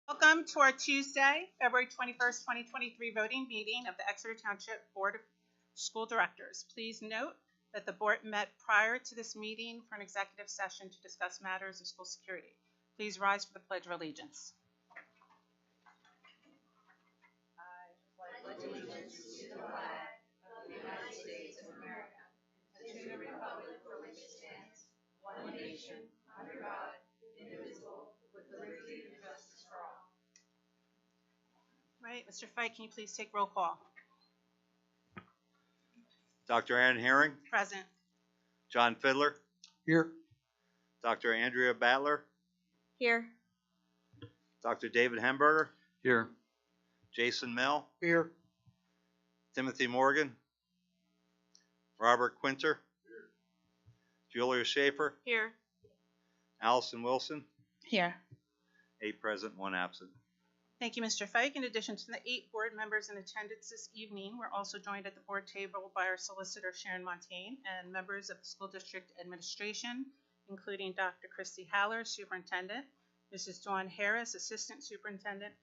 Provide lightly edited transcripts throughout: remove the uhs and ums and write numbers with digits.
Welcome to our Tuesday, February 21st, 2023 voting meeting of the Exeter Township Board of School Directors. Please note that the board met prior to this meeting for an executive session to discuss matters of school security. Please rise for the Pledge of Allegiance. I pledge allegiance to the flag of the United States of America and to the republic for which it stands, one nation, under God, indivisible, with liberty and justice for all. Right, Mr. Fike, can you please take roll call? Dr. Ann Herring, Present. John Fiddler, Here. Dr. Andrea Battler, Here. Dr. David Hemberger, Here. Jason Mill, Here. Timothy Morgan, Robert Quinter, Julia Schaefer, Here. Allison Wilson, Here. 8 present, 1 absent. Thank you, Mr. Fike. In addition to the 8 board members in attendance this evening, we're also joined at the board table by our solicitor, Sharon Montaigne, and members of the school district administration, including Dr. Christy Haller, superintendent, Mrs. Dawn Harris, assistant superintendent,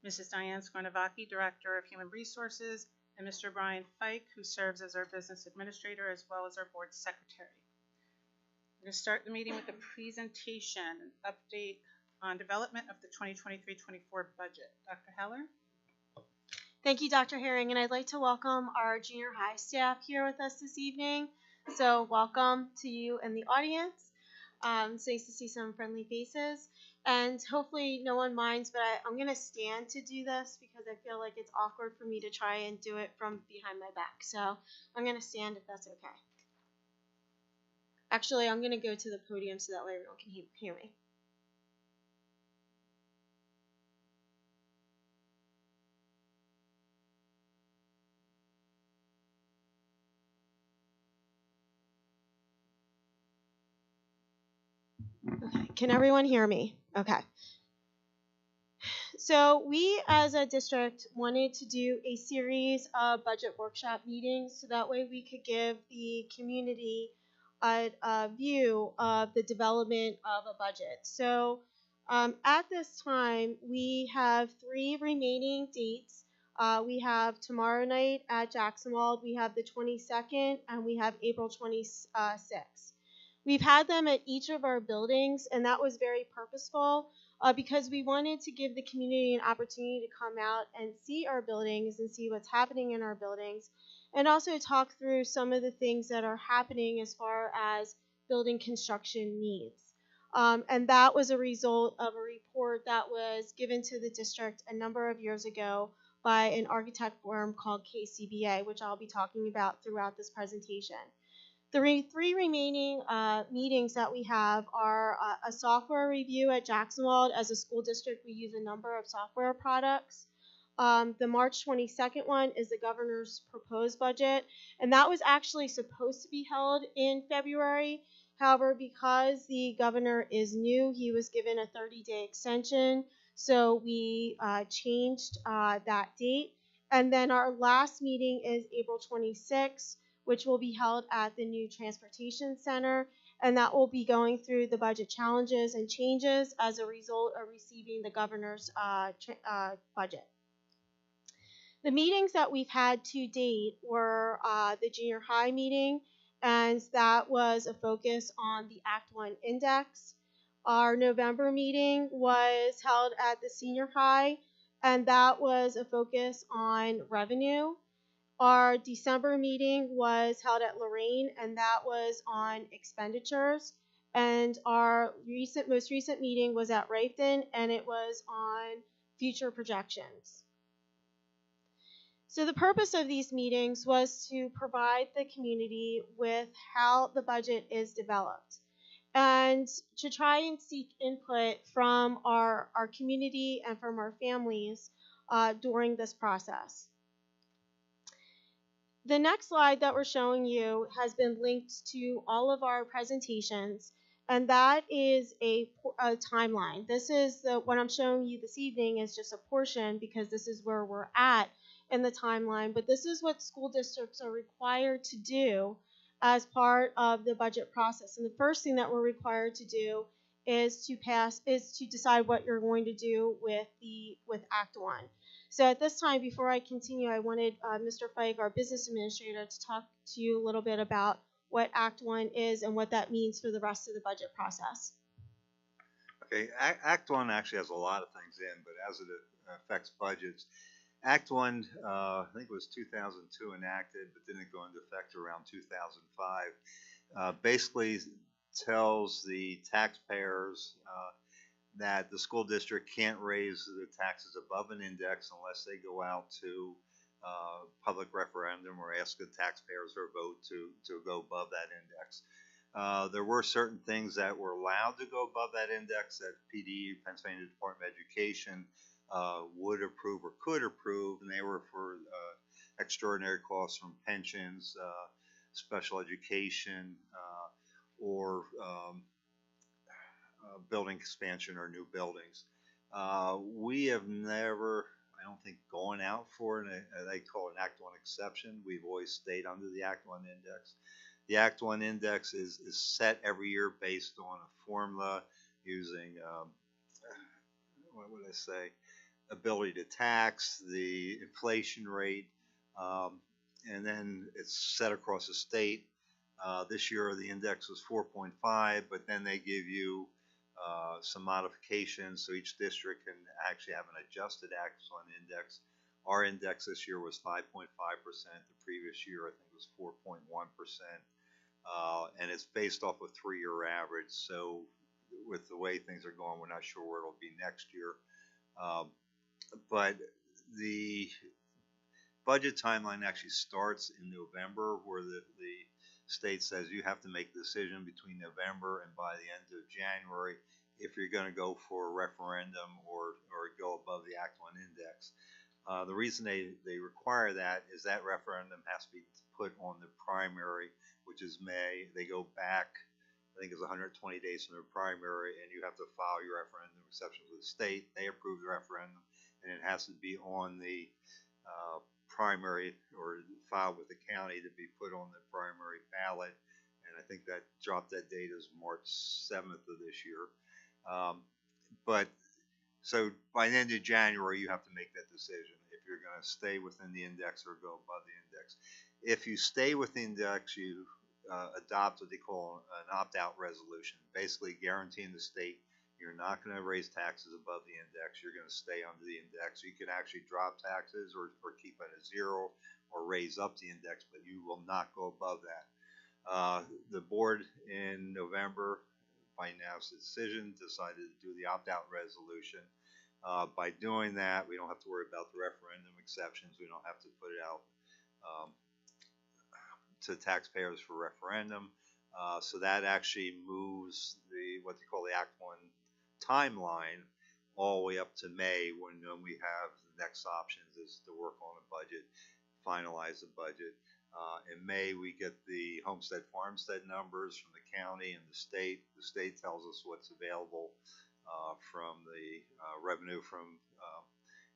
Mrs. Diane Skornavaki, director of human resources, and Mr. Brian Fike, who serves as our business administrator as well as our board secretary. We're going to start the meeting with a presentation, an update on development of the 2023-24 budget. Dr. Heller? Thank you, Dr. Herring, and I'd like to welcome our junior high staff here with us this evening. So welcome to you in the audience. It's nice to see some friendly faces, and hopefully no one minds, but I'm going to stand to do this because I feel like it's awkward for me to try and do it from behind my back. So I'm going to stand if that's okay. Actually, I'm going to go to the podium so that way everyone can hear me. Okay, can everyone hear me? Okay. So we as a district wanted to do a series of budget workshop meetings so that way we could give the community a view of the development of a budget. So at this time, we have 3 remaining dates. We have tomorrow night at Jackson Wald, we have the 22nd, and we have April 26th. We've had them at each of our buildings, and that was very purposeful because we wanted to give the community an opportunity to come out and see our buildings and see what's happening in our buildings, and also talk through some of the things that are happening as far as building construction needs. And that was a result of a report that was given to the district a number of years ago by an architect firm called KCBA, which I'll be talking about throughout this presentation. The 3 remaining meetings that we have are a software review at Jackson Wald. As a school district, we use a number of software products. The March 22nd one is the governor's proposed budget, and that was actually supposed to be held in February. However, because the governor is new, he was given a 30-day extension, so we changed that date. And then our last meeting is April 26th, which will be held at the new transportation center, and that will be going through the budget challenges and changes as a result of receiving the governor's budget. The meetings that we've had to date were the junior high meeting, and that was a focus on the Act 1 index. Our November meeting was held at the senior high, and that was a focus on revenue. Our December meeting was held at Lorraine, and that was on expenditures. And our most recent meeting was at Rifton, and it was on future projections. So the purpose of these meetings was to provide the community with how the budget is developed and to try and seek input from our community and from our families during this process. The next slide that we're showing you has been linked to all of our presentations, and that is a timeline. This is what I'm showing you this evening is just a portion because this is where we're at in the timeline, but this is what school districts are required to do as part of the budget process. And the first thing that we're required to do is to decide what you're going to do with Act 1. So at this time, before I continue, I wanted Mr. Fike, our business administrator, to talk to you a little bit about what Act 1 is and what that means for the rest of the budget process. Okay, Act 1 actually has a lot of things in, but as it affects budgets, Act 1, I think it was 2002 enacted, but didn't go into effect around 2005. Basically tells the taxpayers that the school district can't raise the taxes above an index unless they go out to public referendum or ask the taxpayers for a vote to go above that index. There were certain things that were allowed to go above that index that PD, Pennsylvania Department of Education, would approve or could approve, and they were for extraordinary costs from pensions, special education, or building expansion or new buildings. We have never, I don't think, gone out for they call it an Act 1 exception. We've always stayed under the Act 1 index. The Act 1 index is set every year based on a formula using, what would I say, ability to tax, the inflation rate, and then it's set across the state. This year the index was 4.5, but then they give you some modifications so each district can actually have an adjusted Act 1 index. Our index this year was 5.5%. The previous year I think was 4.1%. And it's based off a 3-year average. So with the way things are going, we're not sure where it'll be next year. But the budget timeline actually starts in November, where the state says you have to make a decision between November and by the end of January if you're going to go for a referendum or go above the Act 1 index. The reason they require that is that referendum has to be put on the primary, which is May. They go back, I think it's 120 days from the primary, and you have to file your referendum exception with the state. They approve the referendum, and it has to be on the primary or filed with the county to be put on the primary ballot. And I think that drop that date is March 7th of this year. But so by the end of January, you have to make that decision if you're going to stay within the index or go above the index. If you stay with the index, you adopt what they call an opt-out resolution, basically guaranteeing the state you're not going to raise taxes above the index. You're going to stay under the index. You can actually drop taxes or keep it at zero or raise up the index, but you will not go above that. The board in November, by announced decision, decided to do the opt-out resolution. By doing that, we don't have to worry about the referendum exceptions. We don't have to put it out to taxpayers for referendum. So that actually moves what they call the Act 1 timeline all the way up to May, when we have the next options is to work on a budget, finalize the budget. In May, we get the homestead farmstead numbers from the county and the state. The state tells us what's available from the revenue from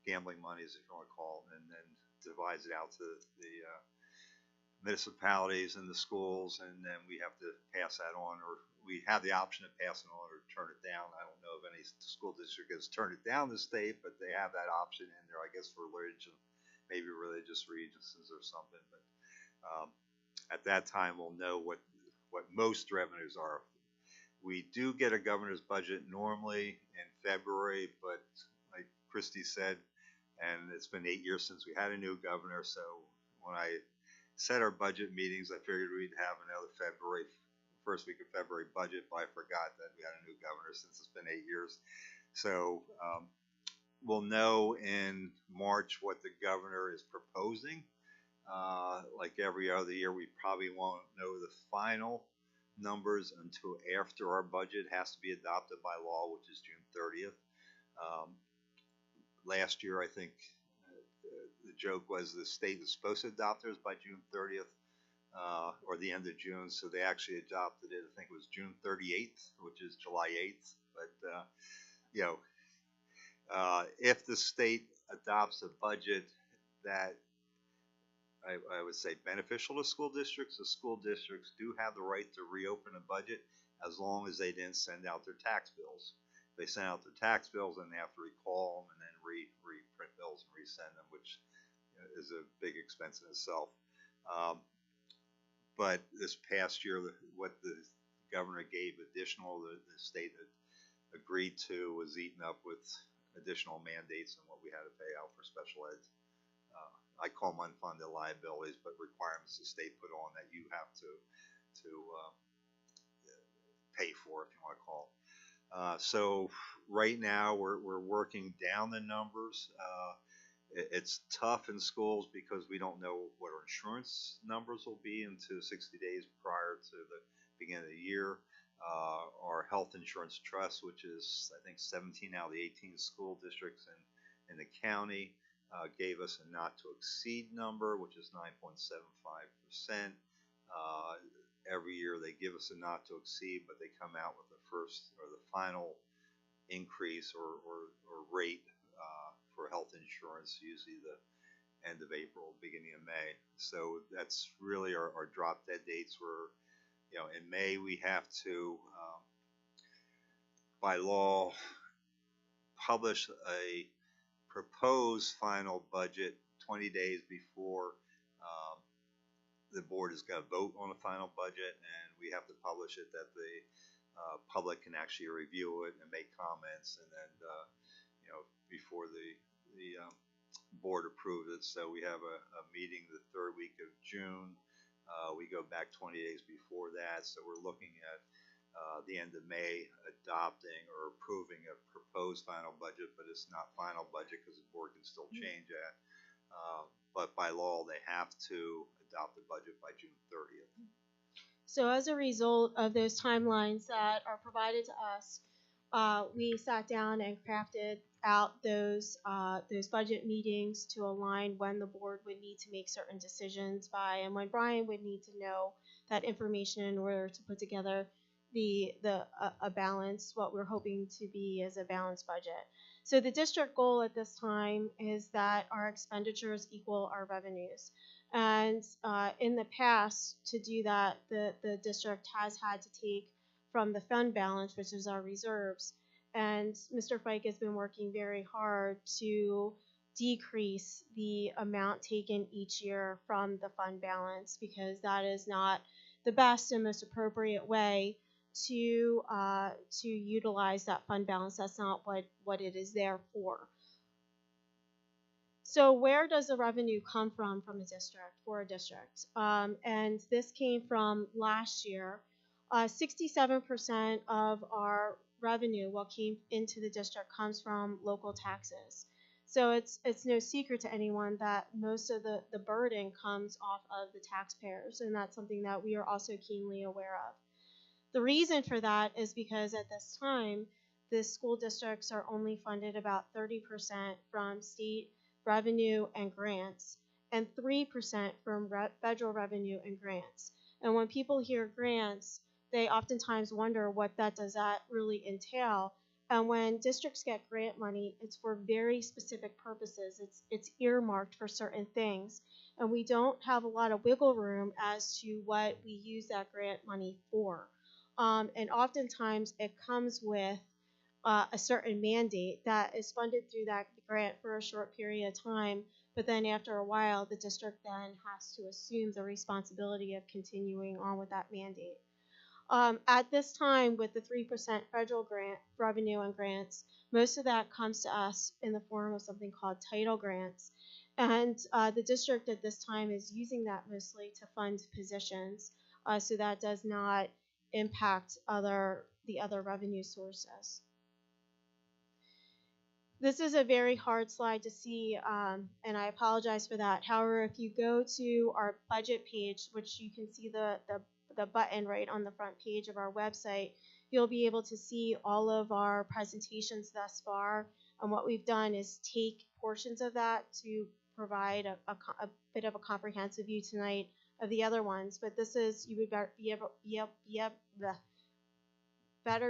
gambling monies, if you want to call it, and then divides it out to the municipalities and the schools, and then we have to pass that on, or we have the option of passing on or turn it down. I don't know if any school district has turned it down the state, but they have that option in there, I guess, for maybe religious reasons or something. But at that time, we'll know what most revenues are. We do get a governor's budget normally in February, but like Christy said, and it's been 8 years since we had a new governor, so when I set our budget meetings, I figured we'd have another first week of February budget, but I forgot that we had a new governor since it's been 8 years. So we'll know in March what the governor is proposing. Like every other year, we probably won't know the final numbers until after our budget has to be adopted by law, which is June 30th. Last year, I think the joke was the state was supposed to adopt theirs by June 30th or the end of June, so they actually adopted it. I think it was June 38th, which is July 8th. But if the state adopts a budget that I would say beneficial to school districts, the school districts do have the right to reopen a budget as long as they didn't send out their tax bills. If they sent out their tax bills, then they have to recall them and then reprint bills and resend them, which is a big expense in itself. But this past year, what the governor gave additional, the state had agreed to, was eaten up with additional mandates and what we had to pay out for special ed. I call them unfunded liabilities, but requirements the state put on that you have to pay for, if you want to call it. So right now we're working down the numbers. It's tough in schools because we don't know what our insurance numbers will be until 60 days prior to the beginning of the year. Our health insurance trust, which is I think 17 out of the 18 school districts in the county, gave us a not to exceed number, which is 9.75%. Every year they give us a not to exceed, but they come out with the first or the final increase or rate for health insurance, usually the end of April, beginning of May. So that's really our drop dead dates. Were, in May we have to, by law, publish a proposed final budget 20 days before the board is going to vote on a final budget, and we have to publish it that the public can actually review it and make comments, and then before the board approves it. So we have a meeting the third week of June. We go back 20 days before that, so we're looking at the end of May adopting or approving a proposed final budget, but it's not final budget because the board can still change that. But by law, they have to adopt the budget by June 30th. So as a result of those timelines that are provided to us, we sat down and crafted out those budget meetings to align when the board would need to make certain decisions by, and when Brian would need to know that information in order to put together a balance, what we're hoping to be as a balanced budget. So the district goal at this time is that our expenditures equal our revenues. And in the past, to do that, the district has had to take from the fund balance, which is our reserves. And Mr. Fike has been working very hard to decrease the amount taken each year from the fund balance, because that is not the best and most appropriate way to utilize that fund balance. That's not what it is there for. So where does the revenue come from a district, for a district? And this came from last year. 67% of our revenue, what came into the district, comes from local taxes. So it's no secret to anyone that most of the burden comes off of the taxpayers, and that's something that we are also keenly aware of. The reason for that is because at this time, the school districts are only funded about 30% from state revenue and grants, and 3% from federal revenue and grants. And when people hear grants, they oftentimes wonder what does that really entail. And when districts get grant money, it's for very specific purposes. It's earmarked for certain things, and we don't have a lot of wiggle room as to what we use that grant money for. And oftentimes it comes with a certain mandate that is funded through that grant for a short period of time, but then after a while, the district then has to assume the responsibility of continuing on with that mandate. At this time, with the 3% federal grant revenue and grants, most of that comes to us in the form of something called title grants. And the district at this time is using that mostly to fund positions, so that does not impact the other revenue sources. This is a very hard slide to see, and I apologize for that. However, if you go to our budget page, which you can see the button right on the front page of our website, you'll be able to see all of our presentations thus far. And what we've done is take portions of that to provide a bit of a comprehensive view tonight of the other ones. But this is, you would better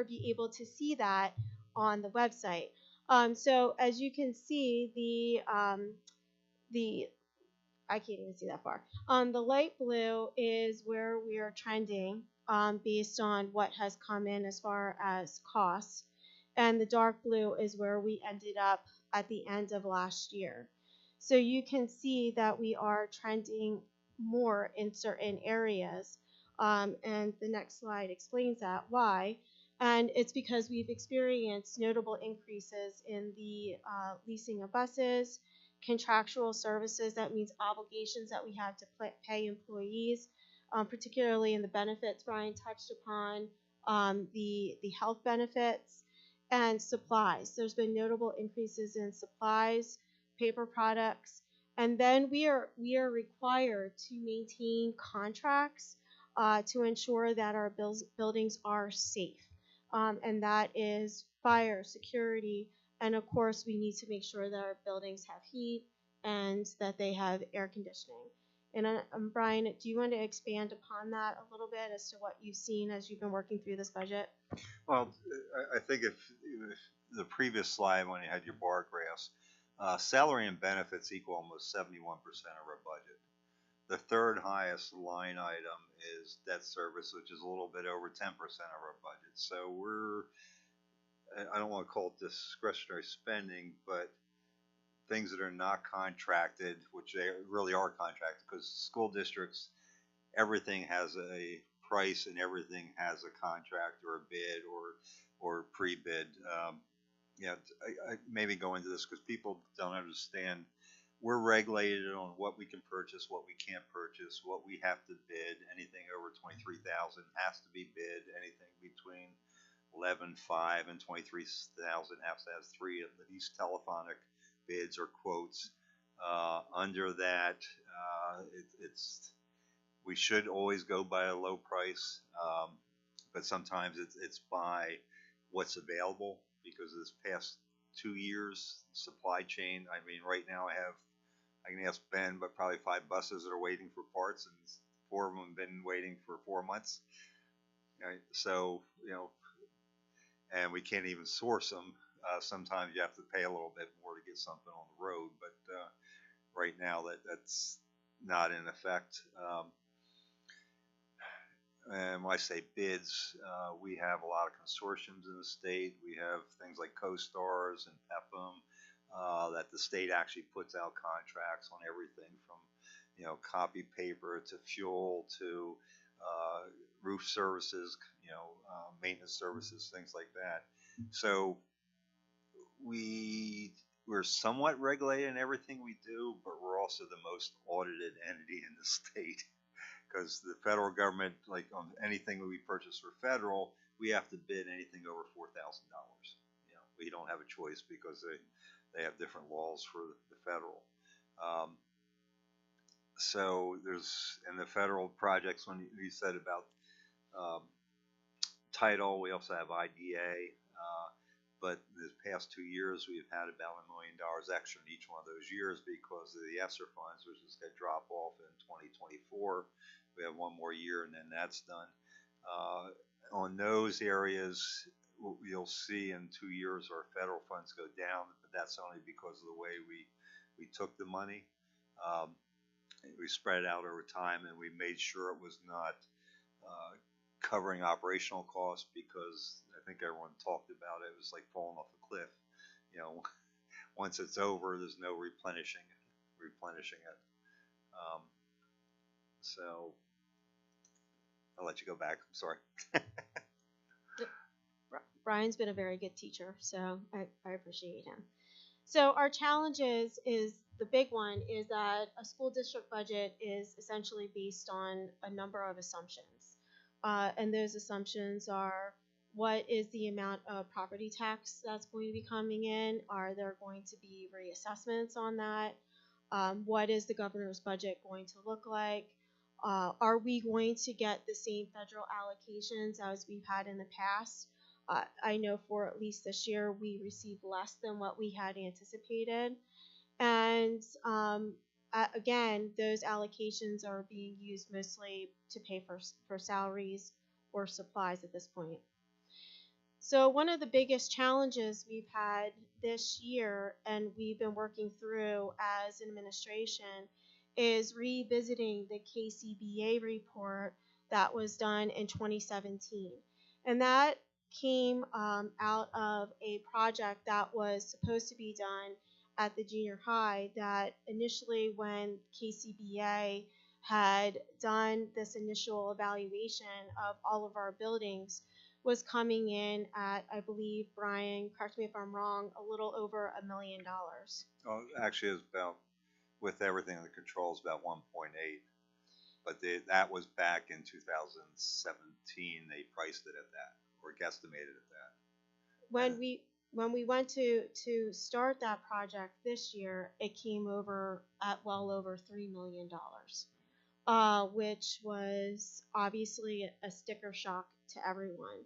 be able to see that on the website. So as you can see, I can't even see that far. The light blue is where we are trending based on what has come in as far as costs. And the dark blue is where we ended up at the end of last year. So you can see that we are trending more in certain areas. And the next slide explains that why. And it's because we've experienced notable increases in the leasing of buses, contractual services, that means obligations that we have to pay employees, particularly in the benefits Brian touched upon, the health benefits, and supplies. There's been notable increases in supplies, paper products, and then we are required to maintain contracts to ensure that our buildings are safe, and that is fire, security, and of course we need to make sure that our buildings have heat and that they have air conditioning. And Brian, do you want to expand upon that a little bit as to what you've seen as you've been working through this budget? Well, I think if the previous slide when you had your bar graphs, salary and benefits equal almost 71% of our budget. The third highest line item is debt service, which is a little bit over 10% of our budget. So I don't want to call it discretionary spending, but things that are not contracted, which they really are contracted, because school districts, everything has a price and everything has a contract or a bid or pre-bid. I maybe go into this because people don't understand. We're regulated on what we can purchase, what we can't purchase, what we have to bid. Anything over 23,000 has to be bid. Anything between 11,500 and 23,000 has to have three at least telephonic bids or quotes. Under that, we should always go by a low price, but sometimes it's by what's available, because this past 2 years supply chain. I mean, right now I can ask Ben, but probably 5 buses that are waiting for parts, and 4 of them have been waiting for 4 months. Right? So and we can't even source them. Sometimes you have to pay a little bit more to get something on the road, but right now that's not in effect. And when I say bids, we have a lot of consortiums in the state. We have things like CoStars and PEPM that the state actually puts out contracts on everything from copy paper to fuel to roof services, maintenance services, things like that. So we're somewhat regulated in everything we do, but we're also the most audited entity in the state, because the federal government, like on anything that we purchase for federal, we have to bid anything over $4,000. We don't have a choice because they have different laws for the federal. So in the federal projects, when you said about title, we also have IDA. But in the past 2 years, we've had about $1 million extra in each one of those years because of the ESSER funds, which is going to drop off in 2024. We have 1 more year, and then that's done. On those areas, you'll see in 2 years our federal funds go down, but that's only because of the way we took the money. We spread it out over time, and we made sure it was not covering operational costs, because I think everyone talked about it. It was like falling off a cliff. Once it's over, there's no replenishing it. So I'll let you go back. I'm sorry. Brian's been a very good teacher, so I appreciate him. So our challenges is, the big one is that a school district budget is essentially based on a number of assumptions. And those assumptions are, what is the amount of property tax that's going to be coming in? Are there going to be reassessments on that? What is the governor's budget going to look like? Are we going to get the same federal allocations as we've had in the past? I know for at least this year we received less than what we had anticipated. And again, those allocations are being used mostly to pay for salaries or supplies at this point. So one of the biggest challenges we've had this year, and we've been working through as an administration, is revisiting the KCBA report that was done in 2017. And that came out of a project that was supposed to be done at the junior high that initially when KCBA had done this initial evaluation of all of our buildings was coming in at, I believe, Brian, correct me if I'm wrong, a little over $1 million. Oh, actually, it's about, with everything in the controls, about 1.8. But that was back in 2017. They priced it at that, or guesstimated at that. When we went to start that project this year, it came over at well over $3 million, which was obviously a sticker shock to everyone.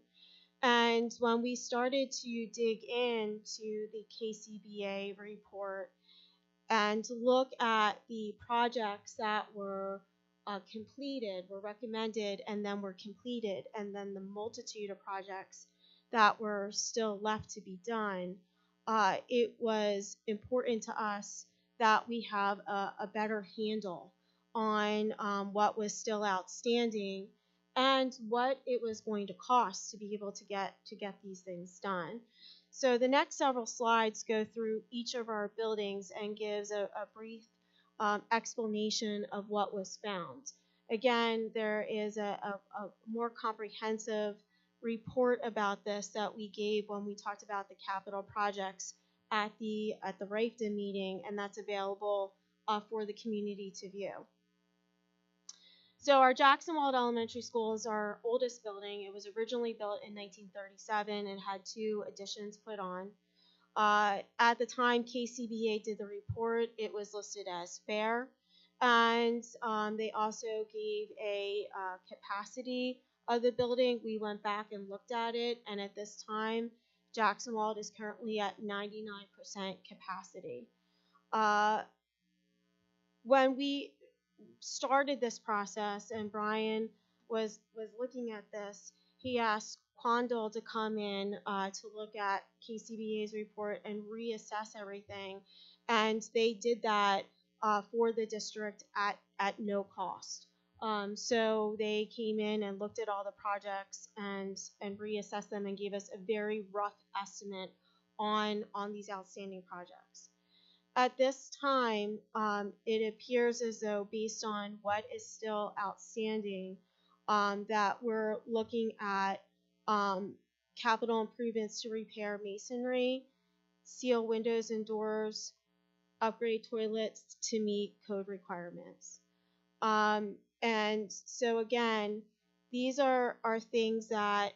And when we started to dig into the KCBA report and look at the projects that were completed, were recommended, and then were completed, and then the multitude of projects that were still left to be done, it was important to us that we have a better handle on what was still outstanding and what it was going to cost to be able to get these things done. So the next several slides go through each of our buildings and gives a brief explanation of what was found. Again, there is a more comprehensive report about this that we gave when we talked about the capital projects at the Riften meeting, and that's available for the community to view. So our Jackson Wald Elementary School is our oldest building. It was originally built in 1937 and had 2 additions put on. At the time KCBA did the report, it was listed as fair, and they also gave a capacity of the building. We went back and looked at it, and at this time, Jackson Wald is currently at 99% capacity. When we started this process and Brian was looking at this, he asked Quandl to come in to look at KCBA's report and reassess everything, and they did that for the district at no cost. So they came in and looked at all the projects and reassessed them and gave us a very rough estimate on these outstanding projects. At this time, it appears as though, based on what is still outstanding, that we're looking at capital improvements to repair masonry, seal windows and doors, upgrade toilets to meet code requirements. And so again, these are things that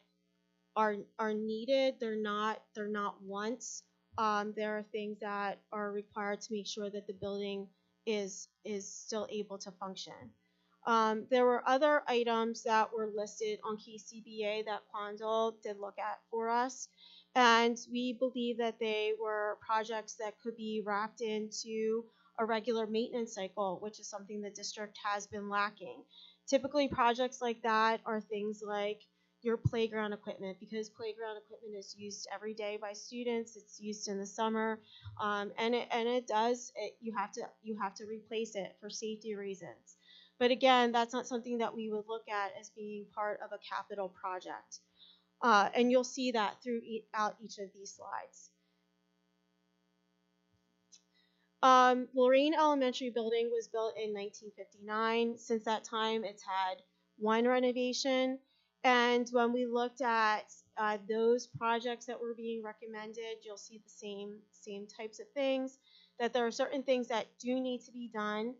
are needed. They're not wants. There are things that are required to make sure that the building is still able to function. There were other items that were listed on KCBA that Quandl did look at for us, and we believe that they were projects that could be wrapped into a regular maintenance cycle, which is something the district has been lacking. Typically, projects like that are things like your playground equipment, because playground equipment is used every day by students. It's used in the summer, and you have to replace it for safety reasons. But again, that's not something that we would look at as being part of a capital project, and you'll see that throughout each of these slides. Lorraine Elementary building was built in 1959. Since that time, it's had 1 renovation. And when we looked at those projects that were being recommended, you'll see the same types of things, that there are certain things that do need to be done.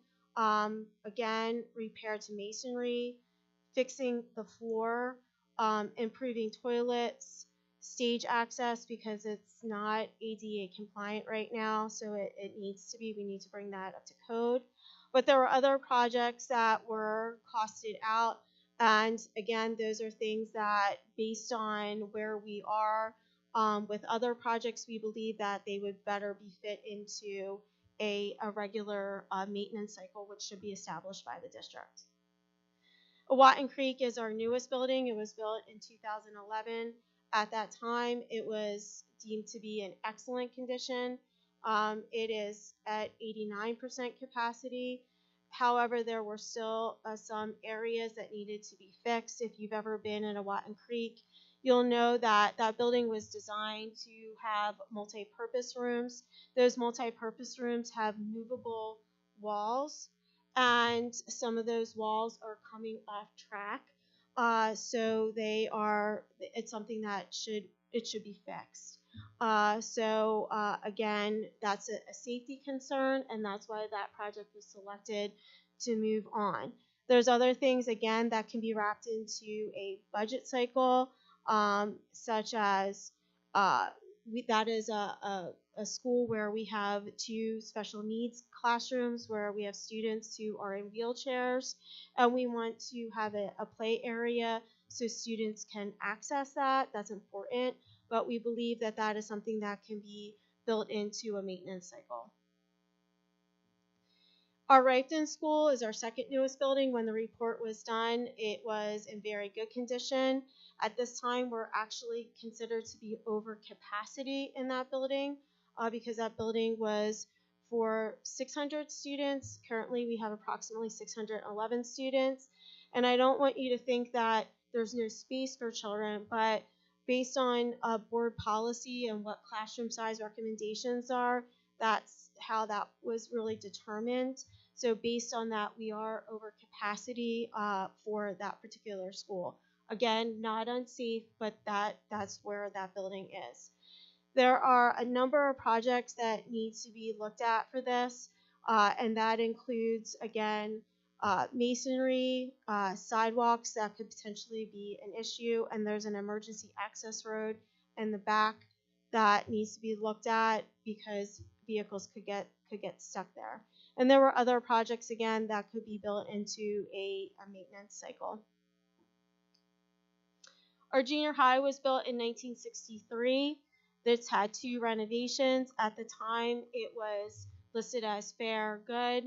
Again, repair to masonry, fixing the floor, improving toilets, stage access, because it's not ADA compliant right now, so it needs to be. We need to bring that up to code. But there were other projects that were costed out. And again, those are things that, based on where we are with other projects, we believe that they would better be fit into a regular maintenance cycle, which should be established by the district. Watton Creek is our newest building. It was built in 2011. At that time, it was deemed to be in excellent condition. It is at 89% capacity. However, there were still some areas that needed to be fixed. If you've ever been in a Watton Creek, you'll know that that building was designed to have multi-purpose rooms. Those multi-purpose rooms have movable walls, and some of those walls are coming off track. So it's something that should be fixed. Again, that's a safety concern, and that's why that project was selected to move on. There's other things, again, that can be wrapped into a budget cycle, such as that is a school where we have 2 special needs classrooms where we have students who are in wheelchairs, and we want to have a play area so students can access that. That's important, but we believe that that is something that can be built into a maintenance cycle. Our Reiffton School is our second newest building. When the report was done, it was in very good condition. At this time, we're actually considered to be over capacity in that building because that building was for 600 students. Currently, we have approximately 611 students. And I don't want you to think that there's no space for children, but based on board policy and what classroom size recommendations are, that's how that was really determined. So based on that, we are over capacity for that particular school. Again, not unsafe, but that's where that building is. There are a number of projects that need to be looked at for this, and that includes, again, masonry, sidewalks that could potentially be an issue, and there's an emergency access road in the back that needs to be looked at because vehicles could get stuck there. And there were other projects, again, that could be built into a maintenance cycle. Our junior high was built in 1963. It's had 2 renovations. At the time, it was listed as fair good.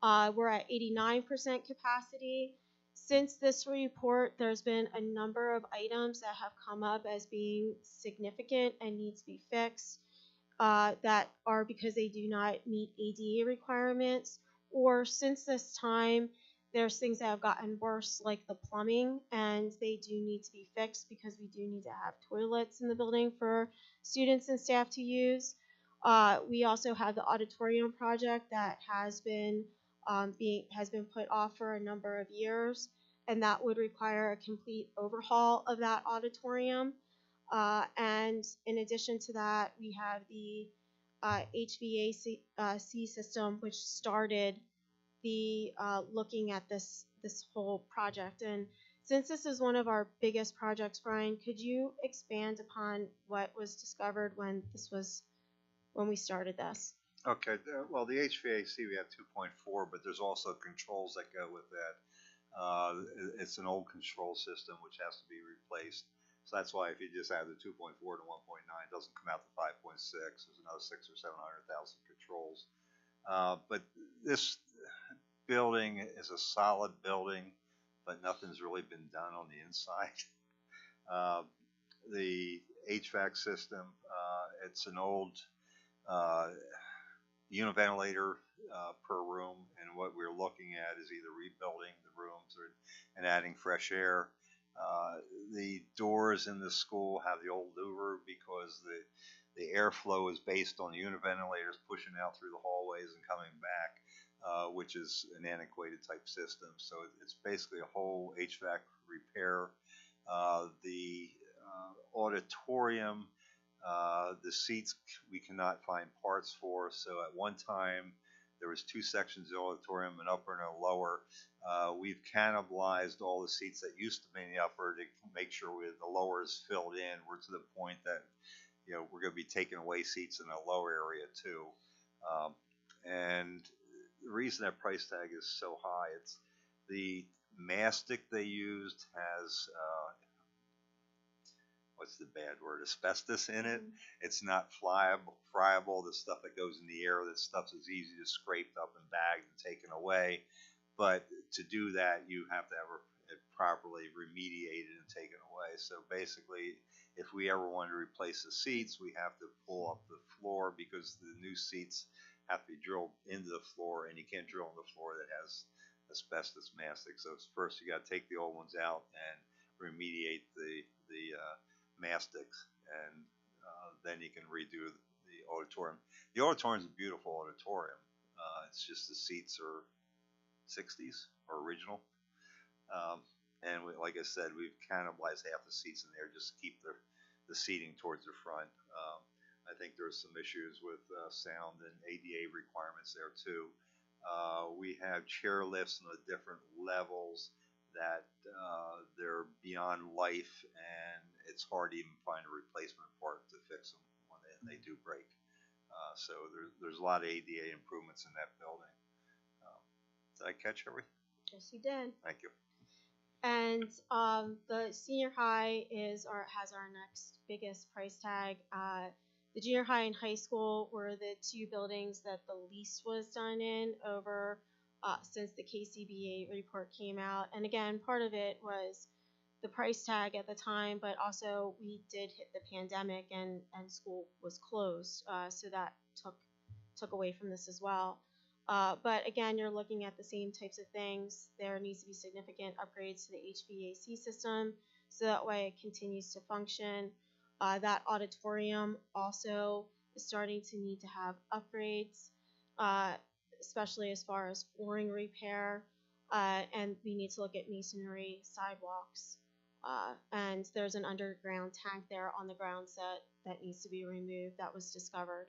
We're at 89% capacity. Since this report, there's been a number of items that have come up as being significant and need to be fixed. That are because they do not meet ADA requirements, or since this time, there's things that have gotten worse, like the plumbing, and they do need to be fixed because we do need to have toilets in the building for students and staff to use. We also have the auditorium project that has been put off for a number of years, and that would require a complete overhaul of that auditorium. And in addition to that, we have the HVAC system, which started the looking at this whole project. And since this is one of our biggest projects, Brian, could you expand upon what was discovered when we started this? Okay, well, the HVAC, we have 2.4, but there's also controls that go with that. It's an old control system which has to be replaced. So that's why if you just add the 2.4 to 1.9, it doesn't come out to 5.6. There's another 600,000 or 700,000 controls. But this building is a solid building, but nothing's really been done on the inside. The HVAC system, it's an old univentilator per room, and what we're looking at is either rebuilding the rooms and adding fresh air. The doors in the school have the old louver because the airflow is based on the univentilators pushing out through the hallways and coming back, which is an antiquated type system. So it's basically a whole HVAC repair. The auditorium, the seats we cannot find parts for. So at one time there was 2 sections of the auditorium, an upper and a lower. We've cannibalized all the seats that used to be in the upper to make sure the lower is filled in. We're to the point that we're going to be taking away seats in the lower area too. And the reason that price tag is so high, it's the mastic they used has what's the bad word? Asbestos in it. It's not friable. The stuff that goes in the air, that stuff is easy to scrape up and bagged and taken away. But to do that, you have to have it properly remediated and taken away. So basically, if we ever want to replace the seats, we have to pull up the floor because the new seats have to be drilled into the floor, and you can't drill in the floor that has asbestos mastic. So first you got to take the old ones out and remediate the mastics, and then you can redo the auditorium. The auditorium is a beautiful auditorium. It's just the seats are 60s or original. And like I said, we've cannibalized half the seats in there just to keep the seating towards the front. I think there's some issues with sound and ADA requirements there too. We have chair lifts on the different levels that they're beyond life, and it's hard to even find a replacement part to fix them when they do break. So there's a lot of ADA improvements in that building. Did I catch everything? Yes, you did. Thank you. And the senior high has our next biggest price tag. The junior high and high school were the two buildings that the least was done in over since the KCBA report came out. And again, part of it was the price tag at the time, but also we did hit the pandemic and school was closed, so that took away from this as well. But again, you're looking at the same types of things. There needs to be significant upgrades to the HVAC system so that way it continues to function. That auditorium also is starting to need to have upgrades, especially as far as flooring repair. And we need to look at masonry, sidewalks. And there's an underground tank there on the grounds that needs to be removed that was discovered.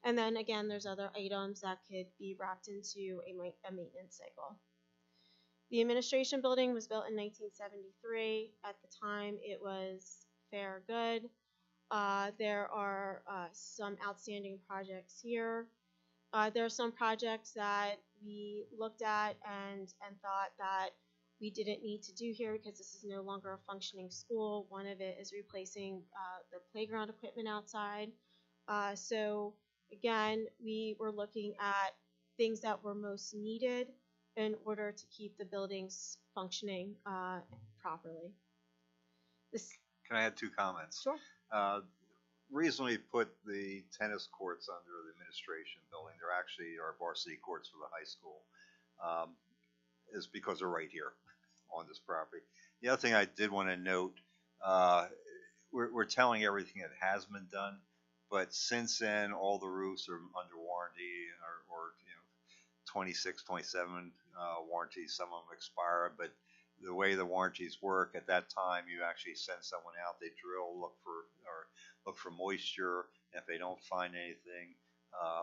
And then again, there's other items that could be wrapped into a maintenance cycle. The administration building was built in 1973. At the time, it was fair good. There are some outstanding projects here. There are some projects that we looked at and thought that we didn't need to do here because this is no longer a functioning school. One of it is replacing the playground equipment outside. So again, we were looking at things that were most needed in order to keep the buildings functioning properly. Can I add 2 comments? Sure. Reason we put the tennis courts under the administration building, they're actually our varsity courts for the high school, is because they're right here on this property. The other thing I did want to note, we're telling everything that has been done, but since then all the roofs are under warranty or 26, 27 warranties. Some of them expire, but the way the warranties work, at that time you actually send someone out, they drill, look for moisture, and if they don't find anything,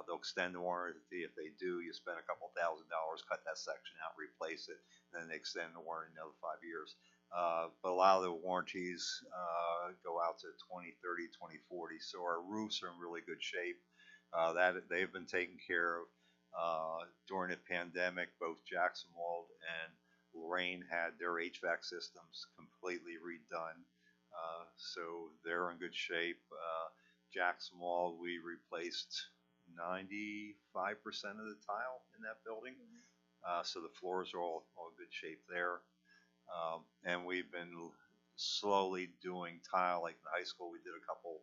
they'll extend the warranty. If they do, you spend a couple $1,000, cut that section out, replace it, and then they extend the warranty another 5 years. But a lot of the warranties go out to 2030, 2040, so our roofs are in really good shape. That they've been taken care of. During the pandemic, both Jackson Wald and Lorraine had their HVAC systems completely redone, so they're in good shape. Jackson Wald, we replaced 95% of the tile in that building, so the floors are all in good shape there. And we've been slowly doing tile, like in high school. We did a couple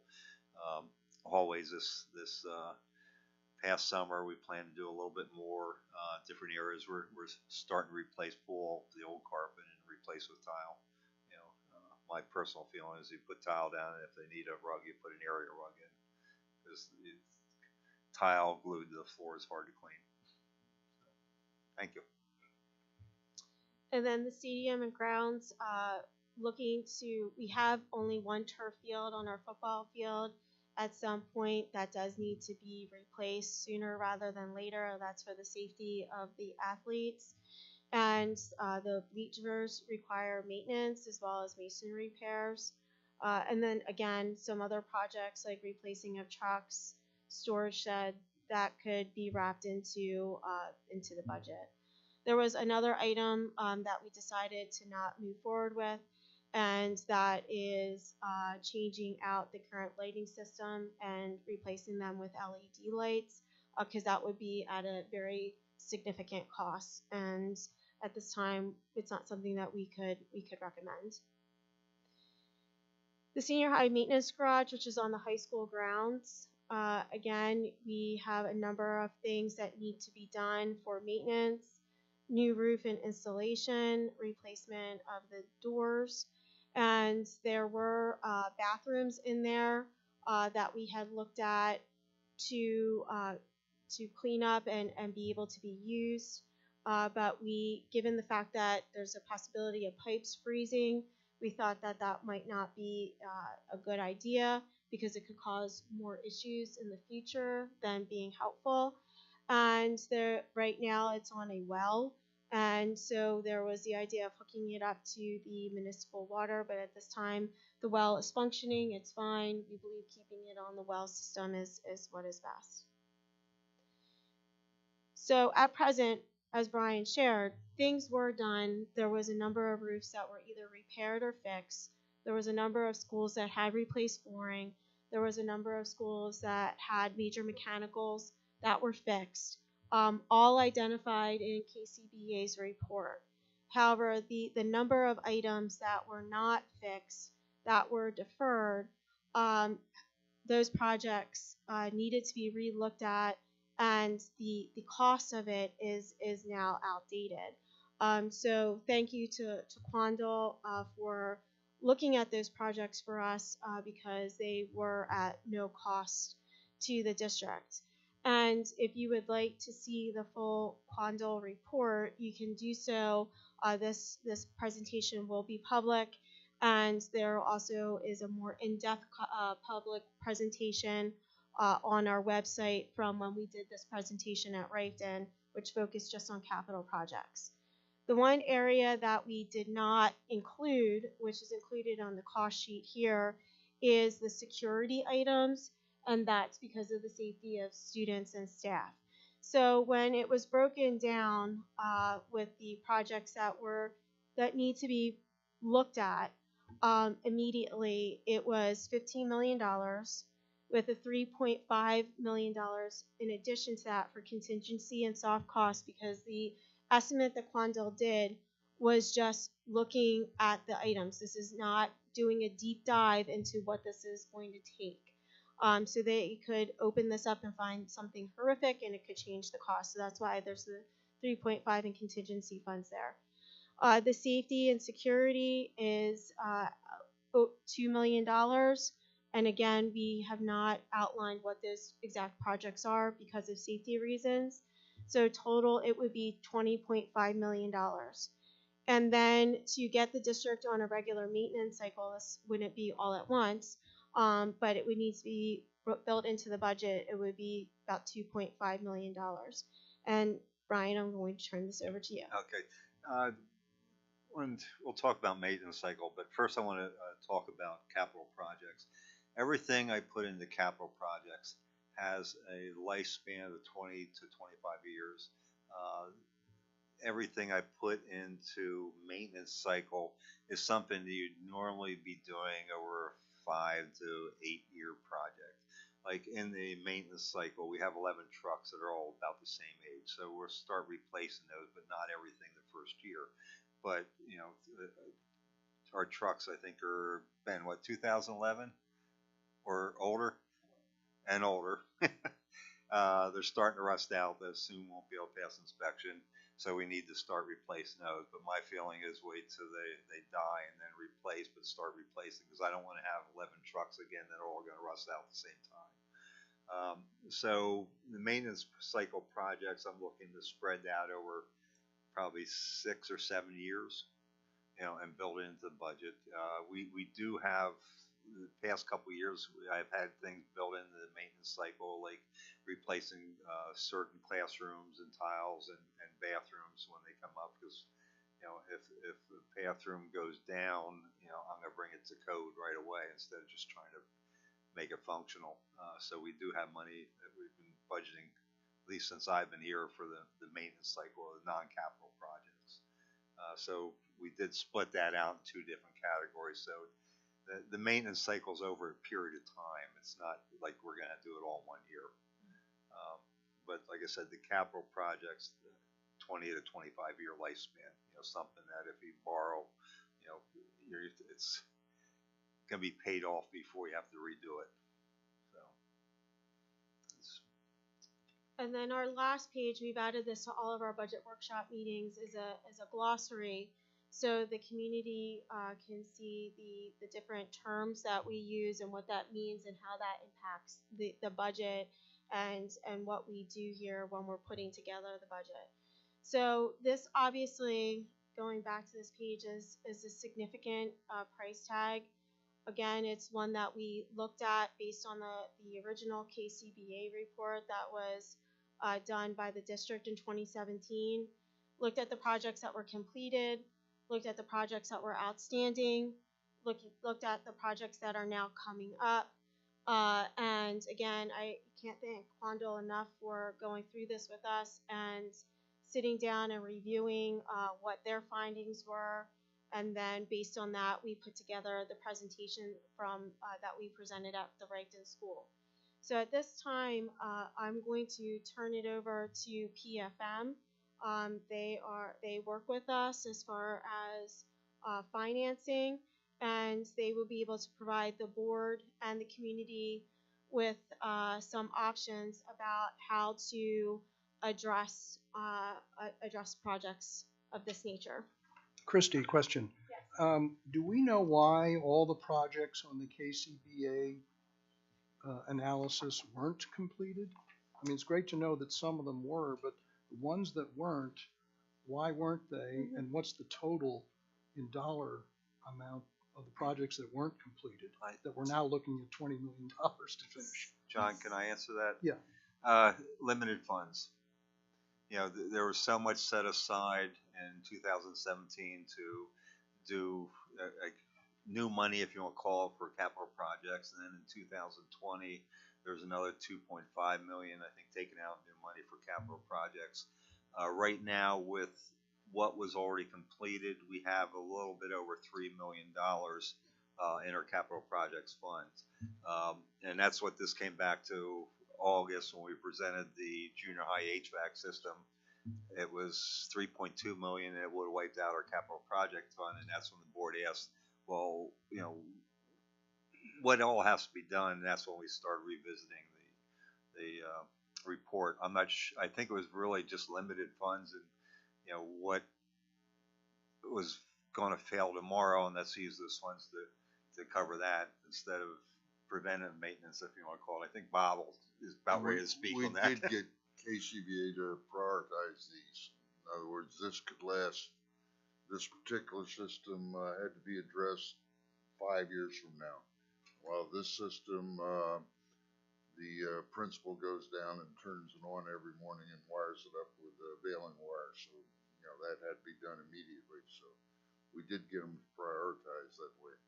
hallways this past summer. We plan to do a little bit more different areas. We're starting to replace the old carpet and replace with tile. My personal feeling is you put tile down, and if they need a rug, you put an area rug in, because tile glued to the floor is hard to clean. Thank you. And then the stadium and grounds, we have only one turf field on our football field. At some point, that does need to be replaced sooner rather than later. That's for the safety of the athletes. And the bleachers require maintenance as well as masonry repairs. And then again, some other projects like replacing of trucks, storage shed, that could be wrapped into the budget. There was another item that we decided to not move forward with, and that is changing out the current lighting system and replacing them with LED lights, because that would be at a very significant cost, and at this time it's not something that we could recommend. The senior high maintenance garage, which is on the high school grounds, again, we have a number of things that need to be done for maintenance, new roof and installation, replacement of the doors, and there were bathrooms in there that we had looked at to uh, to clean up and be able to be used. But we, given the fact that there's a possibility of pipes freezing, we thought that that might not be a good idea because it could cause more issues in the future than being helpful. And there, right now, it's on a well, and so there was the idea of hooking it up to the municipal water. But at this time, the well is functioning; it's fine. We believe keeping it on the well system is what is best. So at present, as Brian shared, things were done. There was a number of roofs that were either repaired or fixed. There was a number of schools that had replaced flooring. There was a number of schools that had major mechanicals that were fixed, all identified in KCBA's report. However, the number of items that were not fixed, that were deferred, those projects needed to be re-looked at, and the cost of it is now outdated. So thank you to Quandl for looking at those projects for us because they were at no cost to the district. And if you would like to see the full Quandl report, you can do so. This presentation will be public, and there also is a more in-depth public presentation on our website from when we did this presentation at Reichten, which focused just on capital projects. The one area that we did not include, which is included on the cost sheet here, is the security items, and that's because of the safety of students and staff. So when it was broken down with the projects that need to be looked at immediately, it was $15 million with a $3.5 million in addition to that for contingency and soft costs, because the estimate that Quandl did was just looking at the items. This is not doing a deep dive into what this is going to take. So they could open this up and find something horrific, and it could change the cost. So that's why there's the 3.5 in contingency funds there. The safety and security is $2 million. And again, we have not outlined what those exact projects are because of safety reasons. So total, it would be $20.5 million. And then to get the district on a regular maintenance cycle, this wouldn't be all at once, but it would need to be built into the budget. It would be about $2.5 million. And Brian, I'm going to turn this over to you. Okay. And we'll talk about maintenance cycle, but first I want to talk about capital projects. Everything I put into capital projects has a lifespan of 20 to 25 years. Everything I put into maintenance cycle is something that you'd normally be doing over a 5 to 8 year project. Like in the maintenance cycle, we have 11 trucks that are all about the same age, so we'll start replacing those, but not everything the first year. But you know, our trucks I think are been 2011 or older and older. They're starting to rust out. They soon won't be able to pass inspection, so we need to start replacing those. But my feeling is wait till they die and then replace, but start replacing, because I don't want to have 11 trucks again that are all going to rust out at the same time. So the maintenance cycle projects, I'm looking to spread that over probably 6 or 7 years, you know, and build it into the budget. We do have, the past couple of years, I've had things built into the maintenance cycle, like replacing certain classrooms and tiles and bathrooms when they come up, because you know, if the bathroom goes down, you know, I'm going to bring it to code right away instead of just trying to make it functional. So we do have money that we've been budgeting, at least since I've been here, for the maintenance cycle of the non-capital projects. So we did split that out in 2 different categories. So the maintenance cycle is over a period of time. It's not like we're going to do it all 1 year. But like I said, the capital projects, 20 to 25 year lifespan, you know, something that if you borrow, you know, it's going to be paid off before you have to redo it. So And then our last page, we've added this to all of our budget workshop meetings, is a glossary, so the community can see the different terms that we use and what that means and how that impacts the budget and what we do here when we're putting together the budget. So this obviously, going back to this page, is a significant price tag. Again, it's one that we looked at based on the original KCBA report that was done by the district in 2017. Looked at the projects that were completed, looked at the projects that were outstanding, looked at the projects that are now coming up. And again, I can't thank Quandle enough for going through this with us and sitting down and reviewing what their findings were. And then based on that, we put together the presentation from that we presented at the Rigdon School. So at this time, I'm going to turn it over to PFM. They work with us as far as financing, and they will be able to provide the board and the community with some options about how to address projects of this nature. Christy, question. Yes. Do we know why all the projects on the KCBA analysis weren't completed? I mean, it's great to know that some of them were, but the ones that weren't, why weren't they? Mm-hmm. And what's the total in dollar amount of the projects that weren't completed that we're now looking at $20 million to finish? John, can I answer that? Yeah. Limited funds. You know, there was so much set aside in 2017 to do new money, if you want to call it, for capital projects. And then in 2020, there's another 2.5 million, I think, taken out new money for capital projects. Right now, with what was already completed, we have a little bit over $3 million in our capital projects fund. And that's what this came back to August when we presented the junior high HVAC system. It was 3.2 million, and it would have wiped out our capital project fund. And that's when the board asked, well, you know, what all has to be done. And that's when we started revisiting the report. I'm not I think it was really just limited funds, and you know what was going to fail tomorrow, and let's use those funds to cover that instead of preventive maintenance, if you want to call it. I think Bob is about ready to speak on that. We did get KCBA to prioritize these. In other words, this could last. This particular system had to be addressed 5 years from now. While this system, the principal goes down and turns it on every morning and wires it up with baling wire. So, you know, that had to be done immediately. So we did get them to prioritize that way.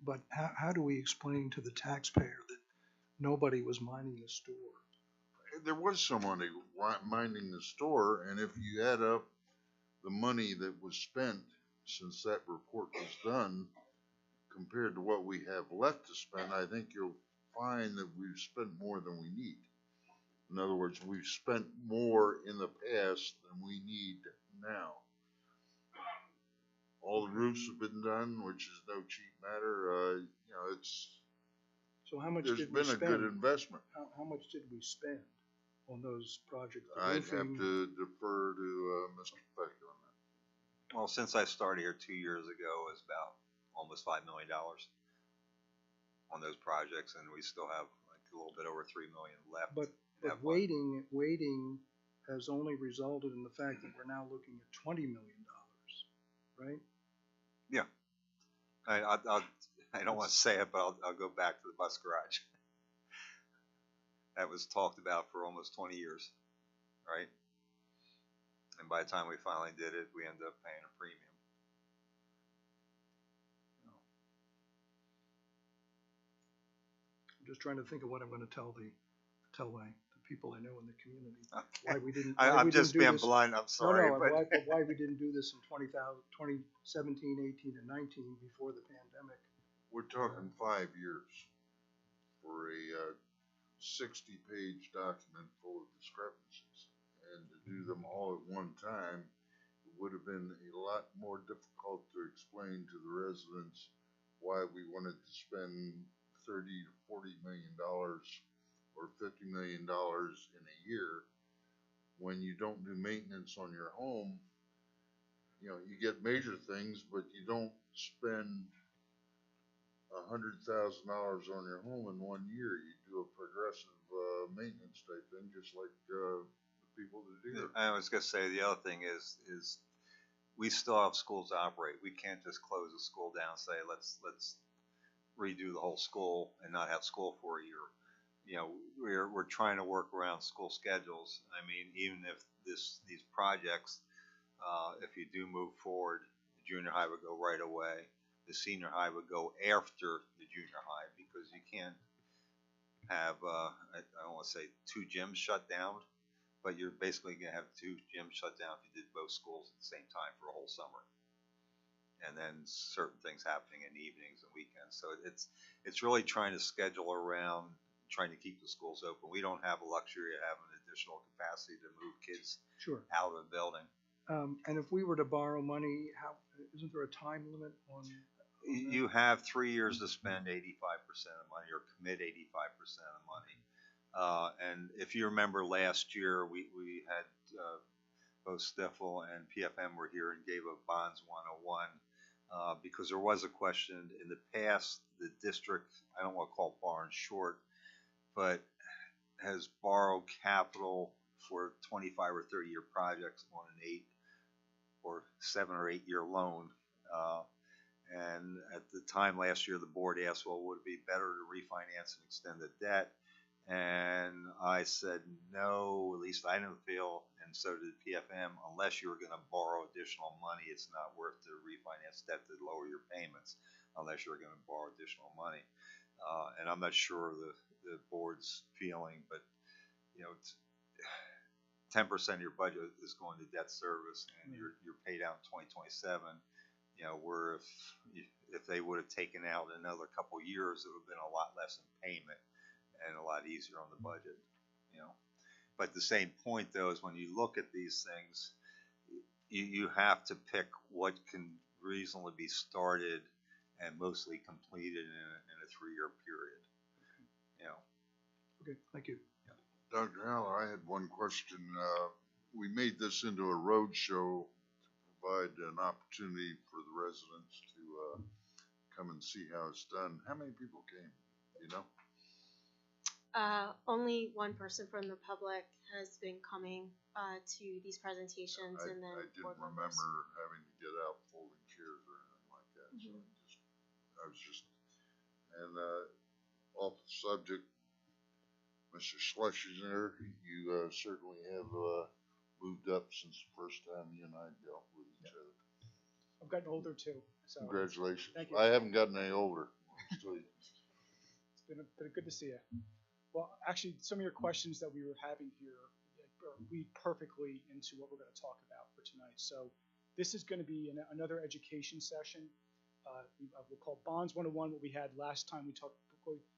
But how do we explain to the taxpayer that nobody was minding the store? There was somebody minding the store, and if you add up the money that was spent since that report was done compared to what we have left to spend, I think you'll find that we've spent more than we need. In other words, we've spent more in the past than we need now. All the roofs have been done, which is no cheap matter. You know, So how much there's did we been a spend? good investment. How much did we spend on those projects? I'd have to defer to Mr. Peck on that. Well, since I started here 2 years ago, it's about almost $5 million on those projects, and we still have like a little bit over $3 million left. But waiting has only resulted in the fact that we're now looking at $20 million, right? Yeah. I don't want to say it, but I'll go back to the bus garage. That was talked about for almost 20 years, right? And by the time we finally did it, we ended up paying a premium. I'm just trying to think of what I'm going to tell the people I know in the community. Why we didn't. I'm just being blunt. I'm sorry. No, why we didn't do this in 2017, 18, and 19 before the pandemic. We're talking 5 years for a 60-page document full of discrepancies. And to do them all at one time, it would have been a lot more difficult to explain to the residents why we wanted to spend $30 to $40 million or $50 million in a year, when you don't do maintenance on your home, you know, you get major things, but you don't spend $100,000 on your home in 1 year. You do a progressive maintenance type thing, just like the people that do it. I was gonna say, the other thing is we still have schools to operate. We can't just close a school down and say, let's redo the whole school and not have school for a year. You know, we're trying to work around school schedules. I mean, even if these projects, if you do move forward, the junior high would go right away. The senior high would go after the junior high, because you can't have, I don't want to say 2 gyms shut down, but you're basically going to have 2 gyms shut down if you did both schools at the same time for a whole summer. And then certain things happening in evenings and weekends. So it's really trying to schedule around trying to keep the schools open. We don't have a luxury of having additional capacity to move kids Sure. out of the building. And if we were to borrow money, isn't there a time limit on? You have 3 years to spend 85% of money, or commit 85% of money. And if you remember last year, we had both Stifel and PFM were here and gave a bonds 101, because there was a question in the past. The district, I don't want to call it borrowing short, but has borrowed capital for 25 or 30 year projects on an 8 or 7 or 8 year loan. And at the time last year, the board asked, well, would it be better to refinance and extend the debt? And I said, no, at least I didn't feel, and so did PFM, unless you were going to borrow additional money, it's not worth to refinance debt to lower your payments unless you're going to borrow additional money. And I'm not sure the board's feeling, but, you know, 10% of your budget is going to debt service, and you're paid out in 2027. You know, where if they would have taken out another couple years, it would have been a lot less in payment and a lot easier on the budget, you know. But the same point, though, is when you look at these things, you have to pick what can reasonably be started and mostly completed in a 3-year period, you know. Okay, thank you. Dr. Haller, I had one question. We made this into a road show to provide an opportunity for the residents to come and see how it's done. How many people came, you know? Only one person from the public has been coming to these presentations, and then I didn't board members. remember having to get out folding chairs or anything like that. Mhm. So I was just, and off the subject, Mr. Schlesinger, you certainly have moved up since the first time you and I dealt with each other. I've gotten older too. So Congratulations. Thank you. I haven't gotten any older. It's been good to see you. Well, actually, some of your questions that we were having here lead perfectly into what we're going to talk about for tonight. So this is going to be another education session. We'll call Bonds 101 what we had last time we talked.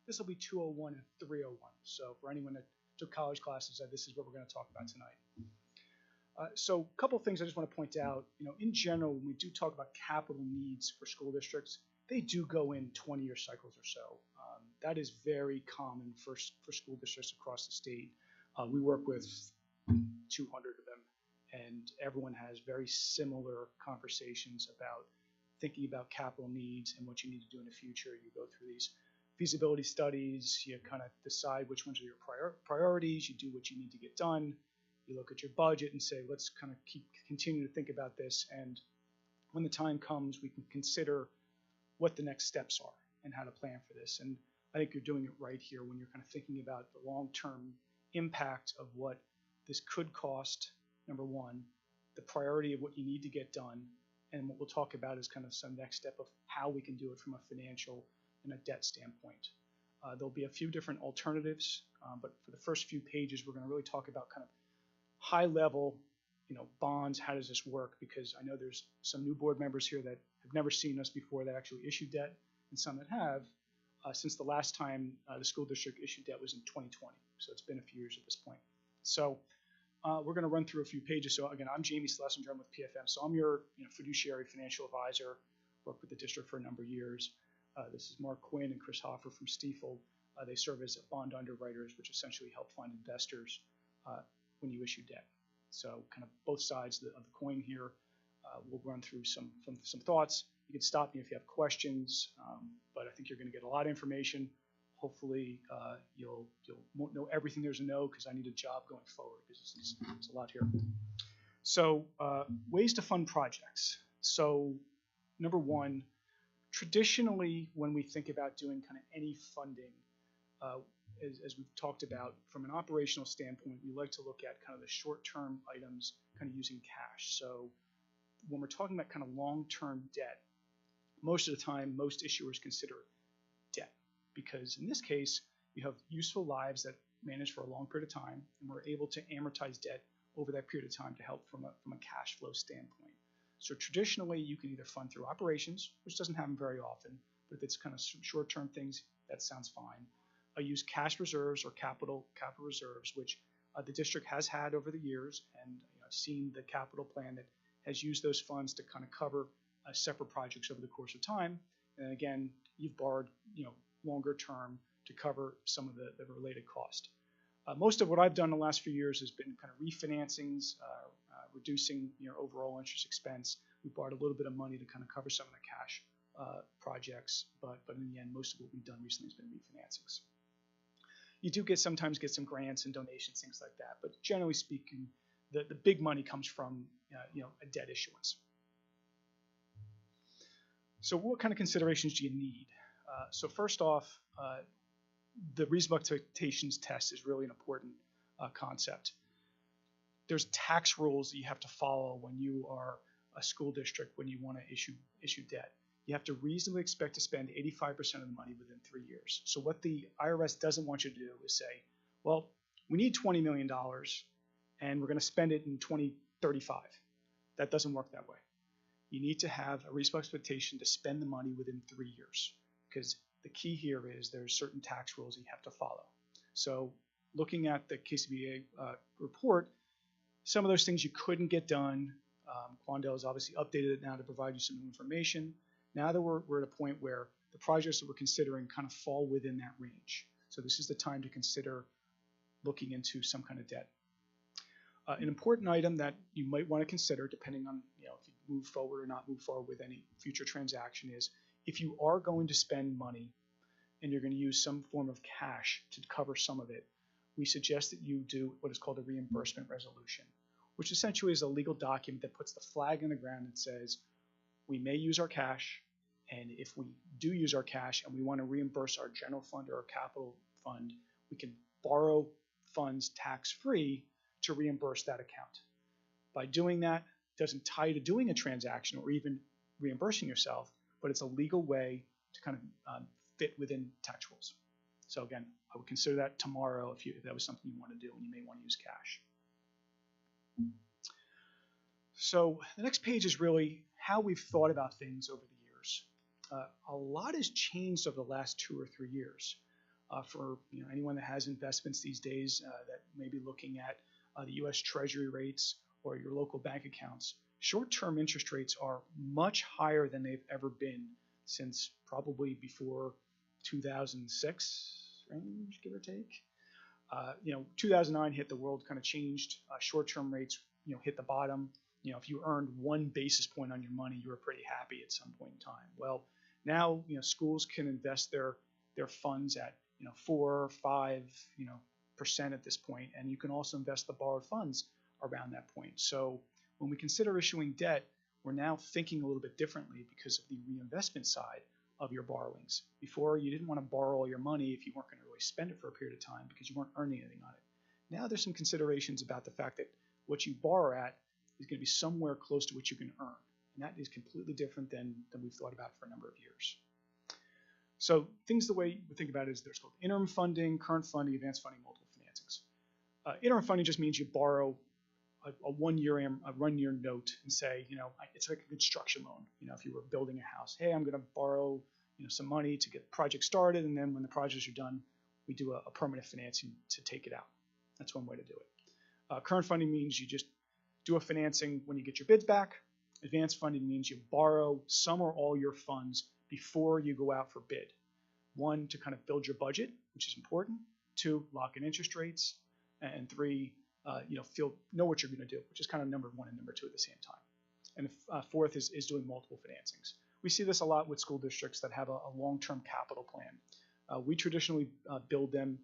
This will be 201 and 301. So for anyone that took college classes, this is what we're going to talk about tonight. So a couple of things I just want to point out. You know, in general, when we do talk about capital needs for school districts, they do go in 20-year cycles or so. That is very common for school districts across the state. We work with 200 of them, and everyone has very similar conversations about thinking about capital needs and what you need to do in the future. You go through these feasibility studies, you kind of decide which ones are your priorities, you do what you need to get done, you look at your budget and say, let's kind of continue to think about this, and when the time comes, we can consider what the next steps are and how to plan for this. And I think you're doing it right here when you're kind of thinking about the long-term impact of what this could cost, number one, the priority of what you need to get done, and what we'll talk about is kind of some next step of how we can do it from a financial and a debt standpoint. There'll be a few different alternatives, but for the first few pages, we're going to really talk about kind of high level, you know, bonds. How does this work? Because I know there's some new board members here that have never seen us before that actually issued debt, and some that have. Since the last time the school district issued debt was in 2020, so it's been a few years at this point. So we're going to run through a few pages. So again, I'm Jamie Schlesinger, I'm with PFM, so I'm your fiduciary financial advisor. Worked with the district for a number of years. This is Mark Quinn and Chris Hoffer from Stifel. They serve as bond underwriters, which essentially help find investors when you issue debt. So kind of both sides of the coin here. We'll run through some thoughts. You can stop me if you have questions, but I think you're going to get a lot of information. Hopefully, you won't know everything there's to know, because I need a job going forward, because there's a lot here. So ways to fund projects. So number one, traditionally when we think about doing kind of any funding, as we've talked about, from an operational standpoint, we like to look at kind of the short-term items kind of using cash. So when we're talking about kind of long-term debt, most of the time, most issuers consider debt, because in this case, you have useful lives that manage for a long period of time, and we're able to amortize debt over that period of time to help from a cash flow standpoint. So traditionally, you can either fund through operations, which doesn't happen very often, but if it's kind of short-term things, that sounds fine. I use cash reserves or capital reserves, which the district has had over the years, and I've seen the capital plan that has used those funds to kind of cover separate projects over the course of time. And again, you've borrowed longer term to cover some of the related cost. Most of what I've done in the last few years has been kind of refinancings, reducing your overall interest expense. We borrowed a little bit of money to kind of cover some of the cash projects, but in the end, most of what we've done recently has been refinancings. You do sometimes get some grants and donations, things like that, but generally speaking, the big money comes from a debt issuance. So what kind of considerations do you need? So first off, the reasonable expectations test is really an important concept. There's tax rules that you have to follow when you are a school district, when you want to issue debt. You have to reasonably expect to spend 85% of the money within 3 years. So what the IRS doesn't want you to do is say, well, we need $20 million and we're going to spend it in 2035. That doesn't work that way. You need to have a reasonable expectation to spend the money within 3 years, because the key here is there's certain tax rules that you have to follow. So looking at the KCBA report, some of those things you couldn't get done. Quandale has obviously updated it now to provide you some new information. Now that we're at a point where the projects that we're considering kind of fall within that range. So this is the time to consider looking into some kind of debt. An important item that you might want to consider, depending on if you move forward or not move forward with any future transaction, is if you are going to spend money and you're going to use some form of cash to cover some of it, we suggest that you do what is called a reimbursement resolution, which essentially is a legal document that puts the flag in the ground that says we may use our cash, and if we do use our cash and we want to reimburse our general fund or our capital fund, we can borrow funds tax-free to reimburse that account. By doing that, it doesn't tie you to doing a transaction or even reimbursing yourself, but it's a legal way to kind of fit within tax rules. So again, I would consider that tomorrow if that was something you want to do, and you may want to use cash. So the next page is really how we've thought about things over the years. A lot has changed over the last 2 or 3 years. For anyone that has investments these days that may be looking at the U.S. Treasury rates or your local bank accounts, short-term interest rates are much higher than they've ever been since probably before 2006 range, give or take. 2009 hit, the world kind of changed. Short-term rates, hit the bottom. If you earned 1 basis point on your money, you were pretty happy at some point in time. Well, now schools can invest their funds at 4 or 5 % at this point, and you can also invest the borrowed funds around that point. So when we consider issuing debt, we're now thinking a little bit differently because of the reinvestment side of your borrowings. Before, you didn't want to borrow all your money if you weren't going to really spend it for a period of time because you weren't earning anything on it. Now there's some considerations about the fact that what you borrow at is going to be somewhere close to what you can earn. And that is completely different than we've thought about for a number of years. So things, the way we think about it is there's called interim funding, current funding, advanced funding, multiple financings. Interim funding just means you borrow a one-year note and say, it's like a construction loan. If you were building a house, hey, I'm going to borrow, some money to get the project started, and then when the projects are done, we do a permanent financing to take it out. That's one way to do it. Current funding means you just do a financing when you get your bids back. Advanced funding means you borrow some or all your funds before you go out for bid. One, to kind of build your budget, which is important. Two, lock in interest rates. And three, know what you're going to do, which is kind of number one and number two at the same time. And fourth is doing multiple financings. We see this a lot with school districts that have a long-term capital plan. We traditionally build them,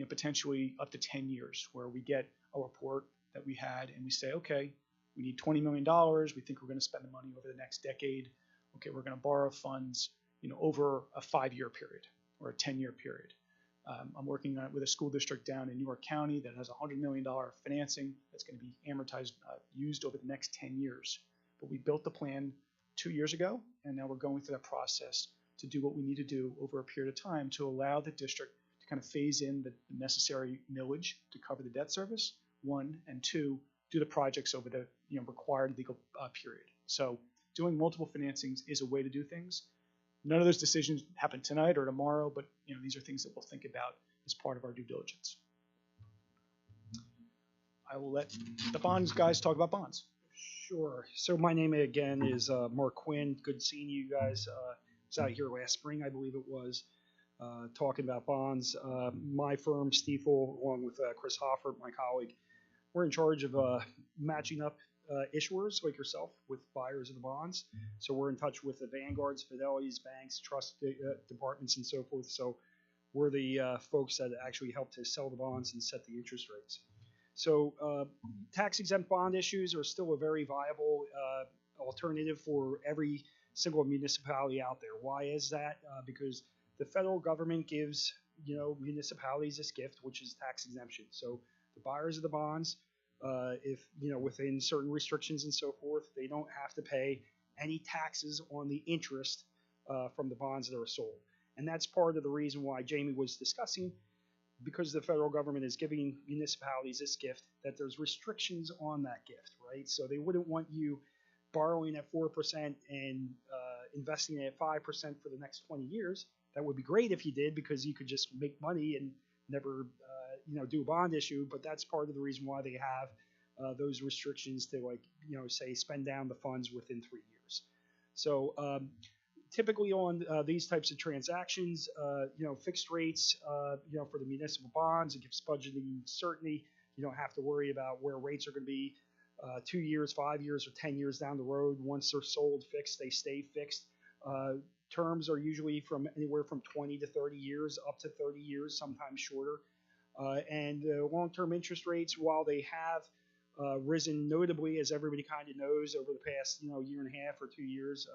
potentially up to 10 years, where we get a report that we had and we say, okay, we need $20 million. We think we're going to spend the money over the next decade. Okay, we're going to borrow funds, over a 5-year period or a 10-year period. I'm working with a school district down in New York County that has $100 million financing that's going to be amortized, used over the next 10 years. But we built the plan 2 years ago, and now we're going through that process to do what we need to do over a period of time to allow the district to kind of phase in the necessary millage to cover the debt service, one, and two, do the projects over the required legal period. So doing multiple financings is a way to do things. None of those decisions happen tonight or tomorrow, but these are things that we'll think about as part of our due diligence. I will let the bonds guys talk about bonds. Sure. So my name again is Mark Quinn. Good seeing you guys. I was out here last spring, I believe it was, talking about bonds. My firm, Stiefel, along with Chris Hoffert, my colleague, we're in charge of matching up issuers like yourself with buyers of the bonds. So we're in touch with the Vanguards, Fidelities, banks, trust departments, and so forth. So we're the folks that actually help to sell the bonds and set the interest rates. So tax-exempt bond issues are still a very viable alternative for every single municipality out there. Why is that? Because the federal government gives municipalities this gift, which is tax exemption. So the buyers of the bonds, if within certain restrictions and so forth, they don't have to pay any taxes on the interest from the bonds that are sold. And that's part of the reason why Jamie was discussing, because the federal government is giving municipalities this gift, that there's restrictions on that gift, right? So they wouldn't want you borrowing at 4% and investing at 5% for the next 20 years. That would be great if you did, because you could just make money and never do a bond issue. But that's part of the reason why they have those restrictions to, say, spend down the funds within 3 years. So typically on these types of transactions, fixed rates, for the municipal bonds, it gives budgeting certainty. You don't have to worry about where rates are going to be 2 years, 5 years, or 10 years down the road. Once they're sold fixed, they stay fixed. Terms are usually from anywhere from 20 to 30 years, up to 30 years, sometimes shorter. And long-term interest rates, while they have risen notably, as everybody kind of knows, over the past year and a half or 2 years.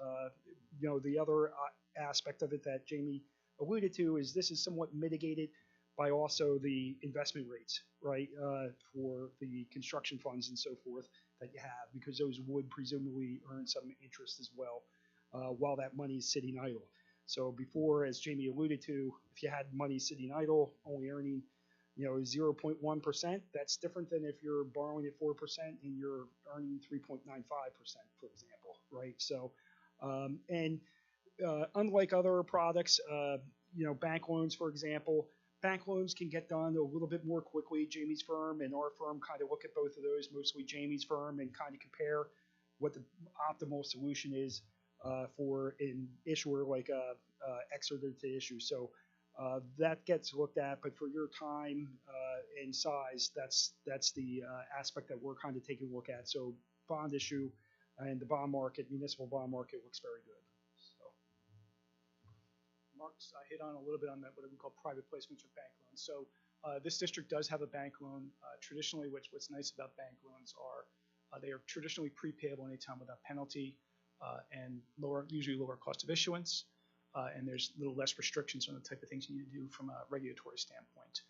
The other aspect of it that Jamie alluded to is this is somewhat mitigated by also the investment rates, right, for the construction funds and so forth that you have, because those would presumably earn some interest as well while that money is sitting idle. So before, as Jamie alluded to, if you had money sitting idle, only earning 0.1%, that's different than if you're borrowing at 4% and you're earning 3.95%, for example, right? So, unlike other products, bank loans, for example, bank loans can get done a little bit more quickly. Jamie's firm and our firm kind of look at both of those, mostly Jamie's firm, and kind of compare what the optimal solution is for an issuer like Exeter to issue. So that gets looked at, but for your time and size, that's the aspect that we're kind of taking a look at. So bond issue and the bond market, municipal bond market, looks very good. So Mark's hit on a little bit on that, what we call private placements or bank loans. So this district does have a bank loan. Traditionally, what's nice about bank loans are they are traditionally prepayable anytime without penalty and usually lower cost of issuance. And there's a little less restrictions on the type of things you need to do from a regulatory standpoint.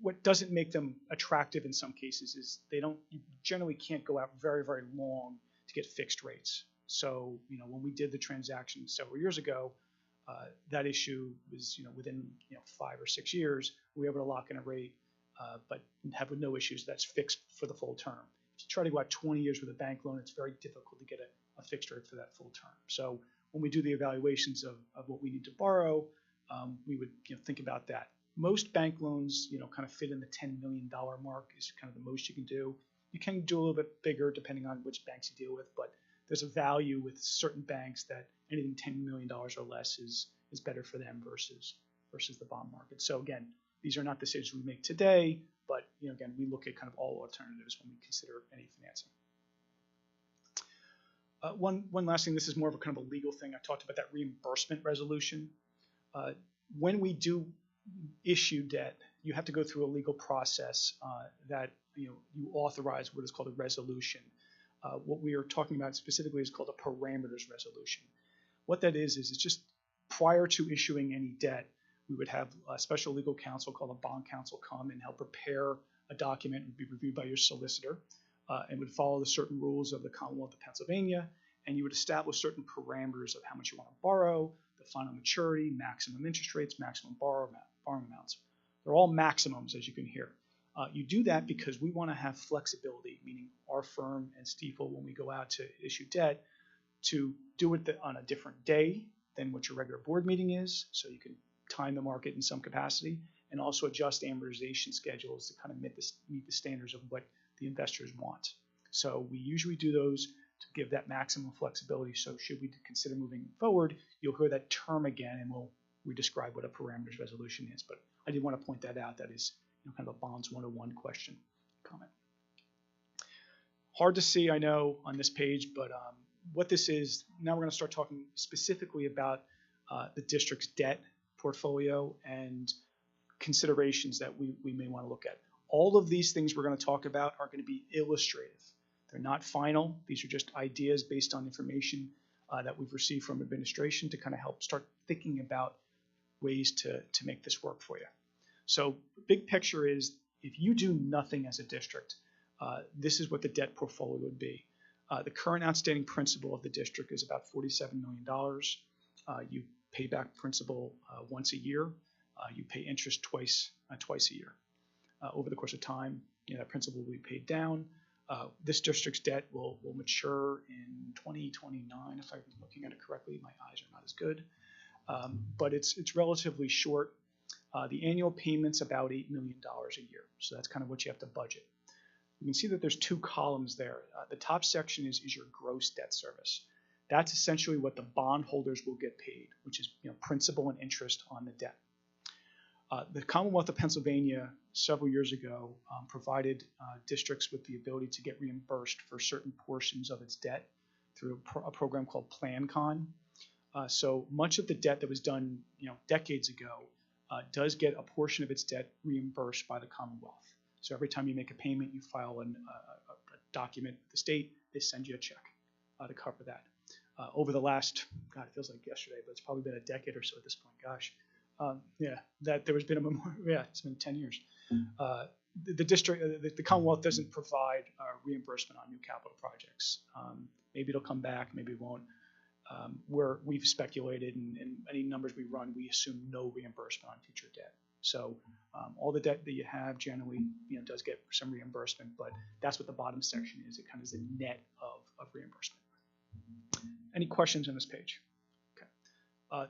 What doesn't make them attractive in some cases is you generally can't go out very, very long to get fixed rates. So, when we did the transaction several years ago, that issue was, within 5 or 6 years, we were able to lock in a rate, but have no issues. That's fixed for the full term. If you try to go out 20 years with a bank loan, it's very difficult to get a fixed rate for that full term. So when we do the evaluations of what we need to borrow, we would think about that. Most bank loans, kind of fit in the $10 million mark is kind of the most you can do. You can do a little bit bigger depending on which banks you deal with, but there's a value with certain banks that anything $10 million or less is better for them versus versus the bond market. So again, these are not decisions we make today, but again, we look at kind of all alternatives when we consider any financing. One last thing, this is more of a kind of a legal thing. I talked about that reimbursement resolution. When we do issue debt, you have to go through a legal process that you authorize what is called a resolution. What we are talking about specifically is called a parameters resolution. What that is it's just prior to issuing any debt, we would have a special legal counsel called a bond counsel come and help prepare a document and be reviewed by your solicitor, and would follow the certain rules of the Commonwealth of Pennsylvania, and you would establish certain parameters of how much you want to borrow, the final maturity, maximum interest rates, maximum borrowing amounts. They're all maximums, as you can hear. You do that because we want to have flexibility, meaning our firm and Stifel, when we go out to issue debt, to do it on a different day than what your regular board meeting is, so you can time the market in some capacity, and also adjust amortization schedules to kind of meet the standards of what the investors want. So we usually do those to give that maximum flexibility. So should we consider moving forward, you'll hear that term again, and we describe what a parameters resolution is. But I did want to point that out. That is kind of a bonds 101 question comment. Hard to see, I know, on this page, but what this is, now we're going to start talking specifically about the district's debt portfolio and considerations that we may want to look at. All of these things we're going to talk about are going to be illustrative. They're not final. These are just ideas based on information that we've received from administration to kind of help start thinking about ways to make this work for you. So big picture is, if you do nothing as a district, this is what the debt portfolio would be. The current outstanding principal of the district is about $47 million. You pay back principal once a year. You pay interest twice a year. Over the course of time, that principal will be paid down. This district's debt will mature in 2029, if I'm looking at it correctly. My eyes are not as good, but it's relatively short. The annual payment's about $8 million a year, so that's kind of what you have to budget. You can see that there's two columns there. The top section is your gross debt service. That's essentially what the bondholders will get paid, which is principal and interest on the debt. The Commonwealth of Pennsylvania several years ago provided districts with the ability to get reimbursed for certain portions of its debt through a program called PlanCon. So much of the debt that was done decades ago does get a portion of its debt reimbursed by the Commonwealth. So every time you make a payment, you file a document with the state, they send you a check to cover that. Over the last, God, it feels like yesterday, but it's probably been a decade or so at this point. Gosh, that there has been a memorial. Yeah, it's been 10 years. The district, the Commonwealth doesn't provide reimbursement on new capital projects. Maybe it'll come back, maybe it won't. Where we've speculated and any numbers we run, we assume no reimbursement on future debt. So all the debt that you have generally does get some reimbursement, but that's what the bottom section is. It kind of is the net of reimbursement. Any questions on this page? Okay.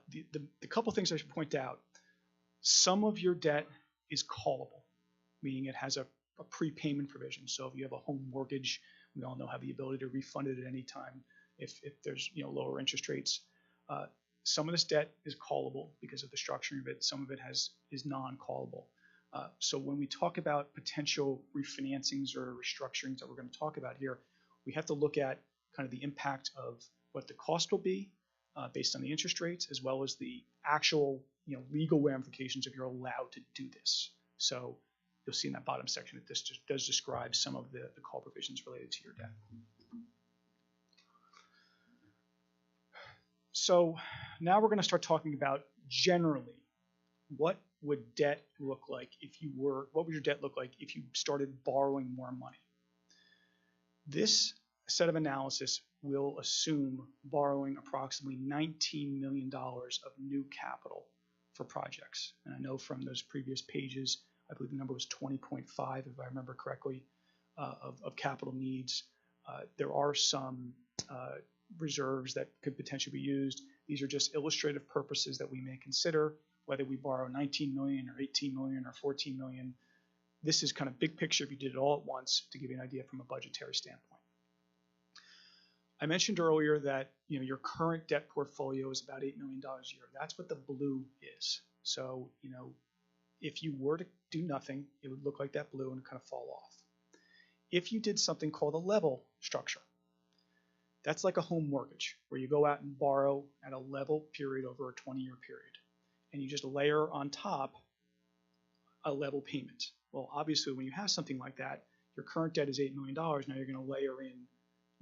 The couple things I should point out: some of your debt is callable, meaning it has a prepayment provision. So if you have a home mortgage, we all know have the ability to refund it at any time if there's lower interest rates. Some of this debt is callable because of the structuring of it. Some of it is non-callable. So when we talk about potential refinancings or restructurings that we're going to talk about here, we have to look at kind of the impact of what the cost will be based on the interest rates, as well as the actual legal ramifications if you're allowed to do this. So you'll see in that bottom section that this just does describe some of the call provisions related to your debt. So now we're going to start talking about generally what would debt look like what would your debt look like if you started borrowing more money? This set of analysis will assume borrowing approximately $19 million of new capital for projects. And I know from those previous pages, I believe the number was 20.5, if I remember correctly, of capital needs. There are some reserves that could potentially be used. These are just illustrative purposes that we may consider, whether we borrow 19 million or 18 million or 14 million. This is kind of big picture if you did it all at once to give you an idea from a budgetary standpoint. I mentioned earlier that your current debt portfolio is about $8 million a year. That's what the blue is. So, if you were to do nothing, it would look like that blue and kind of fall off. If you did something called a level structure, that's like a home mortgage where you go out and borrow at a level period over a 20-year period, and you just layer on top a level payment. Well, obviously, when you have something like that, your current debt is $8 million. Now you're going to layer in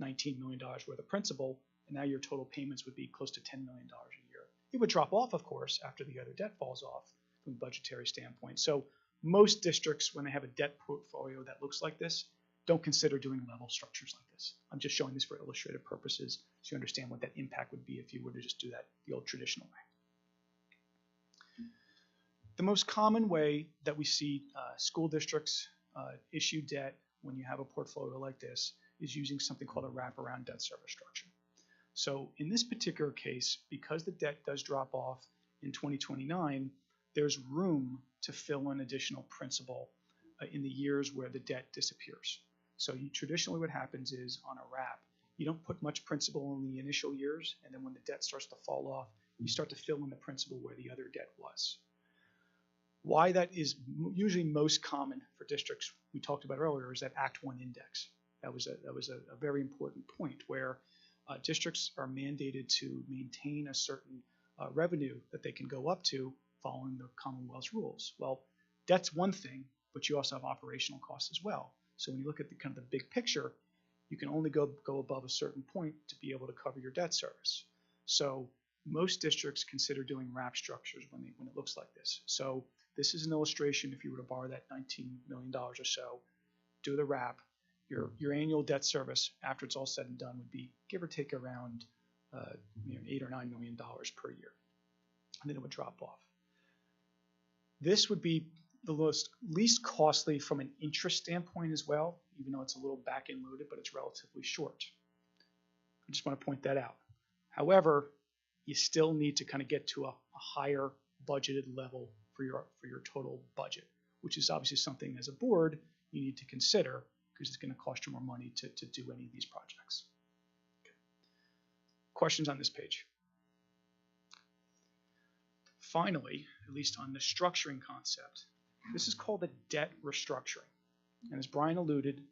$19 million worth of principal, and now your total payments would be close to $10 million a year. It would drop off, of course, after the other debt falls off from a budgetary standpoint. So most districts, when they have a debt portfolio that looks like this, don't consider doing level structures like this. I'm just showing this for illustrative purposes so you understand what that impact would be if you were to just do that the old traditional way. The most common way that we see school districts issue debt when you have a portfolio like this is using something called a wraparound debt service structure. So in this particular case, because the debt does drop off in 2029, there's room to fill in additional principal in the years where the debt disappears. So traditionally what happens is on a wrap, you don't put much principal in the initial years, and then when the debt starts to fall off, you start to fill in the principal where the other debt was. Why that is usually most common for districts we talked about earlier is that Act 1 index. That was a very important point where districts are mandated to maintain a certain revenue that they can go up to following the Commonwealth's rules. Well, debt's one thing, but you also have operational costs as well. So when you look at the kind of the big picture, you can only go above a certain point to be able to cover your debt service. So most districts consider doing wrap structures when it looks like this. So this is an illustration. If you were to borrow that $19 million or so, do the wrap, your annual debt service after it's all said and done would be give or take around $8 or $9 million per year, and then it would drop off. This would be the least costly from an interest standpoint as well, even though it's a little back-end loaded, but it's relatively short. I just want to point that out. However, you still need to kind of get to a higher budgeted level for your total budget, which is obviously something as a board you need to consider because it's going to cost you more money to do any of these projects. Okay. Questions on this page? Finally, at least on the structuring concept, this is called a debt restructuring. And as Brian alluded,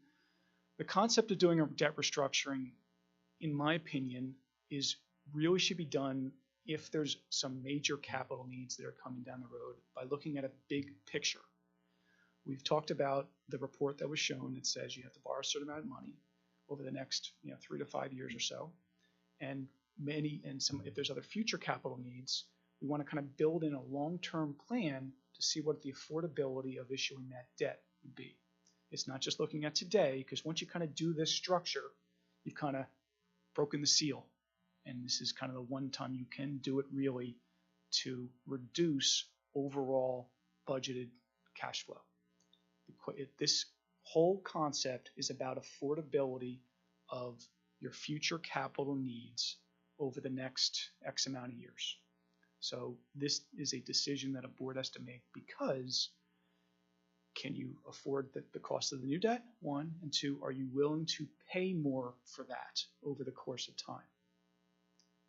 the concept of doing a debt restructuring, in my opinion, really should be done if there's some major capital needs that are coming down the road by looking at a big picture. We've talked about the report that was shown that says you have to borrow a certain amount of money over the next 3 to 5 years or so. And if there's other future capital needs, we want to kind of build in a long-term plan to see what the affordability of issuing that debt would be. It's not just looking at today, because once you kind of do this structure, you've kind of broken the seal. And this is kind of the one time you can do it really to reduce overall budgeted cash flow. This whole concept is about affordability of your future capital needs over the next X amount of years. So this is a decision that a board has to make because can you afford the cost of the new debt, one, and two, are you willing to pay more for that over the course of time?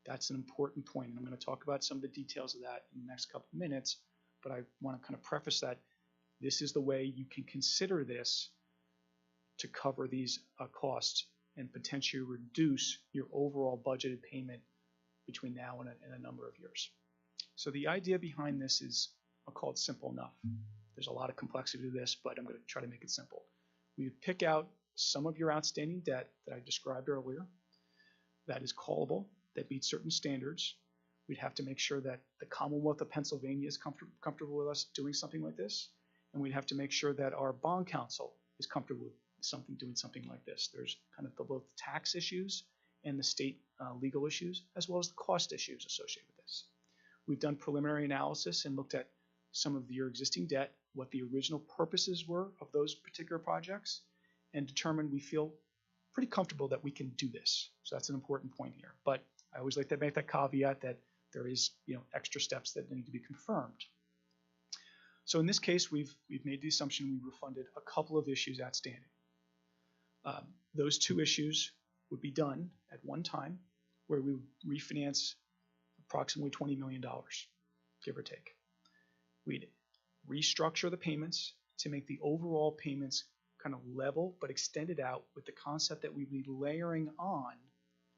That's an important point, and I'm going to talk about some of the details of that in the next couple of minutes, but I want to kind of preface that this is the way you can consider this to cover these costs and potentially reduce your overall budgeted payment between now and a number of years. So the idea behind this is, I'll call it simple enough. There's a lot of complexity to this, but I'm going to try to make it simple. We would pick out some of your outstanding debt that I described earlier that is callable, that meets certain standards. We'd have to make sure that the Commonwealth of Pennsylvania is comfortable with us doing something like this, and we'd have to make sure that our bond counsel is comfortable with doing something like this. There's kind of both tax issues and the state legal issues, as well as the cost issues associated with this. We've done preliminary analysis and looked at some of your existing debt, what the original purposes were of those particular projects, and determined we feel pretty comfortable that we can do this. So that's an important point here. But I always like to make that caveat that there is extra steps that need to be confirmed. So in this case, we've made the assumption we refunded a couple of issues outstanding. Those two issues would be done at one time, where we would refinance approximately $20 million, give or take. We'd restructure the payments to make the overall payments kind of level but extended out, with the concept that we'd be layering on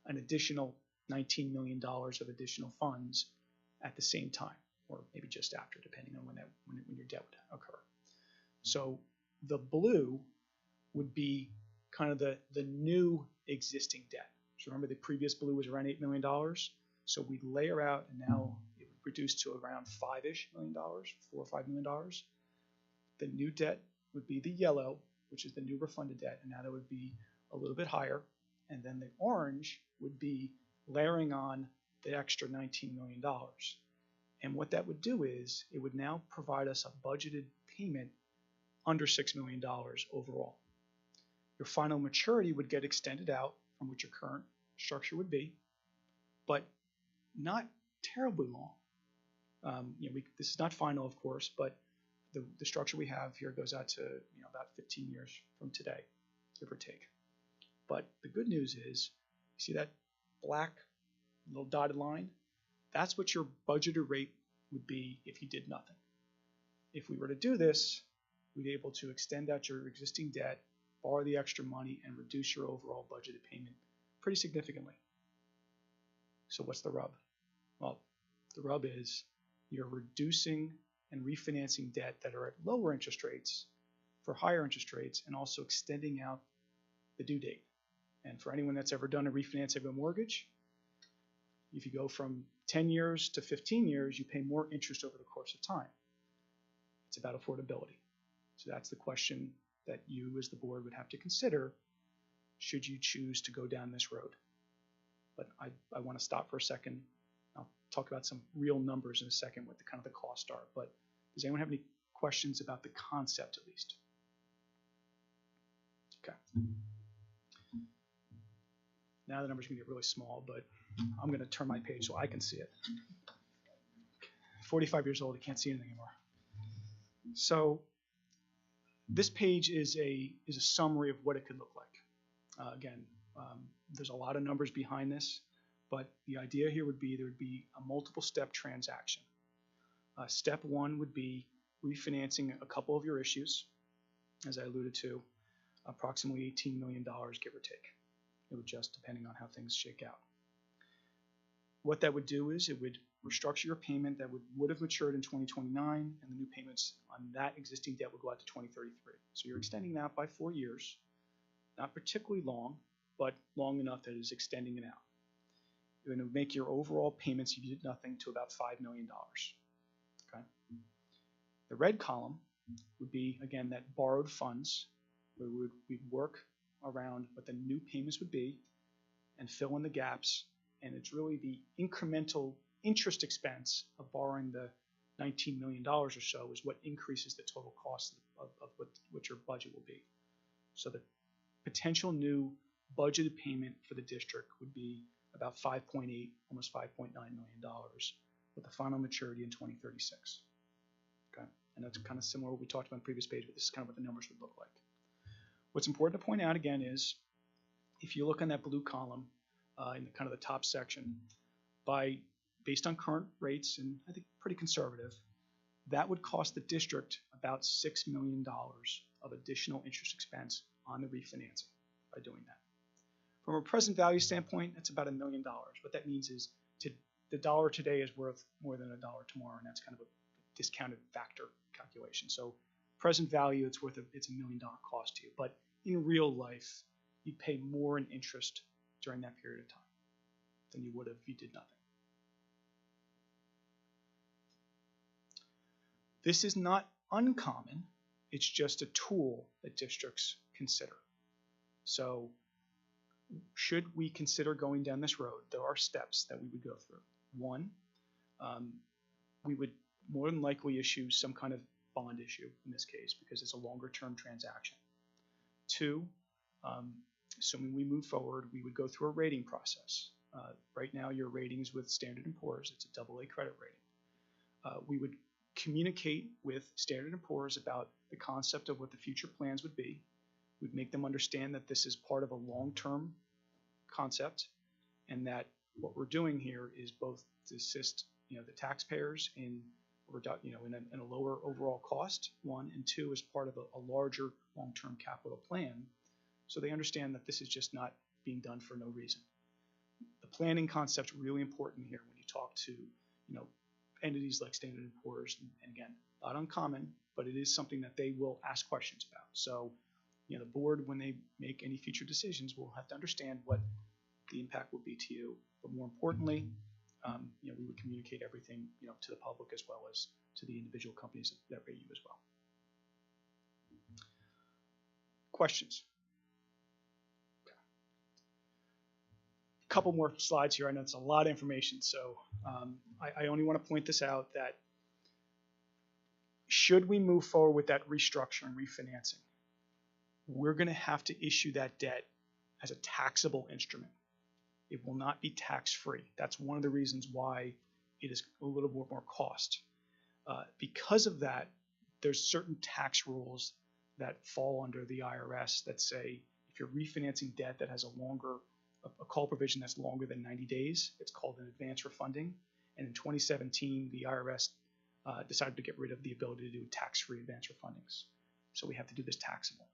an additional $19 million of additional funds at the same time, or maybe just after, depending on when your debt would occur. So the blue would be kind of the new existing debt. So remember, the previous blue was around $8 million. So we'd layer out, and now it would reduce to around $5-ish million, $4 or $5 million. The new debt would be the yellow, which is the new refunded debt, and now that would be a little bit higher. And then the orange would be layering on the extra $19 million. And what that would do is it would now provide us a budgeted payment under $6 million overall. Your final maturity would get extended out from what your current structure would be, but not terribly long. This is not final, of course, but the structure we have here goes out to about 15 years from today, give or take. But the good news is, you see that black little dotted line? That's what your budgeted rate would be if you did nothing. If we were to do this, we'd be able to extend out your existing debt, borrow the extra money, and reduce your overall budgeted payment pretty significantly. So what's the rub? Well, the rub is you're reducing and refinancing debt that are at lower interest rates for higher interest rates, and also extending out the due date. And for anyone that's ever done a refinance of a mortgage, if you go from 10 years to 15 years, you pay more interest over the course of time. It's about affordability. So that's the question that you as the board would have to consider should you choose to go down this road. But I want to stop for a second. I'll talk about some real numbers in a second, what the kind of the costs are. But does anyone have any questions about the concept, at least? Okay. Now the number's going to get really small, but I'm going to turn my page so I can see it. 45 years old, I can't see anything anymore. So this page is a summary of what it could look like. Again, there's a lot of numbers behind this, but the idea here would be there would be a multiple step transaction. Step one would be refinancing a couple of your issues, as I alluded to, approximately $18 million, give or take. It would just depending on how things shake out. What that would do is it would restructure your payment that would have matured in 2029, and the new payments on that existing debt would go out to 2033. So you're extending that by 4 years, not particularly long, but long enough that it is extending it out. You're going to make your overall payments, if you did nothing, to about $5 million. Okay. The red column would be, again, that borrowed funds, where we'd work around what the new payments would be and fill in the gaps. And it's really the incremental interest expense of borrowing the $19 million or so is what increases the total cost of what your budget will be. So the potential new budgeted payment for the district would be about $5.8, almost $5.9 million, with the final maturity in 2036. Okay, and that's kind of similar to what we talked about on the previous page, but this is kind of what the numbers would look like. What's important to point out again is, if you look on that blue column in the kind of the top section, based on current rates, and I think pretty conservative, that would cost the district about $6 million of additional interest expense on the refinancing by doing that. From a present value standpoint, that's about $1 million. What that means is the dollar today is worth more than $1 tomorrow, and that's kind of a discounted factor calculation. So present value, it's a $1 million cost to you. But in real life, you pay more in interest during that period of time than you would have if you did nothing. This is not uncommon. It's just a tool that districts consider. So should we consider going down this road, there are steps that we would go through. One, we would more than likely issue some kind of bond issue in this case because it's a longer term transaction. Two, assuming we move forward, we would go through a rating process. Right now, your ratings with Standard & Poor's, it's a AA credit rating. We would communicate with Standard & Poor's about the concept of what the future plans would be. We'd make them understand that this is part of a long-term concept, and that what we're doing here is both to assist the taxpayers in in a lower overall cost, one, and two, as part of a larger long-term capital plan. So they understand that this is just not being done for no reason. The planning concept's really important here when you talk to, entities like Standard & Poor's, and again, not uncommon, but it is something that they will ask questions about. So, the board, when they make any future decisions, will have to understand what the impact will be to you. But more importantly, we would communicate everything, to the public as well as to the individual companies that rate you as well. Questions? A couple more slides here. I know it's a lot of information, so I only want to point this out that should we move forward with that restructuring, refinancing, we're going to have to issue that debt as a taxable instrument. It will not be tax-free. That's one of the reasons why it is a little bit more cost. Because of that, there's certain tax rules that fall under the IRS that say if you're refinancing debt that has a call provision that's longer than 90 days, it's called an advance refunding. And in 2017, the IRS decided to get rid of the ability to do tax-free advance refundings. So we have to do this taxable.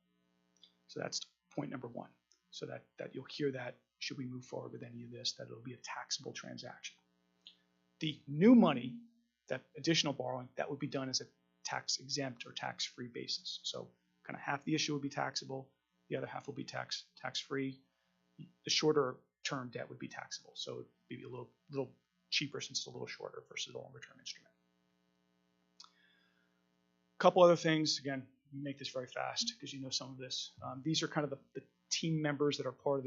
So that's point number one. So that you'll hear that should we move forward with any of this, that it'll be a taxable transaction. The new money, that additional borrowing, that would be done as a tax-exempt or tax-free basis. So kind of half the issue would be taxable, the other half will be tax-free. The shorter term debt would be taxable, so it'd be a little cheaper since it's a little shorter versus a longer term instrument. A couple other things, again, make this very fast because you know some of this. These are kind of the team members that are part of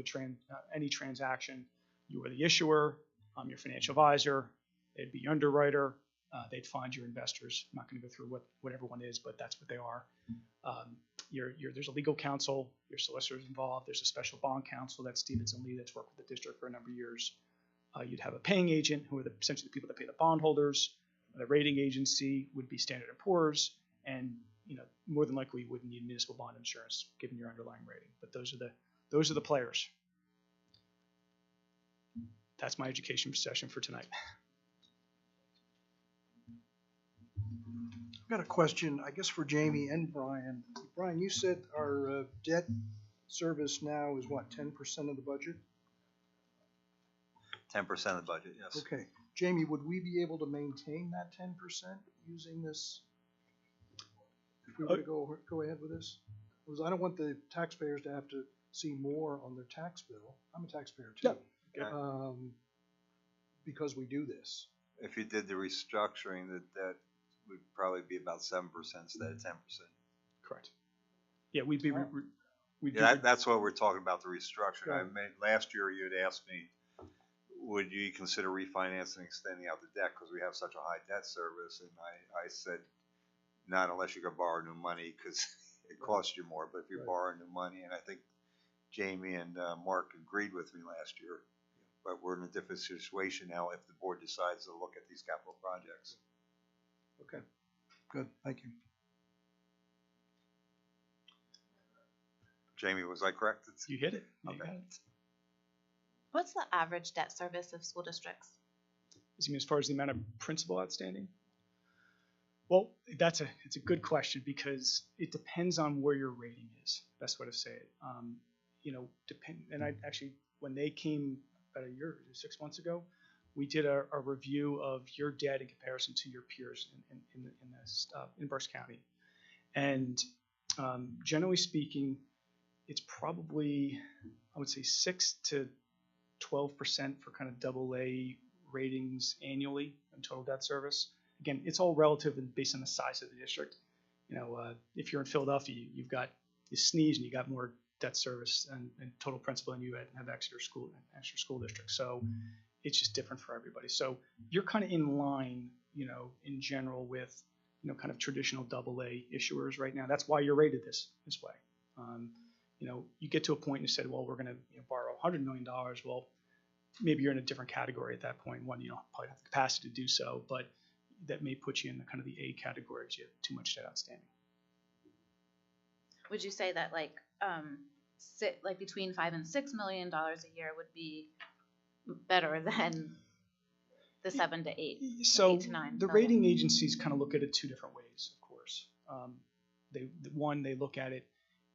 any transaction. You are the issuer, your financial advisor, they'd be underwriter, they'd find your investors. I'm not going to go through what everyone is, but that's what they are. There's a legal counsel, your solicitor's involved, there's a special bond counsel, that's Stevenson Lee, that's worked with the district for a number of years. You'd have a paying agent, who are essentially the people that pay the bondholders. The rating agency would be Standard & Poor's, and more than likely you wouldn't need municipal bond insurance given your underlying rating. But those are the players. That's my education session for tonight. I've got a question, I guess, for Jamie and Brian. Brian, you said our debt service now is what, 10% of the budget? 10% of the budget, yes. Okay. Jamie, would we be able to maintain that 10% using this? If we were to go ahead with this? Because I don't want the taxpayers to have to see more on their tax bill. I'm a taxpayer too. Okay. Because we do this. If you did the restructuring, that would probably be about 7% instead of 10%. Correct. Yeah, we'd be. That's what we're talking about, the restructuring. Last year you had asked me, would you consider refinancing and extending out the debt because we have such a high debt service? And I said, not unless you could borrow new money because it costs you more. But if you borrow new money, and I think Jamie and Mark agreed with me last year, but we're in a different situation now if the board decides to look at these capital projects. Okay, good, thank you. Jamie, was I correct? You hit it. Okay. What's the average debt service of school districts? You mean as far as the amount of principal outstanding? Well, it's a good question because it depends on where your rating is. Best way to say it. And I actually, when they came about 6 months ago, we did a review of your debt in comparison to your peers in Berks County, and generally speaking, it's probably, I would say, 6 to 12% for kind of AA ratings annually in total debt service. Again, it's all relative and based on the size of the district. If you're in Philadelphia, you sneeze and you got more debt service and total principal than you have Exeter school district. So it's just different for everybody. So you're kind of in line, in general with, kind of traditional AA issuers right now. That's why you're rated this way. You get to a point and you said, well, we're going to borrow $100 million. Well, maybe you're in a different category at that point. One, you don't probably have the capacity to do so, but that may put you in the kind of the A category if you have too much debt outstanding. Would you say that between $5 and $6 million a year would be better than the 7 to 8, So 8 to 9 the million? rating agencies kind of look at it two different ways, of course. They look at it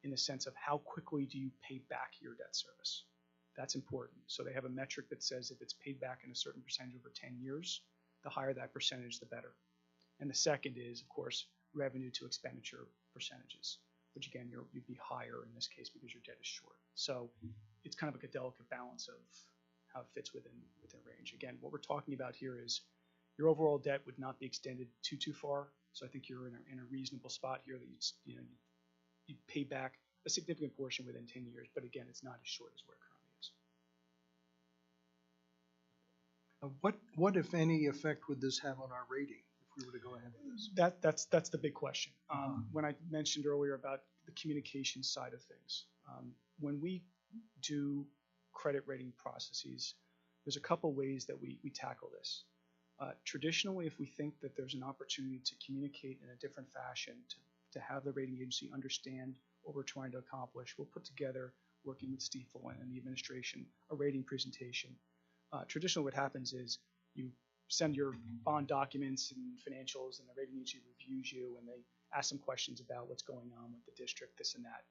in the sense of how quickly do you pay back your debt service. That's important. So they have a metric that says if it's paid back in a certain percentage over 10 years, the higher that percentage, the better. And the second is, of course, revenue to expenditure percentages, which again, you'd be higher in this case because your debt is short. So it's kind of like a delicate balance of how it fits within range. Again, what we're talking about here is your overall debt would not be extended too far. So I think you're in a reasonable spot here that you'd pay back a significant portion within 10 years. But again, it's not as short as where it currently is. What, if any, effect would this have on our rating if we were to go ahead with this? That's the big question. When I mentioned earlier about the communication side of things, when we do credit rating processes, there's a couple ways that we tackle this. Traditionally, if we think that there's an opportunity to communicate in a different fashion, to have the rating agency understand what we're trying to accomplish, we'll put together, working with Stifel and the administration, a rating presentation. Traditionally, what happens is you send your bond documents and financials, and the rating agency reviews you, and they ask some questions about what's going on with the district, this and that.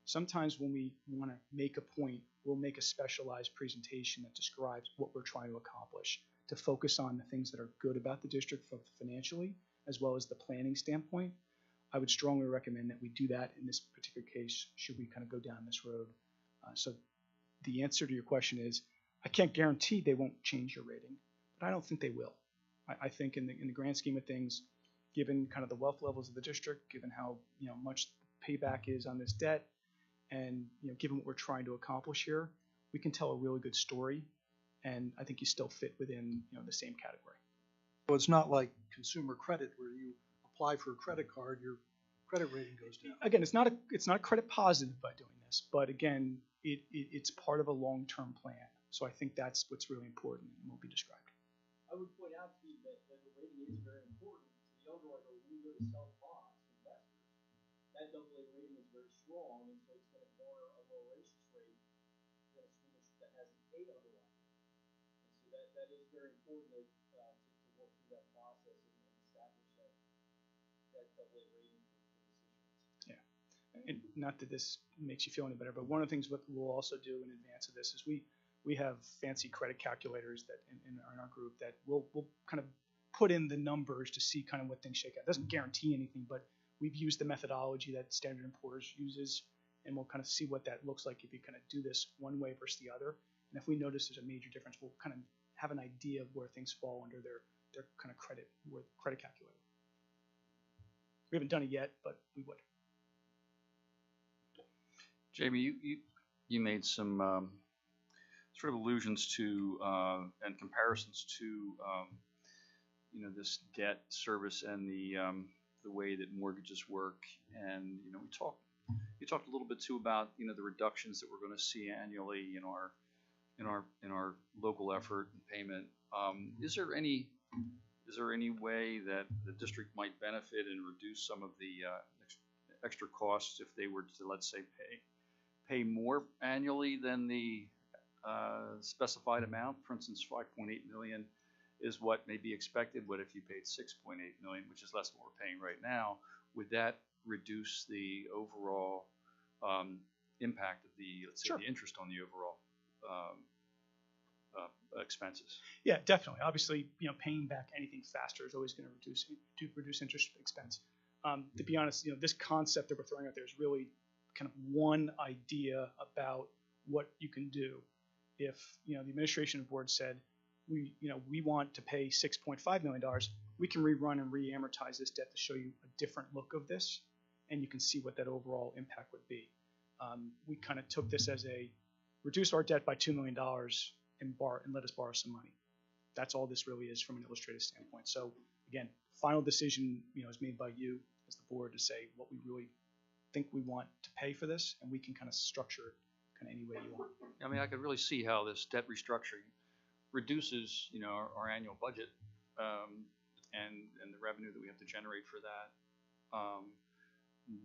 Sometimes when we want to make a point, we'll make a specialized presentation that describes what we're trying to accomplish, to focus on the things that are good about the district financially, as well as the planning standpoint. I would strongly recommend that we do that in this particular case, should we kind of go down this road. So the answer to your question is, I can't guarantee they won't change your rating, but I don't think they will. I think in the grand scheme of things, given kind of the wealth levels of the district, given how much payback is on this debt, and given what we're trying to accomplish here, we can tell a really good story, and I think you still fit within the same category. So it's not like consumer credit where you apply for a credit card, your credit rating goes down. Again, it's not credit positive by doing this, but again, it's part of a long-term plan. So I think that's what's really important and will be described. I would point out to you that the rating is very important to the underwriter when we go to sell bonds to investors. That AA rating is very strong, and so it's going to garner a lower interest rate than a school district that has an A underwriting. And so that is very important to work through that process and establish that AA rating for this issuance. Yeah, and not that this makes you feel any better, but one of the things what we'll also do in advance of this is we have fancy credit calculators that in our group that we'll kind of put in the numbers to see kind of what things shake out. It doesn't guarantee anything, but we've used the methodology that Standard & Poor's uses, and we'll kind of see what that looks like if you kind of do this one way versus the other. And if we notice there's a major difference, we'll kind of have an idea of where things fall under their kind of credit calculator. We haven't done it yet, but we would. Jamie, you made some sort of allusions to and comparisons to this debt service and the way that mortgages work, and you talked a little bit too about the reductions that we're going to see annually in our local effort and payment. Is there any way that the district might benefit and reduce some of the extra costs if they were to, let's say, pay more annually than the specified amount? For instance, 5.8 million is what may be expected. What if you paid 6.8 million, which is less than what we're paying right now? Would that reduce the overall impact of let's say, Sure, the interest on the overall expenses? Yeah, definitely. Obviously, paying back anything faster is always going to reduce interest expense. To be honest, this concept that we're throwing out there is really kind of one idea about what you can do. If the administration board said we want to pay $6.5 million, we can rerun and re-amortize this debt to show you a different look of this, and you can see what that overall impact would be. We kind of took this as reduce our debt by $2 million and let us borrow some money. That's all this really is from an illustrative standpoint. So again, final decision is made by you as the board to say what we really think we want to pay for this, and we can kind of structure it kind of any way you want. I mean, I could really see how this debt restructuring reduces, our annual budget and the revenue that we have to generate for that.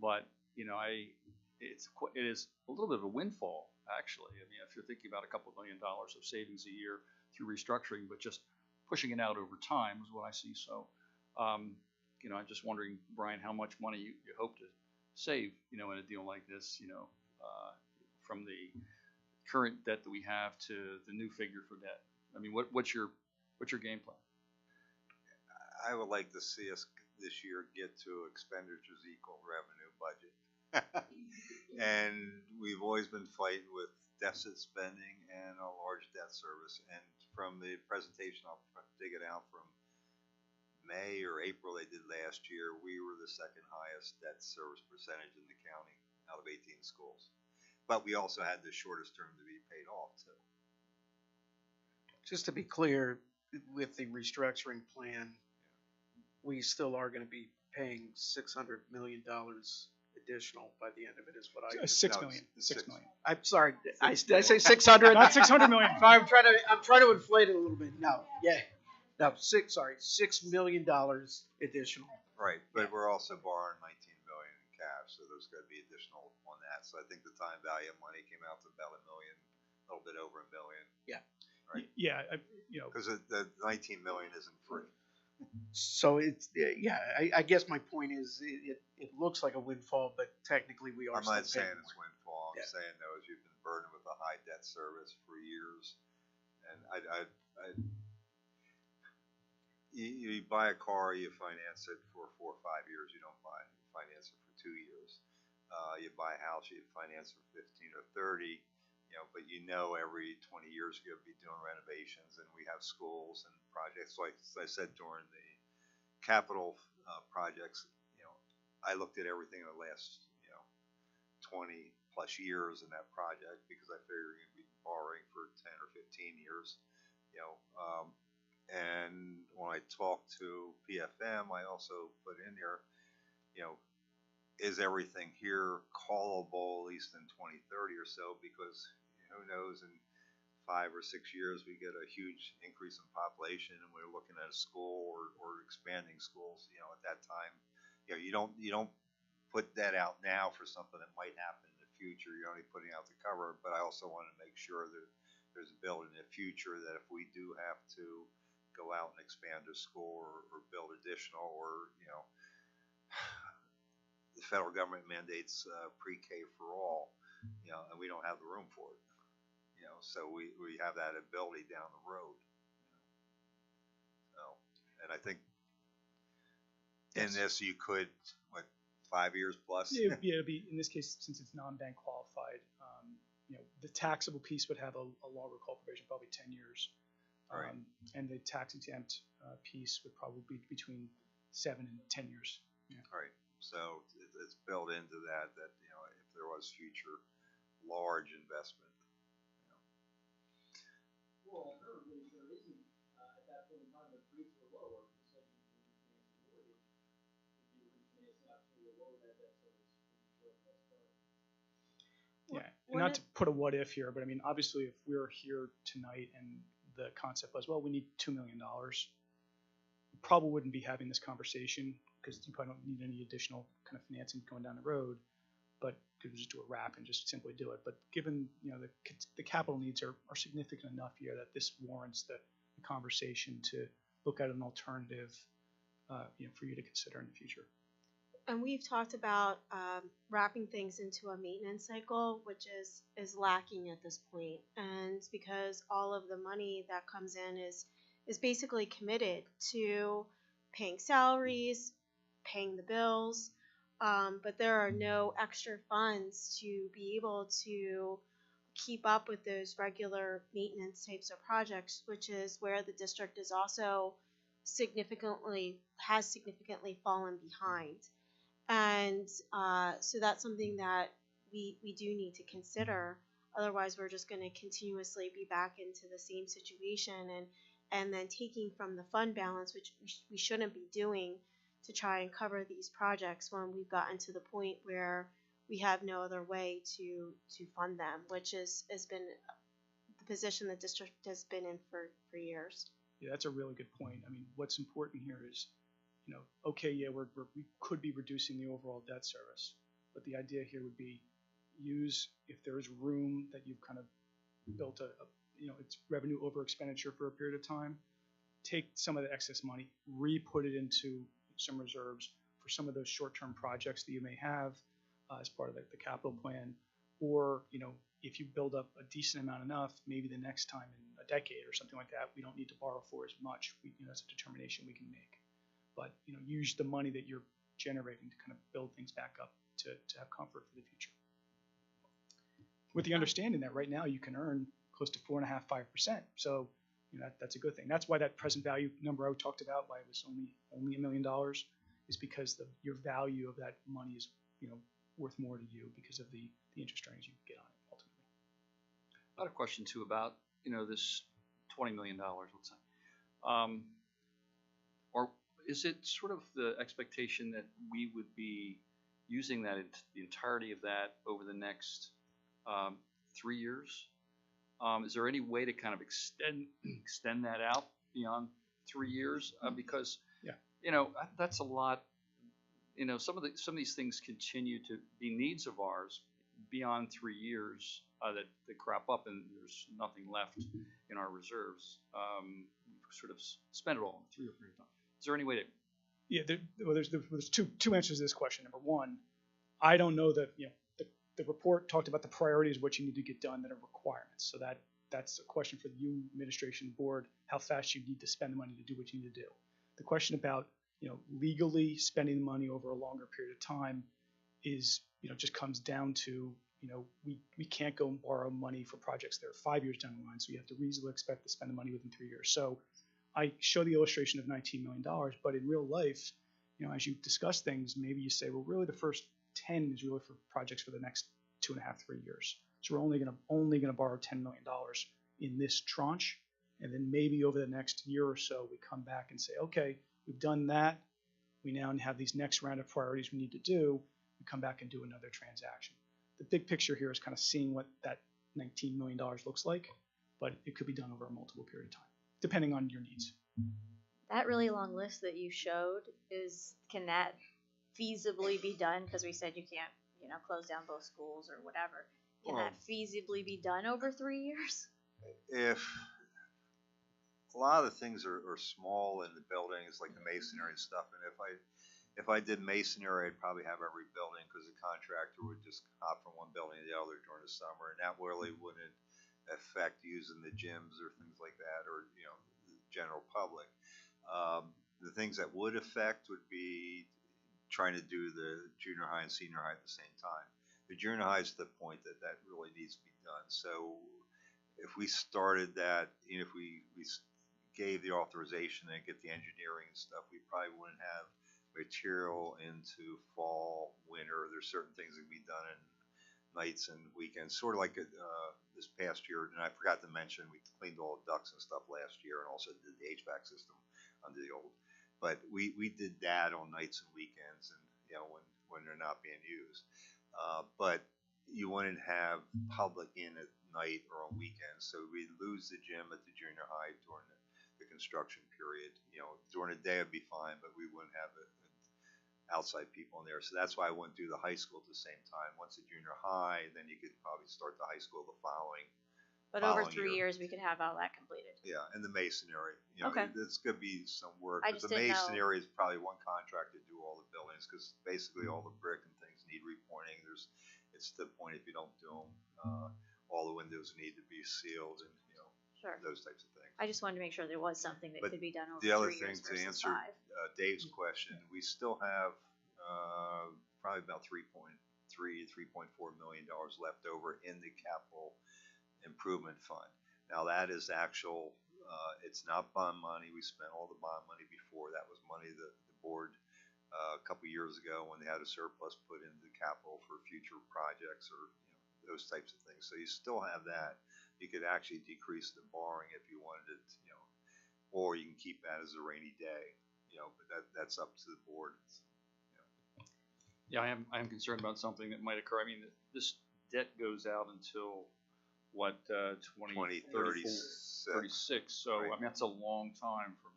But it is a little bit of a windfall, actually. I mean, if you're thinking about a couple $1 million of savings a year through restructuring, but just pushing it out over time is what I see. So, you know, I'm just wondering, Brian, how much money you hope to save, you know, in a deal like this, you know, from the current debt that we have to the new figure for debt. I mean, what's your game plan? I would like to see us this year get to expenditures equal revenue budget. And we've always been fighting with deficit spending and a large debt service. And from the presentation, I'll dig it out from May or April they did last year, we were the second highest debt service percentage in the county out of 18 schools. But we also had the shortest term to be paid off too. Just to be clear, with the restructuring plan, we still are going to be paying $600 million additional by the end of it, is what I. 6 No, million. it's 6 six. million. I'm sorry. Did I say 600? Not 600 million. I'm trying to inflate it a little bit. No, yeah, no, $6 million additional. Right, but we're also borrowing 19 million in cash, so there's going to be additional on that. So I think the time value of money came out to about $1 million, a little bit over $1 million. Yeah. Right. Yeah, you know, Because the 19 million isn't free. So it's yeah. I guess my point is it looks like a windfall, but technically we are. I'm not still saying paying it's more. windfall. I'm Yeah. saying though, is you've been burdened with a high debt service for years, and you buy a car, you finance it for 4 or 5 years. You don't finance it for 2 years. You buy a house, you finance it for 15 or 30. You know, but you know every 20 years you're going to be doing renovations, and we have schools and projects. Like I said during the capital projects, you know, I looked at everything in the last, 20 plus years in that project because I figured you're going to be borrowing for 10 or 15 years, and when I talked to PFM, I also put in there, is everything here callable at least in 2030 or so, because who knows, in 5 or 6 years we get a huge increase in population and we're looking at a school or expanding schools. At that time, you don't put that out now for something that might happen in the future. You're only putting out the cover. But I also want to make sure that there's a build in the future that if we do have to go out and expand a school or build additional, or the federal government mandates pre-K for all, and we don't have the room for it. So we have that ability down the road. So, and I think in this you could, 5 years plus? Yeah, it'd be, in this case, since it's non-bank qualified, the taxable piece would have a longer call provision, probably 10 years. Right. And the tax exempt piece would probably be between 7 and 10 years. Yeah. Right. So it's built into that if there was future large investment. Well, alternatively, if there isn't, at that point in time, if rates were lower, you said you can refinance the mortgage, if you refinance it out to a lower debt service, pretty short less term. Yeah, and not to put a what if here, but I mean, obviously, if we're here tonight and the concept was, well, we need $2 million, we probably wouldn't be having this conversation because you probably don't need any additional kind of financing going down the road, but could just do a wrap and just simply do it. But given the capital needs are significant enough here that this warrants the conversation to look at an alternative, for you to consider in the future. And we've talked about wrapping things into a maintenance cycle, which is lacking at this point. And it's because all of the money that comes in is basically committed to paying salaries, paying the bills, but there are no extra funds to be able to keep up with those regular maintenance types of projects, which is where the district is also significantly fallen behind. And so that's something that we do need to consider. Otherwise, we're just going to continuously be back into the same situation and then taking from the fund balance, which we shouldn't be doing, to try and cover these projects when we've gotten to the point where we have no other way to fund them, which has been the position the district has been in for years. Yeah, that's a really good point. I mean, what's important here is, okay, yeah, we could be reducing the overall debt service, but the idea here would be if there is room that you've kind of built it's revenue over expenditure for a period of time, take some of the excess money, re-put it into some reserves for some of those short-term projects that you may have as part of the capital plan, or if you build up a decent amount enough, maybe the next time in a decade or something like that, we don't need to borrow for as much. That's a determination we can make. But use the money that you're generating to kind of build things back up to have comfort for the future. With the understanding that right now you can earn close to 4.5%, 5%. So that's a good thing. That's why that present value number I talked about, why it was only $1 million, is because your value of that money is worth more to you because of the interest earnings you get on it ultimately. I had a question too about this $20 million, let's say. Or is it sort of the expectation that we would be using that the entirety of that over the next 3 years? Is there any way to kind of extend that out beyond 3 years? Because that's a lot. Some of these things continue to be needs of ours beyond 3 years that crop up, and there's nothing left in our reserves. We've sort of spent it all in a 3 year period of time. Is there any way to? Yeah, there's two answers to this question. Number one, I don't know that the report talked about the priorities, what you need to get done that are requirements. So that's a question for you, administration, board, how fast you need to spend the money to do what you need to do. The question about legally spending the money over a longer period of time is just comes down to we can't go and borrow money for projects that are 5 years down the line, so you have to reasonably expect to spend the money within 3 years. So I show the illustration of $19 million, but in real life, as you discuss things, maybe you say, well, really the first 10 is really for projects for the next 2.5, 3 years. So we're only gonna borrow $10 million in this tranche, and then maybe over the next year or so, we come back and say, okay, we've done that. We now have these next round of priorities we need to do. We come back and do another transaction. The big picture here is kind of seeing what that $19 million looks like, but it could be done over a multiple period of time, depending on your needs. That really long list that you showed can that feasibly be done? Because we said you can't, close down both schools or whatever. Can that feasibly be done over 3 years? If a lot of the things are small in the buildings, like the masonry and stuff, and if I did masonry, I'd probably have every building because the contractor would just hop from one building to the other during the summer, and that really wouldn't affect using the gyms or things like that, or the general public. The things that would affect would be trying to do the junior high and senior high at the same time. The junior high is the point that really needs to be done. So if we started that, if we gave the authorization and get the engineering and stuff, we probably wouldn't have material into fall, winter. There's certain things that can be done in nights and weekends, sort of like this past year. And I forgot to mention, we cleaned all the ducts and stuff last year, and also did the HVAC system under the old. But we did that on nights and weekends, and when they're not being used. But you wouldn't have public in at night or on weekends, so we'd lose the gym at the junior high during the construction period. During the day it'd be fine, but we wouldn't have outside people in there. So that's why I wouldn't do the high school at the same time. Once the junior high, then you could probably start the high school the following. But over 3 years, we could have all that completed. Yeah, and the masonry. Okay. It's going to be some work. I But just the didn't know. masonry is probably one contractor to do all the buildings, because basically all the brick and things need repointing. It's to the point if you don't do them, all the windows need to be sealed, and Sure. those types of things. I just wanted to make sure there was something that But could be done over the other 3 thing years to versus answer 5. Dave's question, we still have probably about $3.4 million left over in the capital improvement fund. Now that is actual. It's not bond money. We spent all the bond money before. That was money that the board a couple years ago, when they had a surplus, put into the capital for future projects or those types of things. So you still have that. You could actually decrease the borrowing if you wanted it, or you can keep that as a rainy day. But that's up to the board. Yeah, I am concerned about something that might occur. I mean, this debt goes out until what, 2036. 36. So Right. I mean, that's a long time from.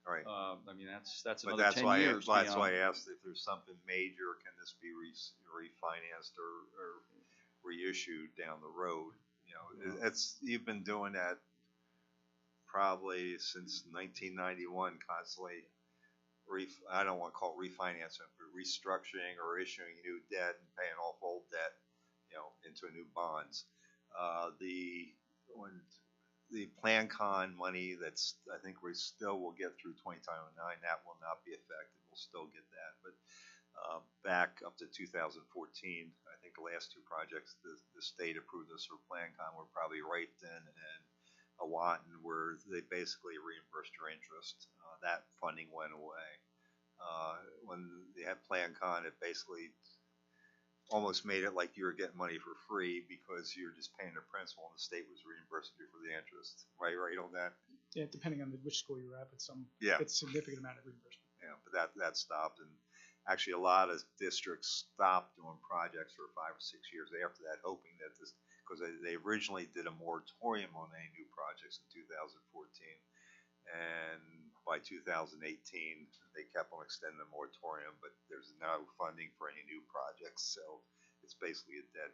Right. I mean, that's But another that's 10 why years. that's why I beyond. asked if there's something major, can this be refinanced or reissued down the road? You've been doing that probably since 1991 constantly I don't want to call it refinancing, but restructuring or issuing new debt and paying off old debt, into new bonds. When the PlanCon money I think we still will get through 2029, that will not be affected. We'll still get that. But back up to 2014, I think the last two projects the state approved us for PlanCon were probably Wrighton and Awatin, where they basically reimbursed your interest. That funding went away. When they had PlanCon, it basically almost made it like you were getting money for free because you're just paying the principal and the state was reimbursing you for the interest. Right on that? Yeah, depending on which school you're at, but it's a significant amount of reimbursement. Yeah, but that stopped, and actually a lot of districts stopped doing projects for 5 or 6 years after that, hoping that because they originally did a moratorium on any new projects in 2014, and by 2018 they kept on extending the moratorium, but there's no funding for any new projects, so it's basically a dead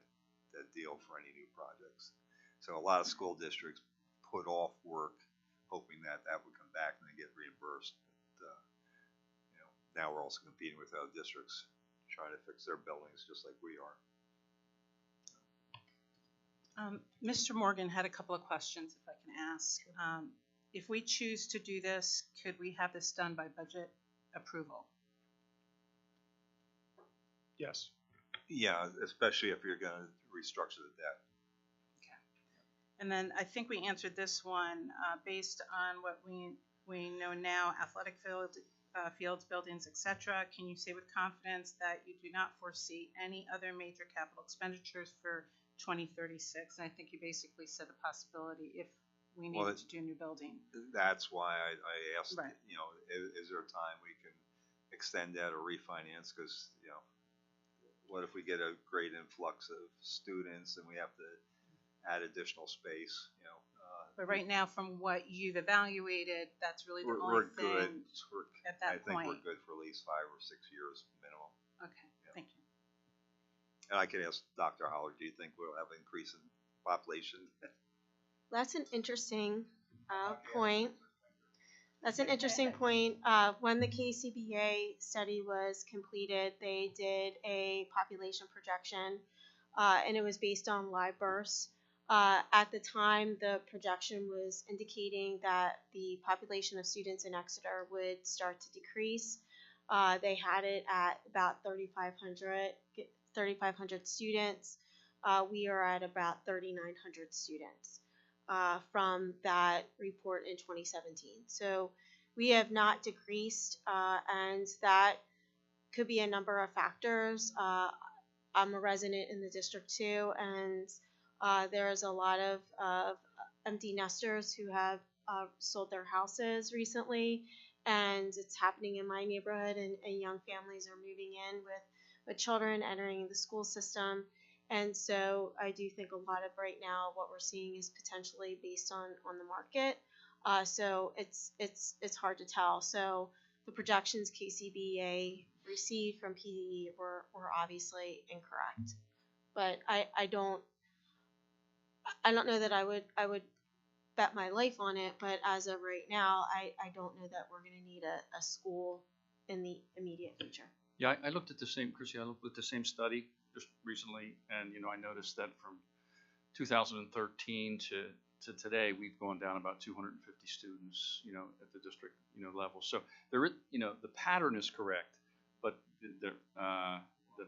deal for any new projects. So a lot of school districts put off work hoping that would come back and they get reimbursed. But, now we're also competing with other districts trying to fix their buildings just like we are. Mr. Morgan had a couple of questions, if I can ask. If we choose to do this, could we have this done by budget approval? Yes. Yeah, especially if you're going to restructure the debt. Okay. And then I think we answered this one based on what we know now, athletic fields, buildings, etc. Can you say with confidence that you do not foresee any other major capital expenditures for 2036? And I think you basically said the possibility if we needed to do a new building. That's why I asked, right. Is there a time we can extend that or refinance? Because, what if we get a great influx of students and we have to add additional space, But right now, from what you've evaluated, that's really the we're only good. thing at that point. I think we're good for at least 5 or 6 years minimum. Okay, thank you. And I could ask Dr. Holler, do you think we'll have an increase in population? That's an interesting point. That's an interesting point. When the KCBA study was completed, they did a population projection, and it was based on live births. At the time, the projection was indicating that the population of students in Exeter would start to decrease. They had it at about 3,500 students. We are at about 3,900 students from that report in 2017. So we have not decreased, and that could be a number of factors. I'm a resident in the district too, and there's a lot of empty nesters who have sold their houses recently, and it's happening in my neighborhood, and young families are moving in with children entering the school system. And so I do think a lot of right now what we're seeing is potentially based on the market. So it's hard to tell. So the projections KCBA received from PDE were obviously incorrect. But I don't know that I would bet my life on it, but as of right now, I don't know that we're going to need a school in the immediate future. Yeah, I looked at the same, Chrissy, I looked at the same study just recently, and, I noticed that from 2013 to today, we've gone down about 250 students, at the district, level. So there, the pattern is correct, but the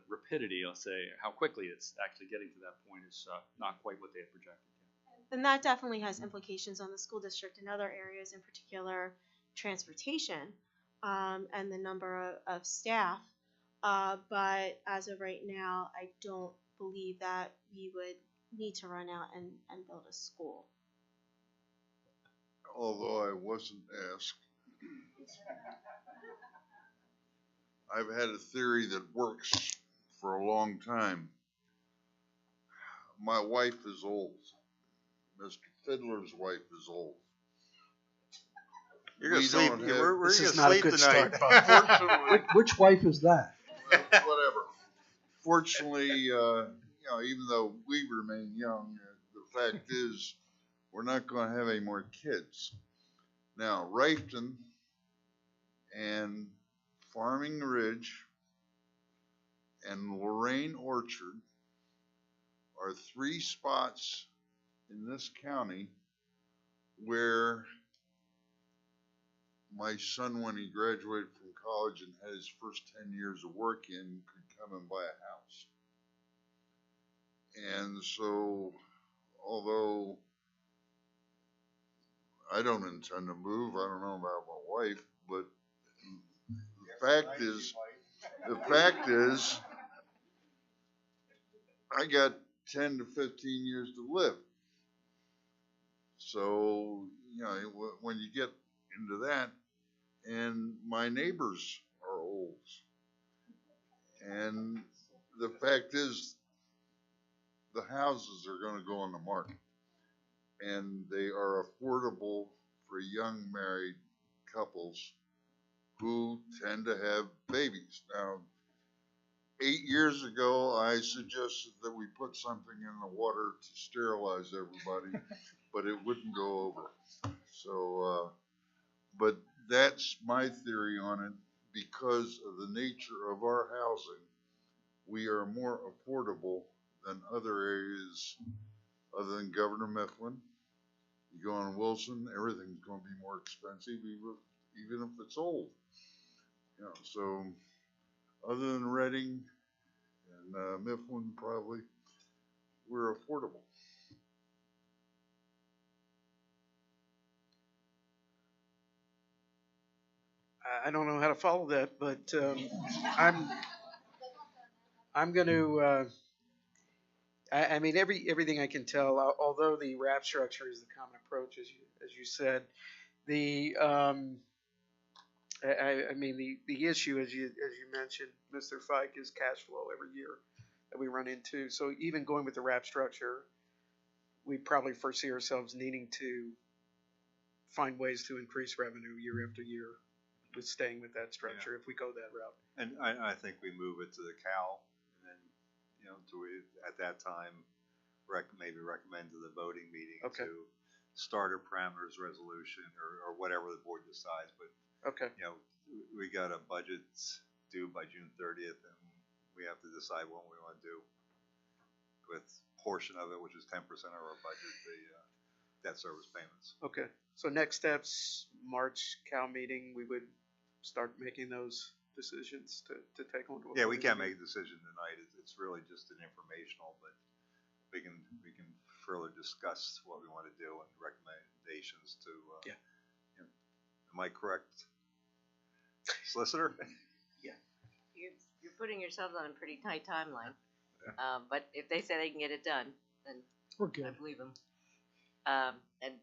rapidity, let's say, how quickly it's actually getting to that point is not quite what they had projected. And that definitely has implications on the school district in other areas, in particular transportation, and the number of staff. But as of right now, I don't believe that we would need to run out and build a school. Although I wasn't asked, I've had a theory that works for a long time. My wife is old. Mr. Fiddler's wife is old. You're going to sleep. We're This going is to not a sleep good tonight. start, Bob. Which wife is that? Whatever. Fortunately, even though we remain young, the fact is we're not going to have any more kids. Now, Rafton and Farming Ridge and Lorraine Orchard are 3 spots in this county where my son, when he graduated from college and had his first 10 years of work in, could come and buy a house. And so, although I don't intend to move, I don't know about my wife, but the fact is, I got 10 to 15 years to live. So, you know, when you get into that, and my neighbors are old, and the fact is, the houses are going to go on the market, and they are affordable for young married couples who tend to have babies. Now, 8 years ago, I suggested that we put something in the water to sterilize everybody, but it wouldn't go over. So, but that's my theory on it. Because of the nature of our housing, we are more affordable than other areas other than Governor Mifflin. You go on Wilson, everything's going to be more expensive, even if it's old. You know, so other than Reading and Mifflin, probably, we're affordable. I don't know how to follow that, but I'm going to. I mean, everything I can tell. Although the RAP structure is the common approach, as you said, I mean the issue, as you mentioned, Mr. Fike, is cash flow every year that we run into. So even going with the RAP structure, we probably foresee ourselves needing to find ways to increase revenue year after year with staying with that structure if we go that route. And I think we move it to the CAL, and then, you know, at that time, maybe recommend to the voting meeting to start a parameters resolution or whatever the board decides. But, you know, we got a budget due by June 30th, and we have to decide what we want to do with portion of it, which is 10% of our budget, the debt service payments. Okay. So next steps, March CAL meeting, we would start making those decisions to take on. Yeah, we can't make a decision tonight. It's really just an informational, but we can further discuss what we want to do and recommendations to. You know, am I correct, solicitor? Yeah. You're putting yourselves on a pretty tight timeline. But if they say they can get it done, then we're good. I believe them. And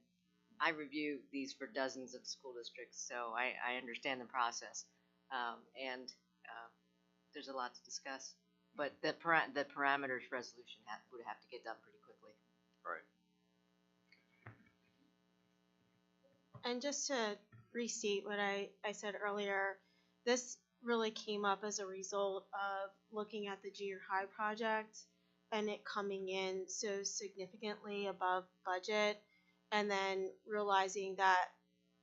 I review these for dozens of school districts, so I understand the process. And there's a lot to discuss. But the parameters resolution would have to get done pretty quickly. Right. And just to restate what I said earlier, this really came up as a result of looking at the junior high project and it coming in so significantly above budget, and then realizing that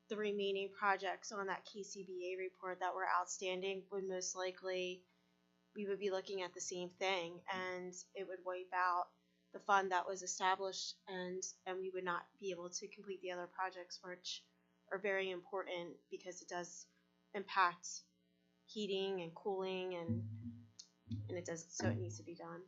the remaining projects on that KCBA report that were outstanding would most likely, we would be looking at the same thing, and it would wipe out the fund that was established, and we would not be able to complete the other projects, which are very important because it does impact heating and cooling, and it does, so it needs to be done.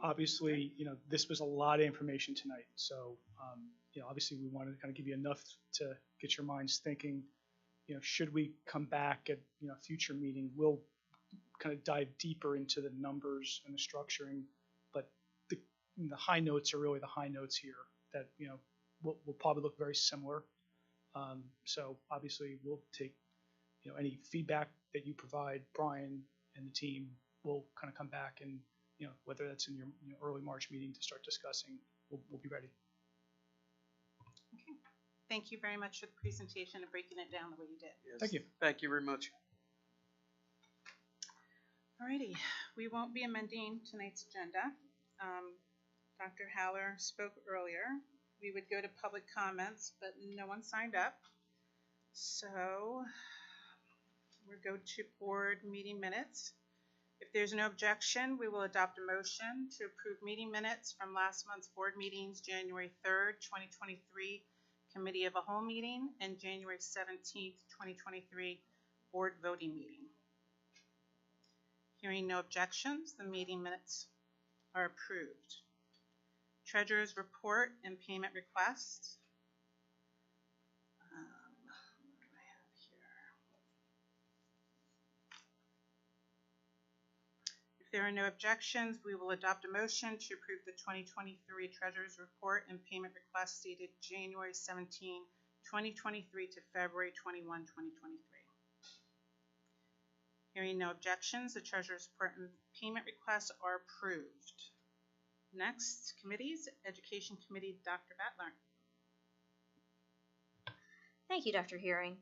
Obviously, you know, this was a lot of information tonight, so you know, obviously we wanted to kind of give you enough to get your minds thinking. You know, should we come back at, you know, a future meeting, we'll kind of dive deeper into the numbers and the structuring, but the high notes are really the high notes here that, you know, will probably look very similar. So obviously we'll take, you know, any feedback that you provide, Brian and the team will kind of come back and, you know, whether that's in your early March meeting to start discussing, we'll be ready. Okay. Thank you very much for the presentation and breaking it down the way you did. Yes. Thank you. Thank you very much. Alrighty, we won't be amending tonight's agenda. Dr. Haller spoke earlier. We would go to public comments, but no one signed up. So we'll go to board meeting minutes. If there's no objection, we will adopt a motion to approve meeting minutes from last month's board meetings, January 3rd, 2023, Committee of a Whole meeting, and January 17th, 2023, board voting meeting. Hearing no objections, the meeting minutes are approved. Treasurer's report and payment requests. What do I have here? If there are no objections, we will adopt a motion to approve the 2023 Treasurer's report and payment requests dated January 17, 2023 to February 21, 2023. Hearing no objections, the Treasurer's report and payment requests are approved. Next, committees. Education Committee, Dr. Battler. Thank you, Dr. Hearing.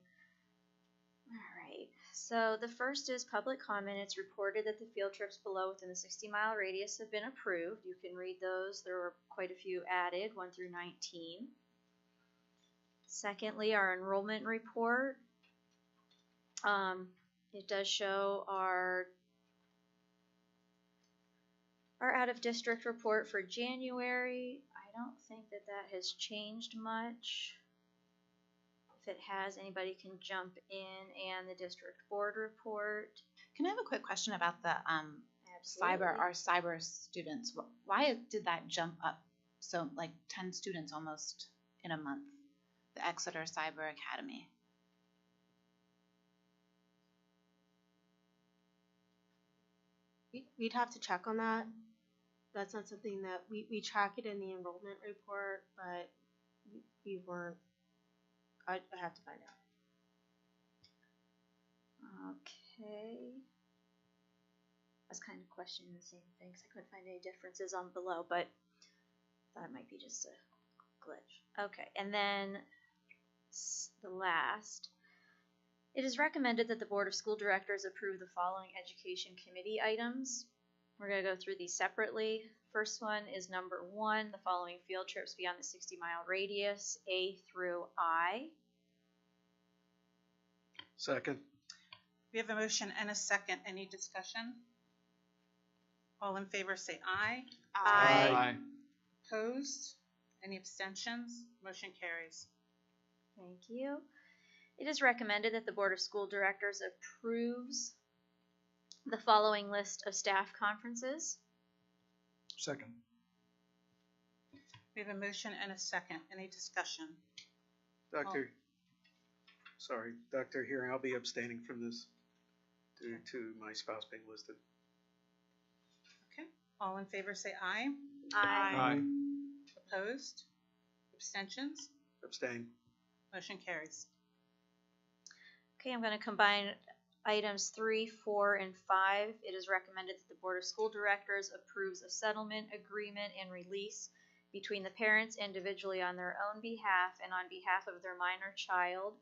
All right, so the first is public comment. It's reported that the field trips below within the 60-mile radius have been approved. You can read those. There were quite a few added, 1 through 19. Secondly, our enrollment report. It does show our out-of-district report for January. I don't think that that has changed much. If it has, anybody can jump in, and the district board report. Can I have a quick question about the Absolutely. our cyber students? Why did that jump up so like 10 students almost in a month? The Exeter Cyber Academy. We'd have to check on that. That's not something that we track it in the enrollment report, but we weren't. I have to find out. Okay. I was kind of questioning the same thing because I couldn't find any differences on below, but thought it might be just a glitch. Okay, and then the last. It is recommended that the Board of School Directors approve the following education committee items. We're going to go through these separately. First one is number 1, the following field trips beyond the 60-mile radius, A through I. Second. We have a motion and a second. Any discussion? All in favor say aye. Aye. Opposed? Any abstentions? Motion carries. Thank you. It is recommended that the Board of School Directors approves the following list of staff conferences. Second. We have a motion and a second. Any discussion? Dr. Hearing, I'll be abstaining from this due to my spouse being listed. Okay. All in favor say aye. Aye. Opposed? Abstentions? Abstain. Motion carries. Okay, I'm going to combine items 3, 4, and 5. It is recommended that the Board of School Directors approves a settlement agreement and release between the parents individually on their own behalf and on behalf of their minor child,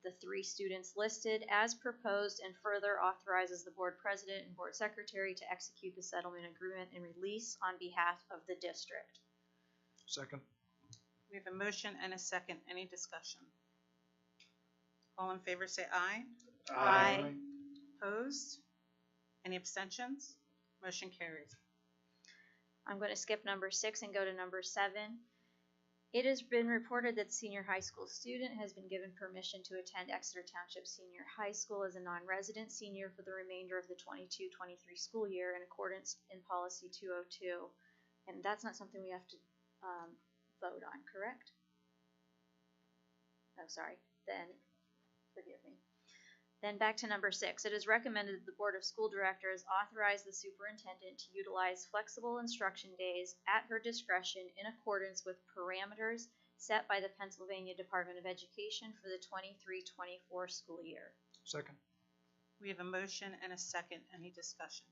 the 3 students listed, as proposed, and further authorizes the board president and board secretary to execute the settlement agreement and release on behalf of the district. Second. We have a motion and a second. Any discussion? All in favor say aye. Aye. Opposed? Any abstentions? Motion carries. I'm going to skip number 6 and go to number 7. It has been reported that senior high school student has been given permission to attend Exeter Township Senior High School as a non-resident senior for the remainder of the 22-23 school year in accordance in policy 202. And that's not something we have to vote on, correct? Oh, sorry. Then, forgive me. Then back to number 6. It is recommended that the Board of School Directors authorize the superintendent to utilize flexible instruction days at her discretion in accordance with parameters set by the Pennsylvania Department of Education for the 23-24 school year. Second. We have a motion and a second. Any discussion?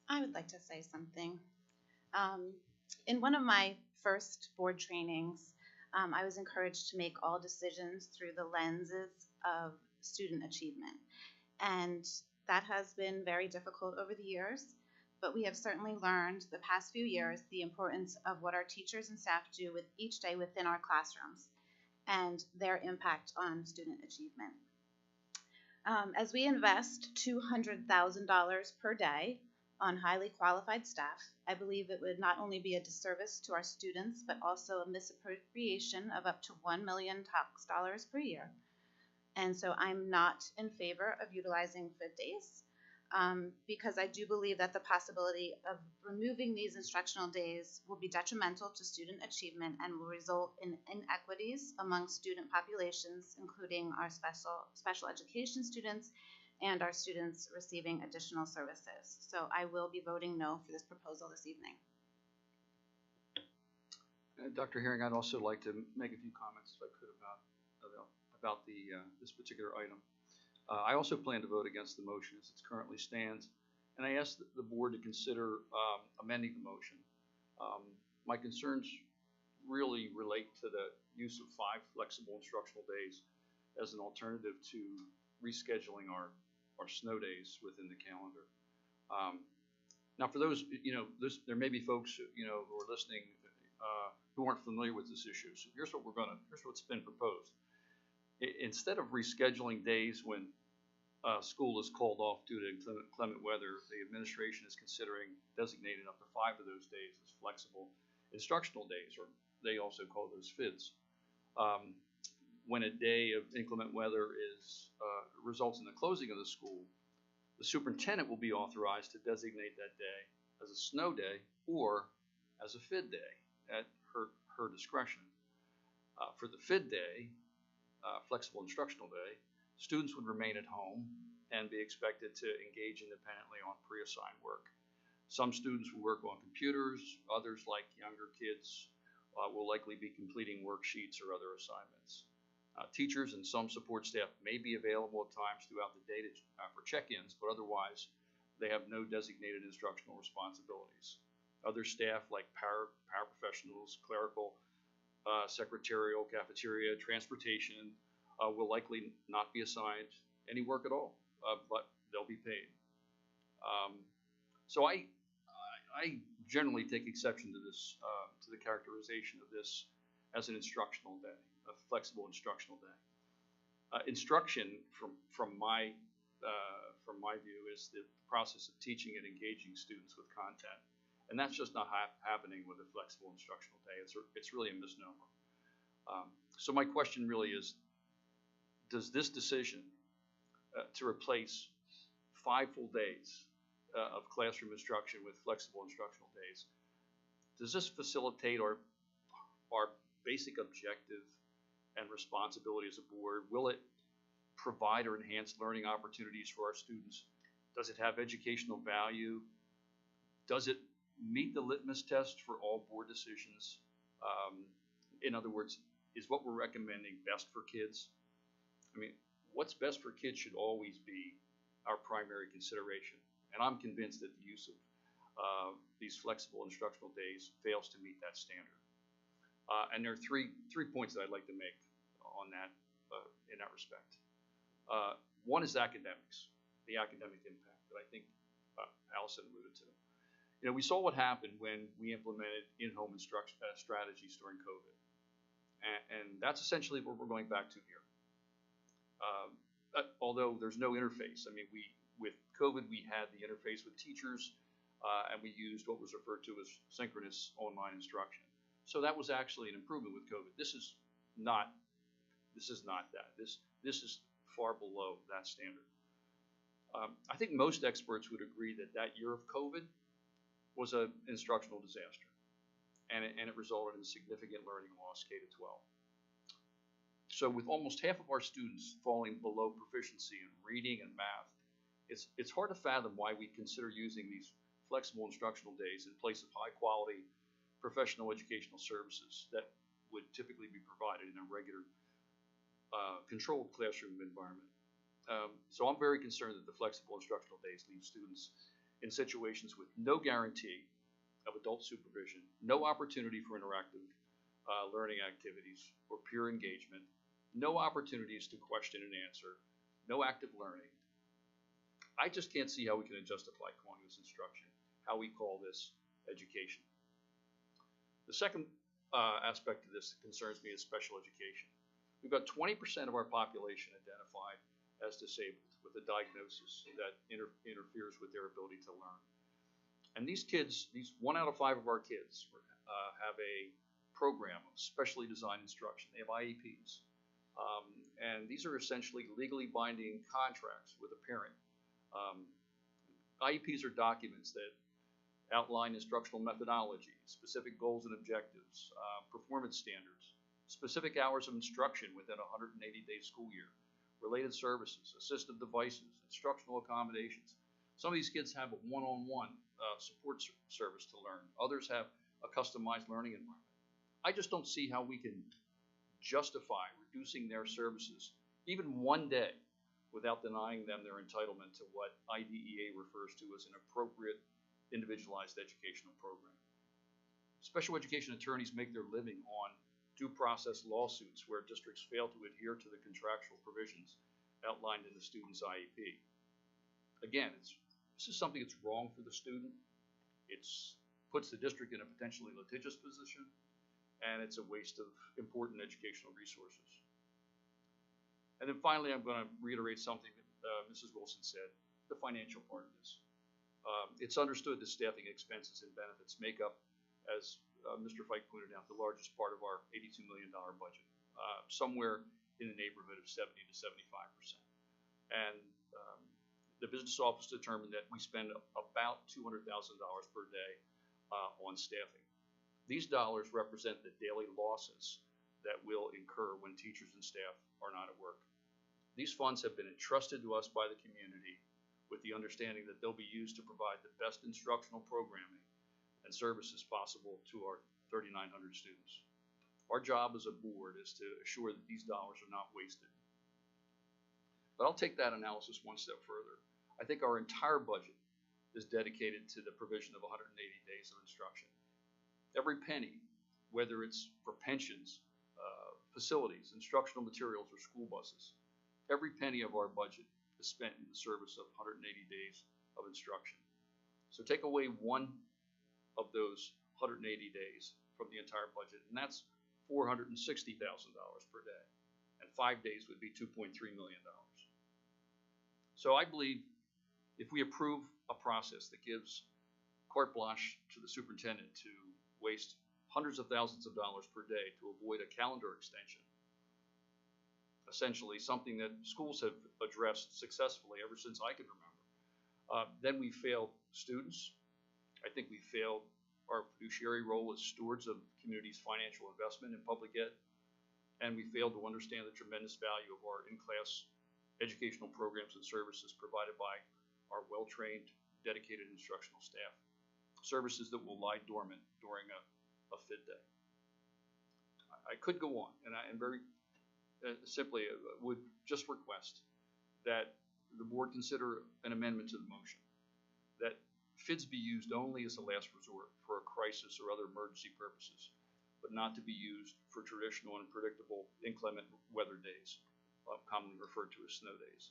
I would like to say something. In one of my first board trainings, I was encouraged to make all decisions through the lenses of student achievement. And that has been very difficult over the years, but we have certainly learned the past few years the importance of what our teachers and staff do with each day within our classrooms and their impact on student achievement. As we invest $200,000 per day on highly qualified staff, I believe it would not only be a disservice to our students, but also a misappropriation of up to $1 million tax dollars per year. And so I'm not in favor of utilizing FID days because I do believe that the possibility of removing these instructional days will be detrimental to student achievement and will result in inequities among student populations, including our special education students and our students receiving additional services. So I will be voting no for this proposal this evening. Dr. Herring, I'd also like to make a few comments, if I could, about this particular item. I also plan to vote against the motion as it currently stands, and I ask the board to consider amending the motion. My concerns really relate to the use of 5 flexible instructional days as an alternative to rescheduling our snow days within the calendar. Now, for those, there may be folks, who are listening who aren't familiar with this issue. So here's what's been proposed. Instead of rescheduling days when school is called off due to inclement weather, the administration is considering designating up to 5 of those days as flexible instructional days, or they also call those FIDs. When a day of inclement weather results in the closing of the school, the superintendent will be authorized to designate that day as a snow day or as a FID day at her discretion. For the FID day, flexible instructional day, students would remain at home and be expected to engage independently on pre-assigned work. Some students will work on computers, others, like younger kids, will likely be completing worksheets or other assignments. Teachers and some support staff may be available at times throughout the day for check-ins, but otherwise they have no designated instructional responsibilities. Other staff, like paraprofessionals, clerical, secretarial, cafeteria, transportation, will likely not be assigned any work at all, but they'll be paid. So I generally take exception to this, to the characterization of this as an instructional day, a flexible instructional day. Instruction, from my view, is the process of teaching and engaging students with content, and that's just not happening with a flexible instructional day. It's really a misnomer. So my question really is, does this decision to replace 5 full days of classroom instruction with flexible instructional days, does this facilitate our basic objective and responsibility as a board? Will it provide or enhance learning opportunities for our students? Does it have educational value? Does it meet the litmus test for all board decisions? In other words, is what we're recommending best for kids? I mean, what's best for kids should always be our primary consideration. And I'm convinced that the use of these flexible instructional days fails to meet that standard. And there are three points that I'd like to make on that, in that respect. One is academics, the academic impact that I think Allison alluded to. We saw what happened when we implemented in-home instruction strategies during COVID. And that's essentially what we're going back to here. Although there's no interface. I mean, with COVID, we had the interface with teachers, and we used what was referred to as synchronous online instruction. So that was actually an improvement with COVID. This is not that. This is far below that standard. I think most experts would agree that year of COVID was an instructional disaster, and it resulted in significant learning loss K to 12. So with almost half of our students falling below proficiency in reading and math, it's hard to fathom why we consider using these flexible instructional days in place of high quality professional educational services that would typically be provided in a regular controlled classroom environment. So I'm very concerned that the flexible instructional days leave students in situations with no guarantee of adult supervision, no opportunity for interactive learning activities or peer engagement, no opportunities to question and answer, no active learning. I just can't see how we can justify calling this instruction, how we call this education. The second aspect of this that concerns me is special education. We've got 20% of our population identified as disabled with a diagnosis that interferes with their ability to learn. And these kids, 1 out of 5 of our kids have a program of specially designed instruction. They have IEPs. And these are essentially legally binding contracts with a parent. IEPs are documents that outline instructional methodology, specific goals and objectives, performance standards, specific hours of instruction within a 180-day school year, related services, assistive devices, instructional accommodations. Some of these kids have a one-on-one support service to learn. Others have a customized learning environment. I just don't see how we can justify reducing their services even one day without denying them their entitlement to what IDEA refers to as an appropriate individualized educational program. Special education attorneys make their living on due process lawsuits where districts fail to adhere to the contractual provisions outlined in the student's IEP. Again, this is something that's wrong for the student. It puts the district in a potentially litigious position, and it's a waste of important educational resources. And then finally, I'm going to reiterate something that Mrs. Wilson said, the financial part of this. It's understood that staffing expenses and benefits make up, as Mr. Fike pointed out, the largest part of our $82 million budget, somewhere in the neighborhood of 70 to 75%. And the business office determined that we spend about $200,000 per day on staffing. These dollars represent the daily losses that will incur when teachers and staff are not at work. These funds have been entrusted to us by the community with the understanding that they'll be used to provide the best instructional programming and services possible to our 3,900 students. Our job as a board is to assure that these dollars are not wasted. But I'll take that analysis one step further. I think our entire budget is dedicated to the provision of 180 days of instruction. Every penny, whether it's for pensions, facilities, instructional materials, or school buses, every penny of our budget is spent in the service of 180 days of instruction. So take away one of those 180 days from the entire budget, and that's $460,000 per day. And 5 days would be $2.3 million. So I believe if we approve a process that gives carte blanche to the superintendent to waste hundreds of thousands of dollars per day to avoid a calendar extension, essentially something that schools have addressed successfully ever since I can remember, then we failed students. I think we failed our fiduciary role as stewards of the community's financial investment in public ed, and we failed to understand the tremendous value of our in-class educational programs and services provided by our well-trained, dedicated instructional staff, services that will lie dormant during a FID day. I could go on, and I am very simply would just request that the board consider an amendment to the motion, that FIDs be used only as a last resort for a crisis or other emergency purposes, but not to be used for traditional and predictable inclement weather days, commonly referred to as snow days.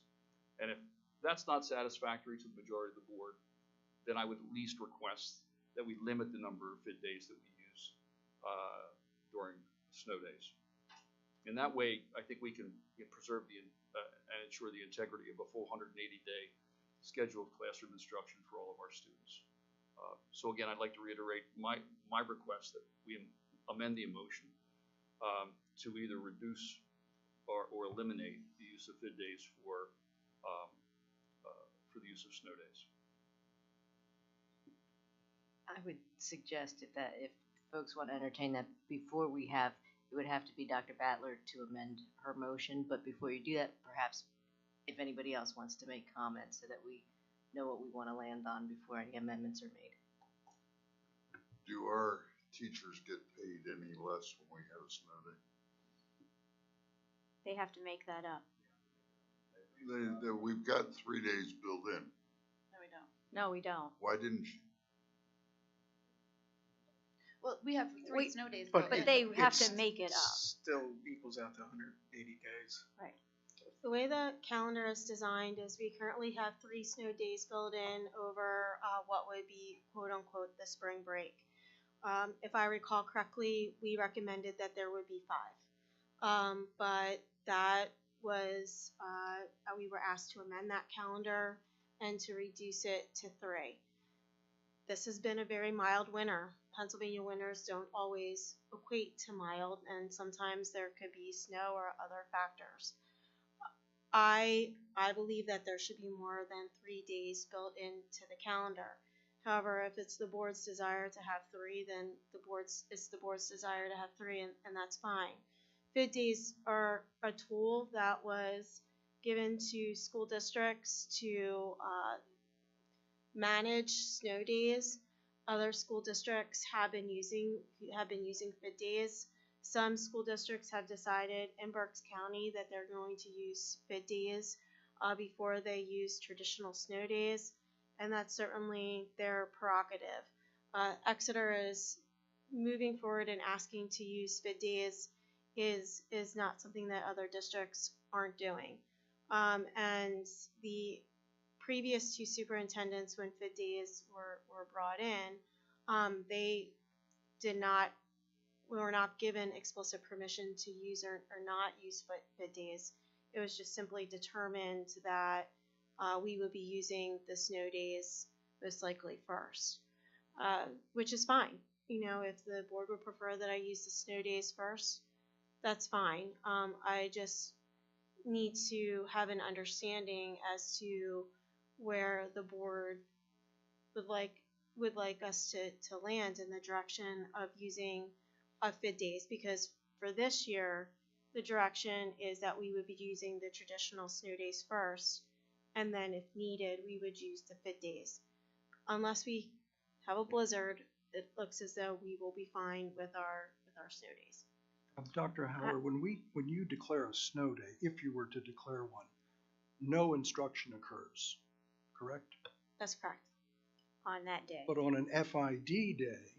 And if that's not satisfactory to the majority of the board, then I would at least request that we limit the number of FID days that we use during snow days. In that way, I think we can preserve and ensure the integrity of a full 180-day schedule of classroom instruction for all of our students. So again, I'd like to reiterate my request that we amend the motion to either reduce or eliminate the use of FID days for the use of snow days. I would suggest if folks want to entertain that before we have, it would have to be Dr. Battler to amend her motion, but before you do that, perhaps if anybody else wants to make comments so that we know what we want to land on before any amendments are made. Do our teachers get paid any less when we have a snow day? They have to make that up. We've got 3 days built in. No, we don't. No, we don't. Why didn't you? Well, we have 3 snow days. But But built they in. have to make it up. Still equals out to 180 days. Right. The way the calendar is designed is we currently have 3 snow days built in over what would be quote unquote the spring break. If I recall correctly, we recommended that there would be 5. But that was, we were asked to amend that calendar and to reduce it to 3. This has been a very mild winter. Pennsylvania winters don't always equate to mild, and sometimes there could be snow or other factors. I believe that there should be more than 3 days built into the calendar. However, if it's the board's desire to have 3, then it's the board's desire to have 3, and that's fine. FID days are a tool that was given to school districts to manage snow days. Other school districts have been using FID days. Some school districts have decided in Berks County that they're going to use FID days before they use traditional snow days, and that's certainly their prerogative. Exeter is moving forward and asking to use FID days is not something that other districts aren't doing. And the previous 2 superintendents, when FID days were brought in, they were not given explicit permission to use or not use FID days. It was just simply determined that we would be using the snow days most likely first, which is fine. You know, if the board would prefer that I use the snow days first, that's fine. I just need to have an understanding as to where the board would like us to land in the direction of using FID days, because for this year the direction is that we would be using the traditional snow days first, and then if needed we would use the FID days. Unless we have a blizzard, it looks as though we will be fine with our snow days. Dr. Howard, when you declare a snow day, if you were to declare one, no instruction occurs, correct? That's correct. On that day. But on an FID day,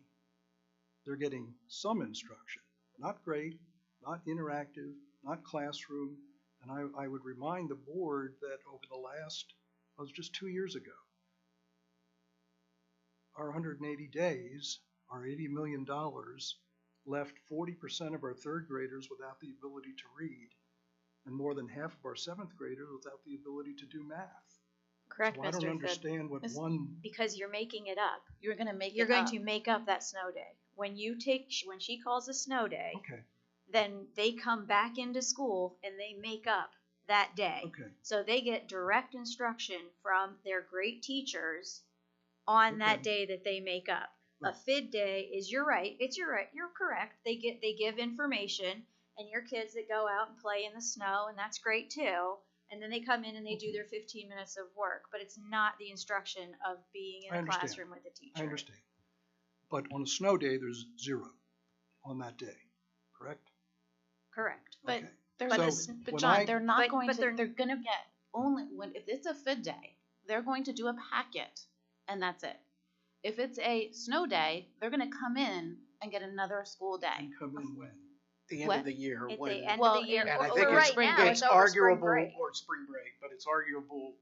they're getting some instruction. Not great, not interactive, not classroom. And I would remind the board that over the last, it was just 2 years ago, our 180 days, our $80 million, left 40% of our 3rd graders without the ability to read, and more than half of our 7th graders without the ability to do math. Correct, So Mr. I don't Fitt. understand what one. Because you're making it up. You're going to make You're it going up. to make up that snow day. When she calls a snow day, Okay, then they come back into school and they make up that day. okay. So they get direct instruction from their great teachers on that day that they make up. Right. A FID day is, you're right, you're correct. They give information, and your kids that go out and play in the snow, and that's great too. And then they come in and they do their 15 minutes of work, but it's not the instruction of being in a classroom with a teacher. I understand. But on a snow day, there's 0 on that day, correct? Correct. But Okay. but when John, they're not going but to. they're- They're going to get only if it's a FID day, they're going to do a packet, and that's it. If it's a snow day, they're going to come in and get another school day. And come in when? The end What? of the year. At when, the end Well, of the year, and I or think right it's, now, it's over spring arguable, break. or spring break, but it's arguable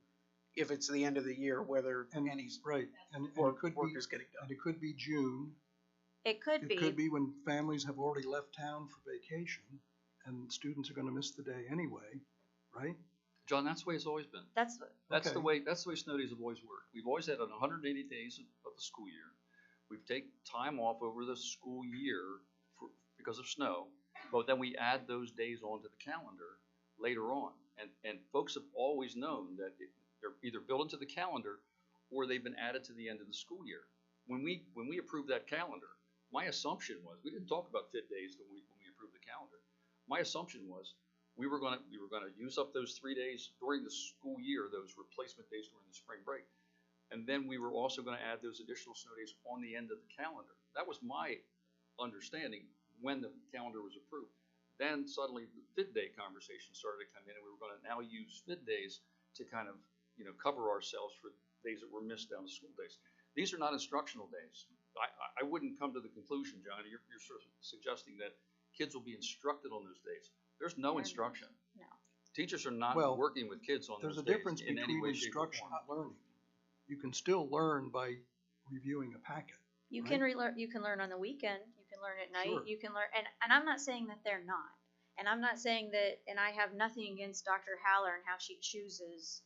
if it's the end of the year whether And any right, and it work could be, is getting done. and it could be June. It could It be. could be when families have already left town for vacation, and students are going to miss the day anyway, right? John, that's the way it's always been. That's That's the Okay. way snow days have always worked. We've always had 180 days of the school year. We've taken time off over the school year because of snow, but then we add those days onto the calendar later on. And folks have always known that they're either built into the calendar or they've been added to the end of the school year. When we approved that calendar, my assumption was, we didn't talk about FID days when we approved the calendar. My assumption was we were going to use up those 3 days during the school year, those replacement days during the spring break. And then we were also going to add those additional snow days on the end of the calendar. That was my understanding when the calendar was approved. Then suddenly the FID day conversation started to come in, and we were going to now use FID days to kind of, cover ourselves for days that were missed down the school days. These are not instructional days. I wouldn't come to the conclusion, John, you're sort of suggesting that kids will be instructed on those days. There's no instruction. No. Teachers are not Well, working with kids on There's those a days difference in any between way, shape, or instruction form. and learning. You can still learn by reviewing a packet. You right? can you can learn on the weekend, you can learn at night, Sure. you can learn, and I'm not saying that they're not. And I'm not saying that, and I have nothing against Dr. Haller and how she chooses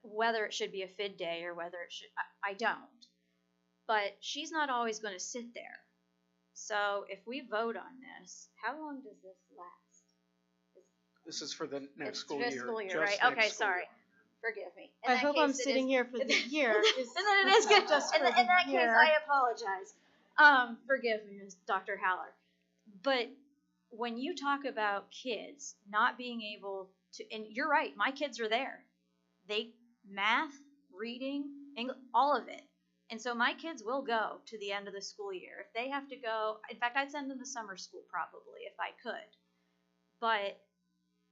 whether it should be a FID day or whether it should, I don't. But she's not always going to sit there. So if we vote on this, how long does this last? This is for the next It's school this year. school year, just right? next Okay, school sorry. year. Forgive me. I hope I'm sitting here for the year. And then it is good. Just In for that the case, year. I apologize. Forgive me, Dr. Haller. But when you talk about kids not being able to, and you're right, my kids are there. Math, reading, English, all of it. And so my kids will go to the end of the school year. If they have to go, in fact, I'd send them to summer school probably if I could. But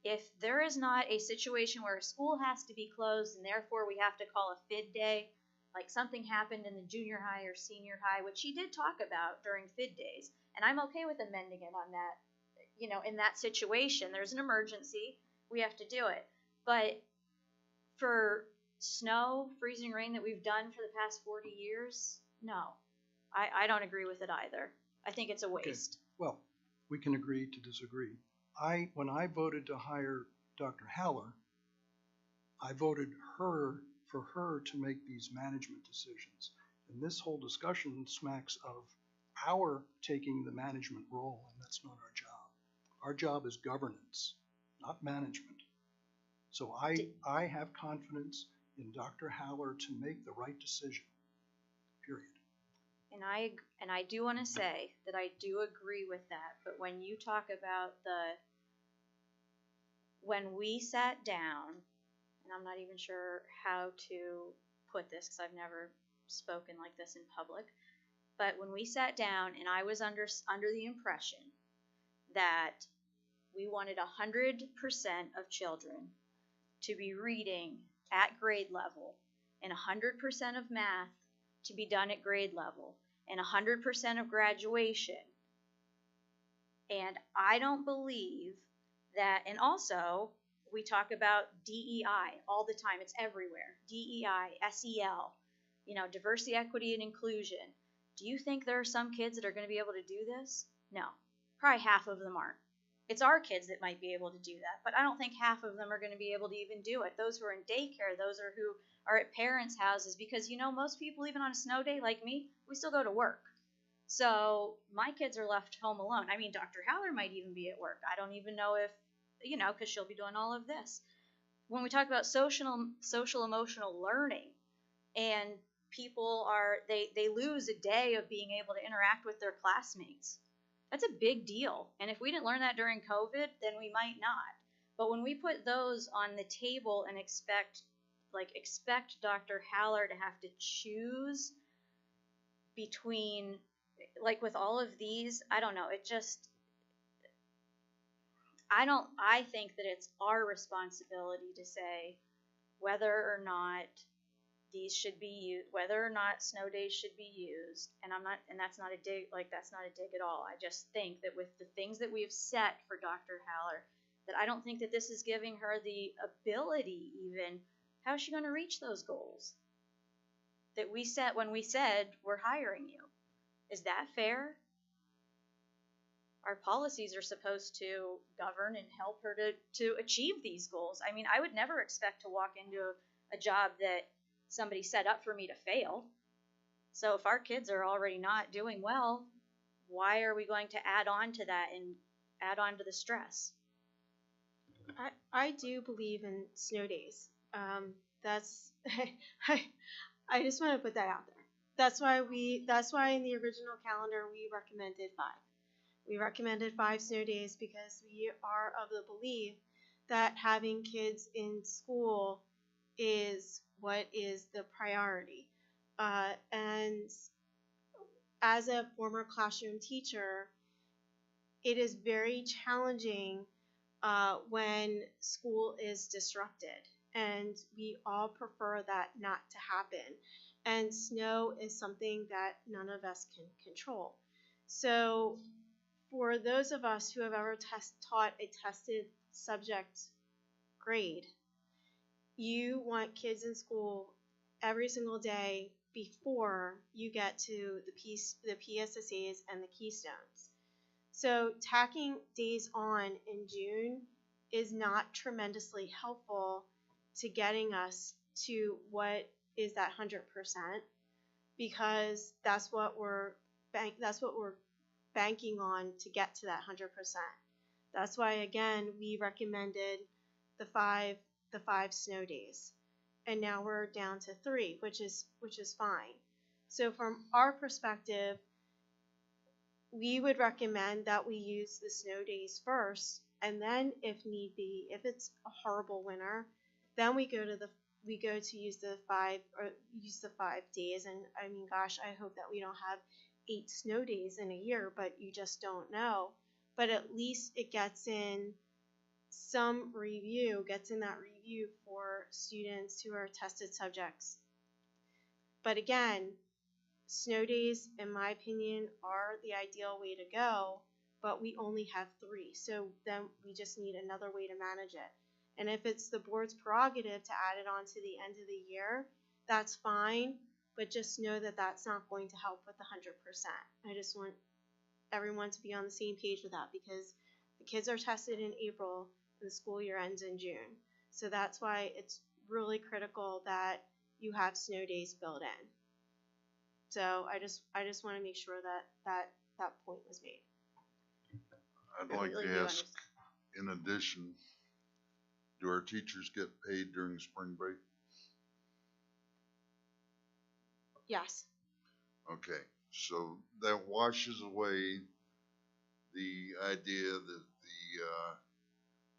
if there is not a situation where a school has to be closed and therefore we have to call a FID day, like something happened in the junior high or senior high, which she did talk about during FID days, and I'm okay with amending it on that, in that situation. There's an emergency, we have to do it. But for snow, freezing rain that we've done for the past 40 years, no, I don't agree with it either. I think it's a waste. Okay. Well, we can agree to disagree. When I voted to hire Dr. Haller, I voted for her to make these management decisions. And this whole discussion smacks of our taking the management role, and that's not our job. Our job is governance, not management. So I have confidence in Dr. Haller to make the right decision, period. And I do want to say that I do agree with that. But when you talk about when we sat down, and I'm not even sure how to put this because I've never spoken like this in public, but when we sat down and I was under the impression that we wanted 100% of children to be reading at grade level and 100% of math to be done at grade level and 100% of graduation. And I don't believe that, and also we talk about DEI all the time. It's everywhere. DEI, SEL, diversity, equity, and inclusion. Do you think there are some kids that are going to be able to do this? No. Probably half of them aren't. It's our kids that might be able to do that, but I don't think half of them are going to be able to even do it. Those who are in daycare, those who are at parents' houses, because most people, even on a snow day like me, we still go to work. So my kids are left home alone. I mean, Dr. Haller might even be at work. I don't even know if, because she'll be doing all of this. When we talk about social emotional learning, and people they lose a day of being able to interact with their classmates. That's a big deal. And if we didn't learn that during COVID, then we might not. But when we put those on the table and expect Dr. Haller to have to choose between, with all of these, I don't know, I think that it's our responsibility to say whether or not these should be used, whether or not snow days should be used. And that's not a dig, that's not a dig at all. I just think that with the things that we have set for Dr. Haller, that I don't think that this is giving her the ability even, how is she going to reach those goals that we set when we said we're hiring you? Is that fair? Our policies are supposed to govern and help her to achieve these goals. I mean, I would never expect to walk into a job that somebody set up for me to fail. So if our kids are already not doing well, why are we going to add on to that and add on to the stress? I do believe in snow days. That's I just want to put that out there. That's why in the original calendar we recommended 5. We recommended 5 snow days because we are of the belief that having kids in school is what is the priority. And as a former classroom teacher, it is very challenging when school is disrupted. And we all prefer that not to happen. And snow is something that none of us can control. So for those of us who have ever taught a tested subject grade, you want kids in school every single day before you get to the PSSAs and the Keystones. So tacking days on in June is not tremendously helpful to getting us to what is that 100%, because that's what we're banking on to get to that 100%. That's why, again, we recommended the five snow days, and now we're down to 3, which is fine. So from our perspective, we would recommend that we use the snow days first, and then if need be, if it's a horrible winter, then we go to use the 5 days. And I mean, gosh, I hope that we don't have 8 snow days in a year, but you just don't know. But at least it gets in that review for students who are tested subjects. But again, snow days, in my opinion, are the ideal way to go, but we only have 3, so then we just need another way to manage it. And if it's the board's prerogative to add it on to the end of the year, that's fine, but just know that that's not going to help with the 100%. I just want everyone to be on the same page with that, because the kids are tested in April and the school year ends in June. So that's why it's really critical that you have snow days built in. So I just want to make sure that point was made. I'd like to ask, in addition, do our teachers get paid during spring break? Yes. Okay, so that washes away the idea that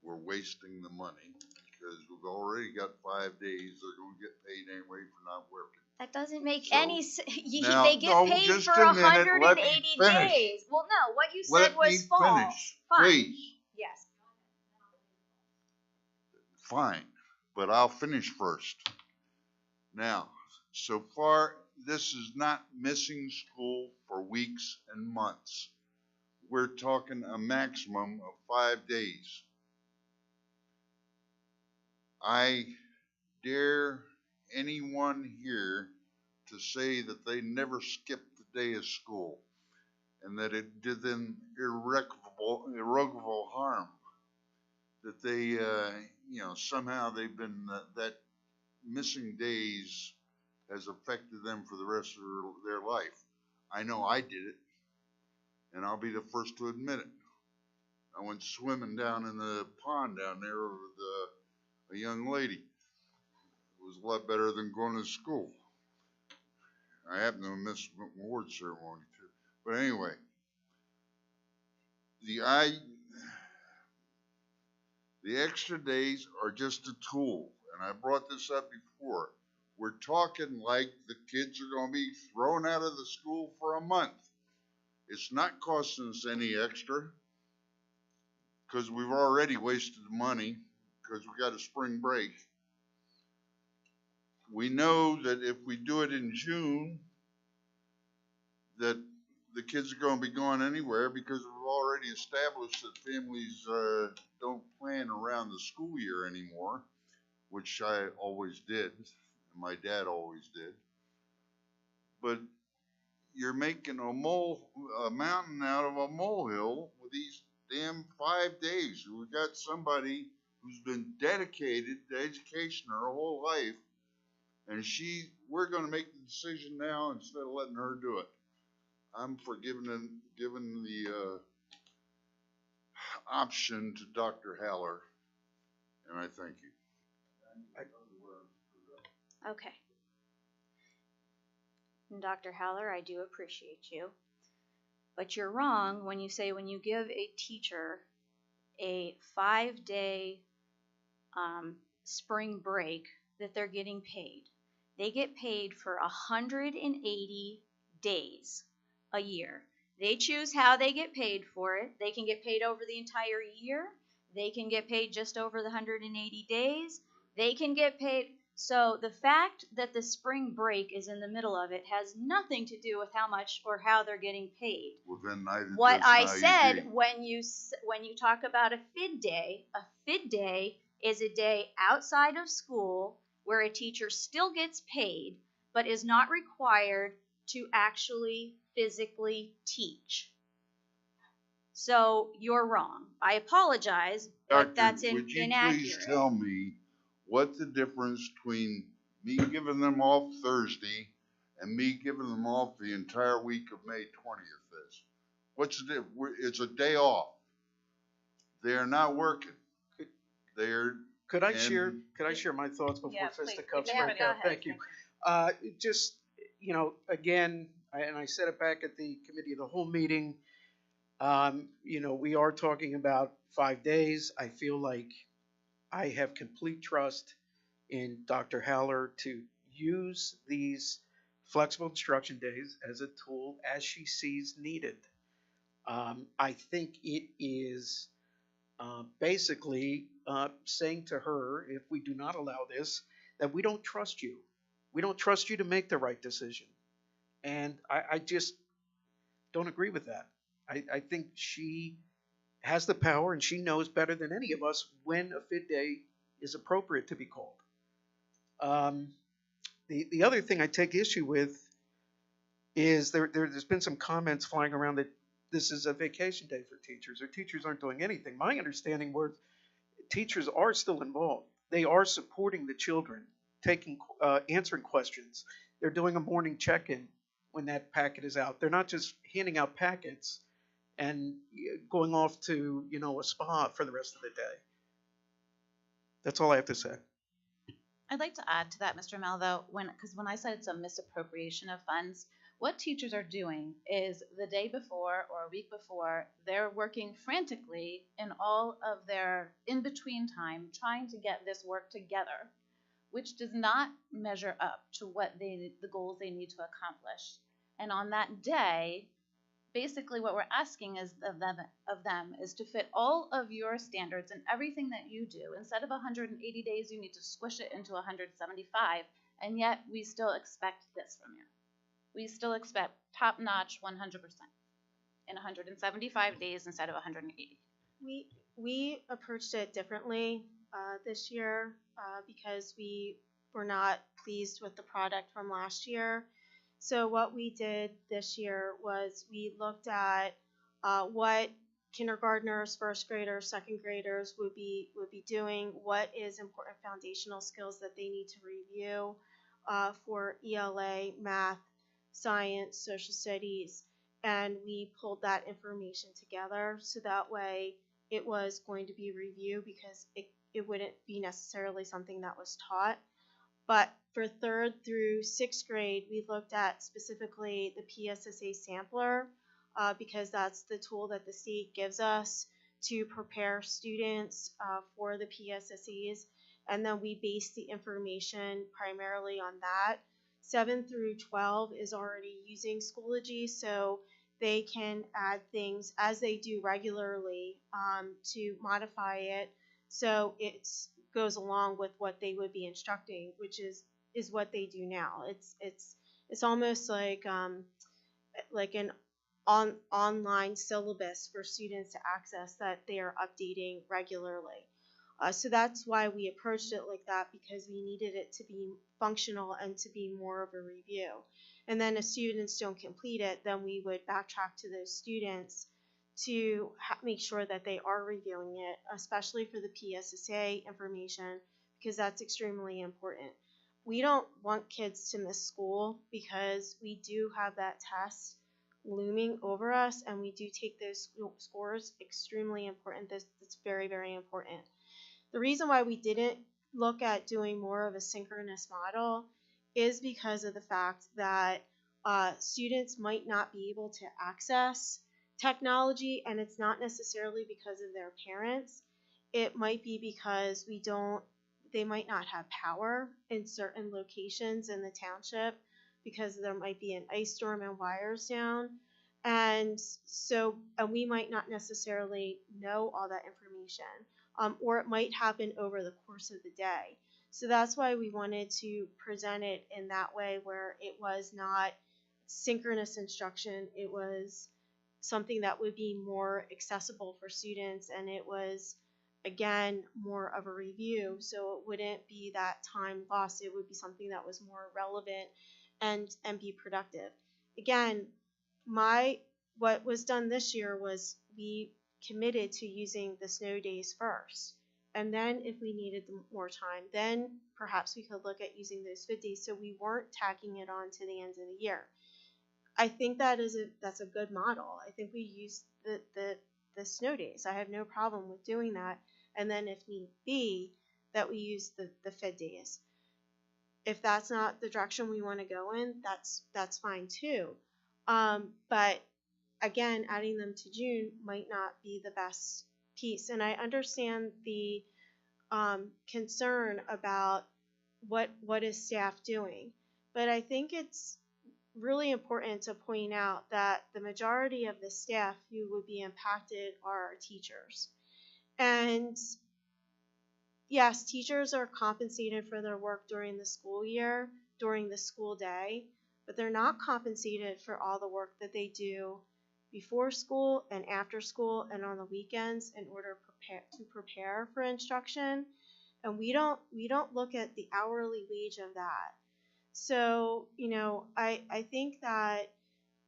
we're wasting the money, because we've already got 5 days. They're going to get paid anyway for not working. That doesn't make So, any sense. now, They get no, paid just for a minute. 180 Let me finish. days. Well, no, what you said Let was me false. finish, Fine. please. Yes. Fine, but I'll finish first. Now, so far, this is not missing school for weeks and months. We're talking a maximum of 5 days. I dare anyone here to say that they never skipped a day of school and that it did them irrevocable harm. That they, somehow they've been, that missing days has affected them for the rest of their life. I know I did it, and I'll be the first to admit it. I went swimming down in the pond down there with a young lady. It was a lot better than going to school. I happened to miss an award ceremony too. But anyway, the extra days are just a tool, and I brought this up before. We're talking like the kids are going to be thrown out of the school for a month. It's not costing us any extra, because we've already wasted money because we got a spring break. We know that if we do it in June, that the kids are going to be going anywhere, because we've already established that families don't plan around the school year anymore, which I always did, and my dad always did. But you're making a mountain out of a molehill with these damn 5 days. We've got somebody who's been dedicated to education her whole life, and we're going to make the decision now instead of letting her do it. I'm for giving the option to Dr. Haller, and I thank you. Okay. And Dr. Haller, I do appreciate you. But you're wrong when you say when you give a teacher a 5-day spring break that they're getting paid. They get paid for 180 days a year. They choose how they get paid for it. They can get paid over the entire year. They can get paid just over the 180 days. They can get paid. So the fact that the spring break is in the middle of it has nothing to do with how much or how they're getting paid. Well, then neither What does I how you said do. when you talk about a FID day is a day outside of school where a teacher still gets paid but is not required to actually physically teach. So you're wrong. I apologize, but that's Would you inaccurate. please tell me what the difference between me giving them off Thursday and me giving them off the entire week of May 20th is? What's the difference? It's a day off. They're not working. They're. Could I and- share my thoughts before Yeah, please. fisticuffs Yeah, break go out? ahead. Thank you. Just, again, and I said it back at the committee of the whole meeting, we are talking about 5 days. I feel like I have complete trust in Dr. Haller to use these flexible instruction days as a tool as she sees needed. I think it is basically saying to her, if we do not allow this, that we don't trust you. We don't trust you to make the right decision. And I just don't agree with that. I think she has the power and she knows better than any of us when a fit day is appropriate to be called. The other thing I take issue with is there's been some comments flying around that this is a vacation day for teachers, or teachers aren't doing anything. My understanding was teachers are still involved. They are supporting the children, answering questions. They're doing a morning check-in when that packet is out. They're not just handing out packets and going off to, a spa for the rest of the day. That's all I have to say. I'd like to add to that, Mr. Mel, though, because when I said it's a misappropriation of funds, what teachers are doing is the day before or a week before, they're working frantically in all of their in-between time trying to get this work together, which does not measure up to what the goals they need to accomplish. And on that day, basically what we're asking of them is to fit all of your standards and everything that you do. Instead of 180 days, you need to squish it into 175, and yet we still expect this from you. We still expect top-notch 100% in 175 days instead of 180. We approached it differently this year because we were not pleased with the product from last year. So what we did this year was we looked at what kindergartners, first graders, second graders would be doing, what is important foundational skills that they need to review for ELA, math, science, social studies, and we pulled that information together so that way it was going to be reviewed because it wouldn't be necessarily something that was taught. But for 3rd through 6th grade, we looked at specifically the PSSA sampler because that's the tool that the state gives us to prepare students for the PSSAs. And then we based the information primarily on that. 7 through 12 is already using Schoology, so they can add things as they do regularly to modify it so it goes along with what they would be instructing, which is what they do now. It's almost like an online syllabus for students to access that they are updating regularly. So that's why we approached it like that, because we needed it to be functional and to be more of a review. And then if students don't complete it, then we would backtrack to those students to make sure that they are reviewing it, especially for the PSSA information, because that's extremely important. We don't want kids to miss school because we do have that test looming over us, and we do take those scores extremely important. That's very, very important. The reason why we didn't look at doing more of a synchronous model is because of the fact that students might not be able to access technology, and it's not necessarily because of their parents. It might be because they might not have power in certain locations in the township because there might be an ice storm and wires down. And we might not necessarily know all that information. Or it might happen over the course of the day. So that's why we wanted to present it in that way, where it was not synchronous instruction. It was something that would be more accessible for students, and it was again, more of a review, so it wouldn't be that time lost. It would be something that was more relevant and be productive. Again, what was done this year was we committed to using the snow days first. And then if we needed more time, then perhaps we could look at using those fit days so we weren't tacking it on to the end of the year. I think that's a good model. I think we use the snow days. I have no problem with doing that. And then if need be, that we use the fit days. If that's not the direction we want to go in, that's fine too. But again, adding them to June might not be the best piece. And I understand the concern about what is staff doing. But I think it's really important to point out that the majority of the staff who would be impacted are our teachers. And yes, teachers are compensated for their work during the school year, during the school day, but they're not compensated for all the work that they do before school and after school and on the weekends in order to prepare for instruction. And we don't look at the hourly wage of that. So, I think that,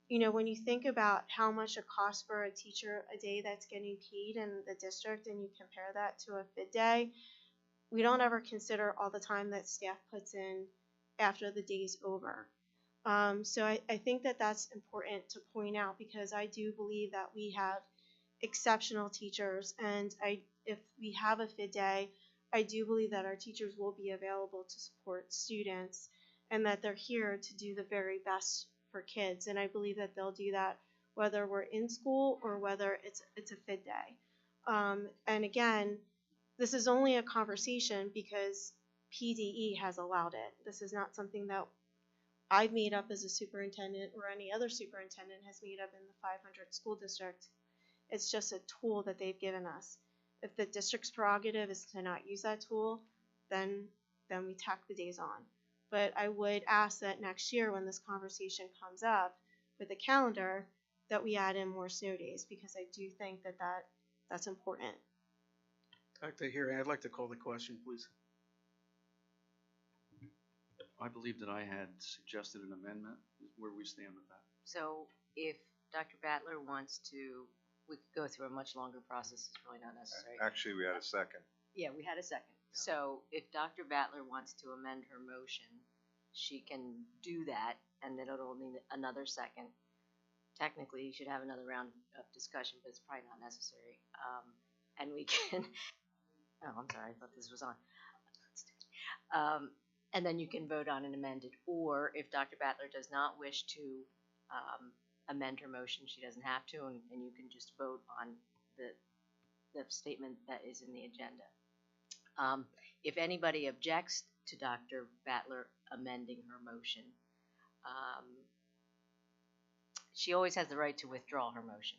when you think about how much it costs for a teacher a day that's getting paid in the district and you compare that to a fit day, we don't ever consider all the time that staff puts in after the day's over. So I think that that's important to point out because I do believe that we have exceptional teachers, and if we have a fit day, I do believe that our teachers will be available to support students and that they're here to do the very best for kids. And I believe that they'll do that whether we're in school or whether it's a fit day. And again, this is only a conversation because PDE has allowed it. This is not something that I've made up as a superintendent or any other superintendent has made up in the 500 school district. It's just a tool that they've given us. If the district's prerogative is to not use that tool, then we tack the days on. But I would ask that next year when this conversation comes up with the calendar that we add in more snow days because I do think that's important. Dr. Hearing, I'd like to call the question, please. I believe that I had suggested an amendment. Where we stand with that? So if Dr. Battler wants to, we could go through a much longer process. It's really not necessary. Actually, we had a second. Yeah, we had a second. So if Dr. Battler wants to amend her motion, she can do that, and then it'll need another second. Technically, you should have another round of discussion, but it's probably not necessary. And we can, oh, I'm sorry, I thought this was on. And then you can vote on an amended, or if Dr. Battler does not wish to amend her motion, she doesn't have to, and you can just vote on the statement that is in the agenda. If anybody objects to Dr. Battler amending her motion, she always has the right to withdraw her motion.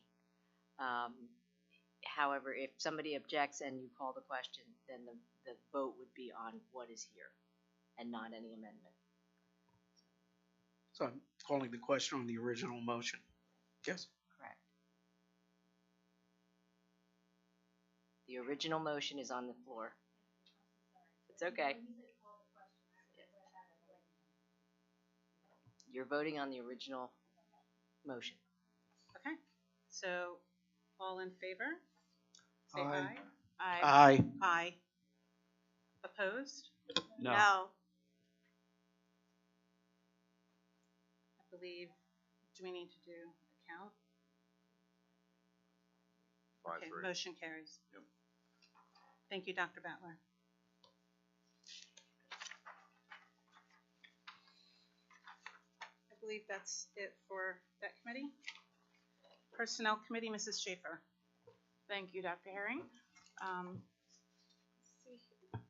However, if somebody objects and you call the question, then the vote would be on what is here and not any amendment. So I'm calling the question on the original motion. Yes? Correct. The original motion is on the floor. It's okay. You're voting on the original motion. Okay, so all in favor? Say Aye. aye. Aye. Aye. Opposed? No. I believe, do we need to do a count? Okay, 5-3. motion carries. Yep. Thank you, Dr. Battler. I believe that's it for that committee. Personnel Committee, Mrs. Schaefer. Thank you, Dr. Herring.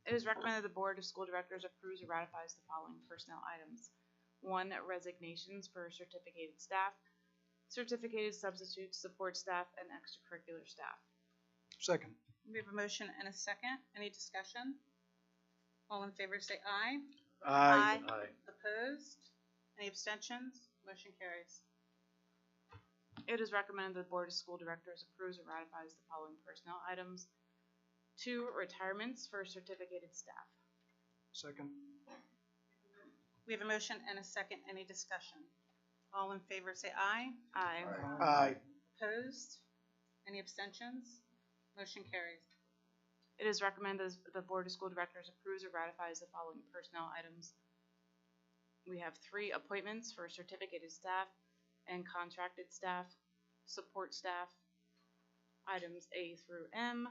It is recommended the Board of School Directors approves or ratifies the following personnel items. 1, resignations for certificated staff, certificated substitutes, support staff, and extracurricular staff. Second. We have a motion and a second. Any discussion? All in favor say aye. Aye. Opposed? Any abstentions? Motion carries. It is recommended the Board of School Directors approves or ratifies the following personnel items. 2 retirements for certificated staff. Second. We have a motion and a second. Any discussion? All in favor say aye. Aye. Aye. Opposed? Any abstentions? Motion carries. It is recommended that the Board of School Directors approves or ratifies the following personnel items. We have 3 appointments for certificated staff and contracted staff, support staff, items A through M,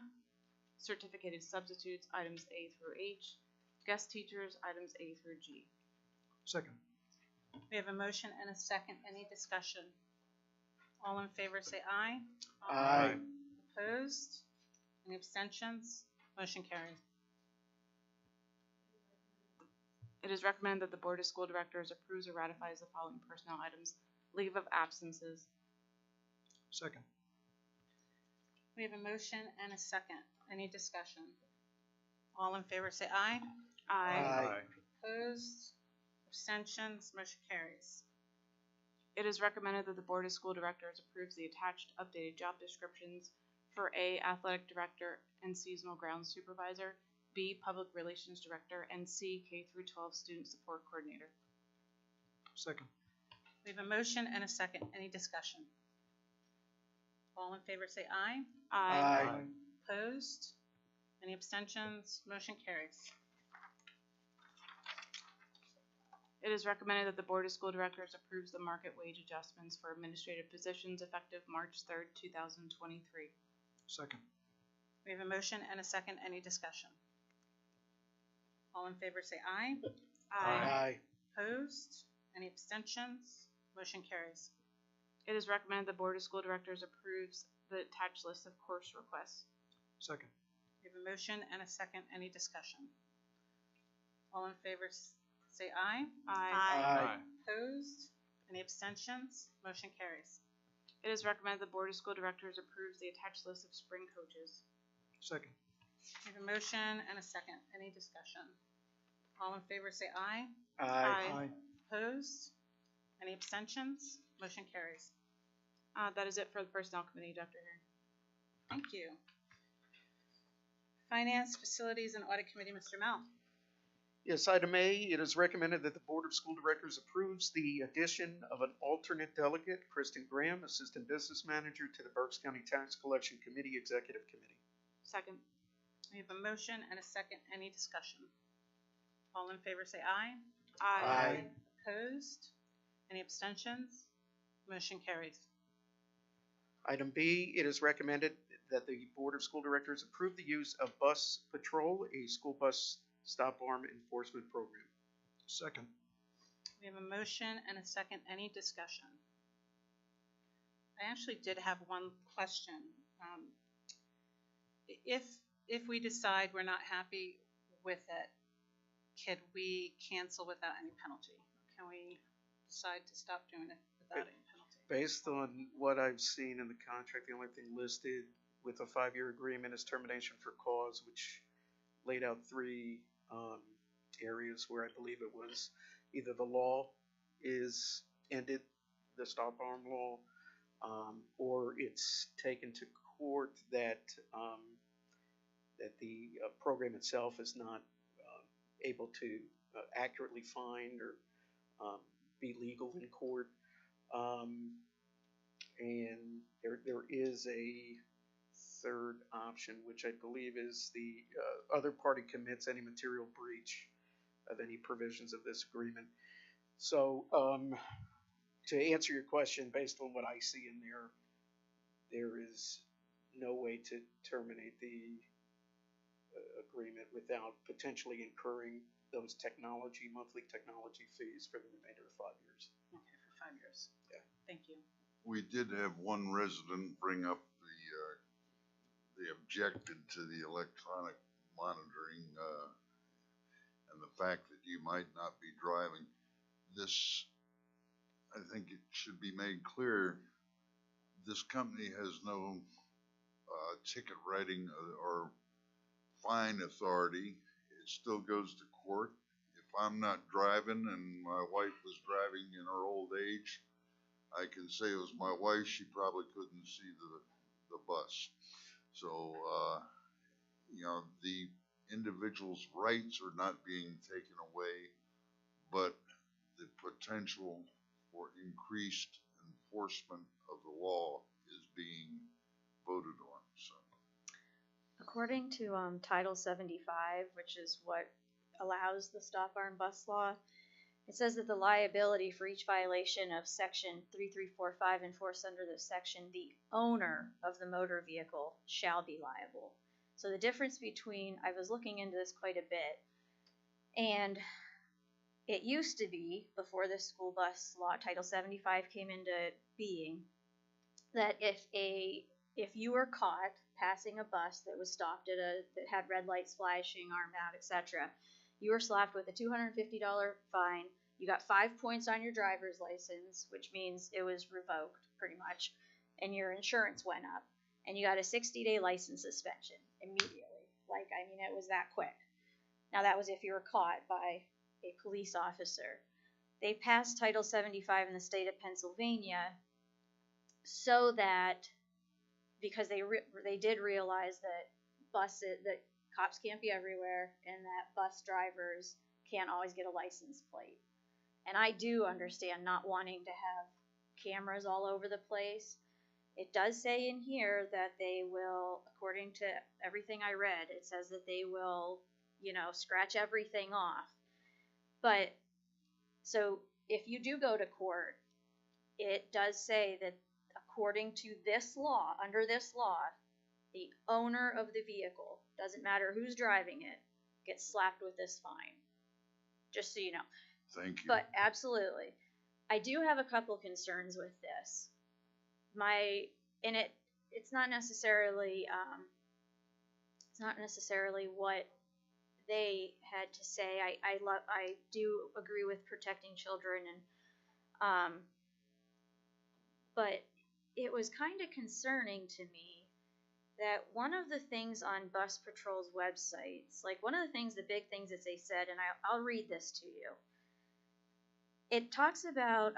certificated substitutes, items A through H, guest teachers, items A through G. Second. We have a motion and a second. Any discussion? All in favor say aye. Aye. Opposed? Any abstentions? Motion carries. It is recommended that the Board of School Directors approves or ratifies the following personnel items. Leave of absences. Second. We have a motion and a second. Any discussion? All in favor say aye. Aye. Opposed? Abstentions? Motion carries. It is recommended that the Board of School Directors approves the attached updated job descriptions for A, Athletic Director and Seasonal Grounds Supervisor, B, Public Relations Director, and C, K through 12 Student Support Coordinator. Second. We have a motion and a second. Any discussion? All in favor say aye. Aye. Opposed? Any abstentions? Motion carries. It is recommended that the Board of School Directors approves the market wage adjustments for administrative positions effective March 3rd, 2023. Second. We have a motion and a second. Any discussion? All in favor say aye. Aye. Opposed? Any abstentions? Motion carries. It is recommended the Board of School Directors approves the attached list of course requests. Second. We have a motion and a second. Any discussion? All in favor say aye. Aye. Opposed? Any abstentions? Motion carries. It is recommended the Board of School Directors approves the attached list of spring coaches. Second. We have a motion and a second. Any discussion? All in favor say aye. Aye. Opposed? Any abstentions? Motion carries. That is it for the Personnel Committee, Dr. Hare. Thank you. Finance, Facilities, and Audit Committee, Mr. Mel. Yes, item A, it is recommended that the Board of School Directors approves the addition of an alternate delegate, Kristen Graham, Assistant Business Manager, to the Berks County Tax Collection Committee Executive Committee. Second. We have a motion and a second. Any discussion? All in favor say aye. Aye. Opposed? Any abstentions? Motion carries. Item B, it is recommended that the Board of School Directors approve the use of Bus Patrol, a school bus stop arm enforcement program. Second. We have a motion and a second. Any discussion? I actually did have one question. If we decide we're not happy with it, can we cancel without any penalty? Can we decide to stop doing it without any penalty? Based on what I've seen in the contract, the only thing listed with a 5-year agreement is termination for cause, which laid out 3 areas where I believe it was either the law is ended, the stop arm law, or it's taken to court that the program itself is not able to accurately find or be legal in court. And there is a third option, which I believe is the other party commits any material breach of any provisions of this agreement. So to answer your question, based on what I see in there, there is no way to terminate the agreement without potentially incurring those monthly technology fees for the remainder of 5 years. Okay, for 5 years. Yeah. Thank you. We did have one resident bring up they objected to the electronic monitoring, and the fact that you might not be driving. This, I think it should be made clear, this company has no ticket writing or fine authority. It still goes to court. If I'm not driving and my wife was driving in her old age, I can say it was my wife. She probably couldn't see the bus. So the individual's rights are not being taken away, but the potential for increased enforcement of the law is being voted on. So, According to Title 75, which is what allows the stop arm bus law, it says that the liability for each violation of Section 3345 enforced under this section, the owner of the motor vehicle shall be liable. So the difference between, I was looking into this quite a bit, and it used to be, before this school bus law, Title 75 came into being, that if you were caught passing a bus that was stopped that had red lights flashing, armed out, etc., you were slapped with a $250 fine. You got 5 points on your driver's license, which means it was revoked pretty much, and your insurance went up, and you got a 60-day license suspension immediately. Like, I mean, it was that quick. Now, that was if you were caught by a police officer. They passed Title 75 in the state of Pennsylvania so that, because they did realize that cops can't be everywhere, and that bus drivers can't always get a license plate. And I do understand not wanting to have cameras all over the place. It does say in here that they will, according to everything I read, it says that they will, scratch everything off. But, so if you do go to court, it does say that according to this law, under this law, the owner of the vehicle, doesn't matter who's driving it, gets slapped with this fine. Just so you know. thank you. But absolutely. I do have a couple concerns with this. It's not necessarily what they had to say. I do agree with protecting children, and but it was kind of concerning to me that one of the things on Bus Patrol's websites, like one of the big things that they said, and I'll read this to you. It talks about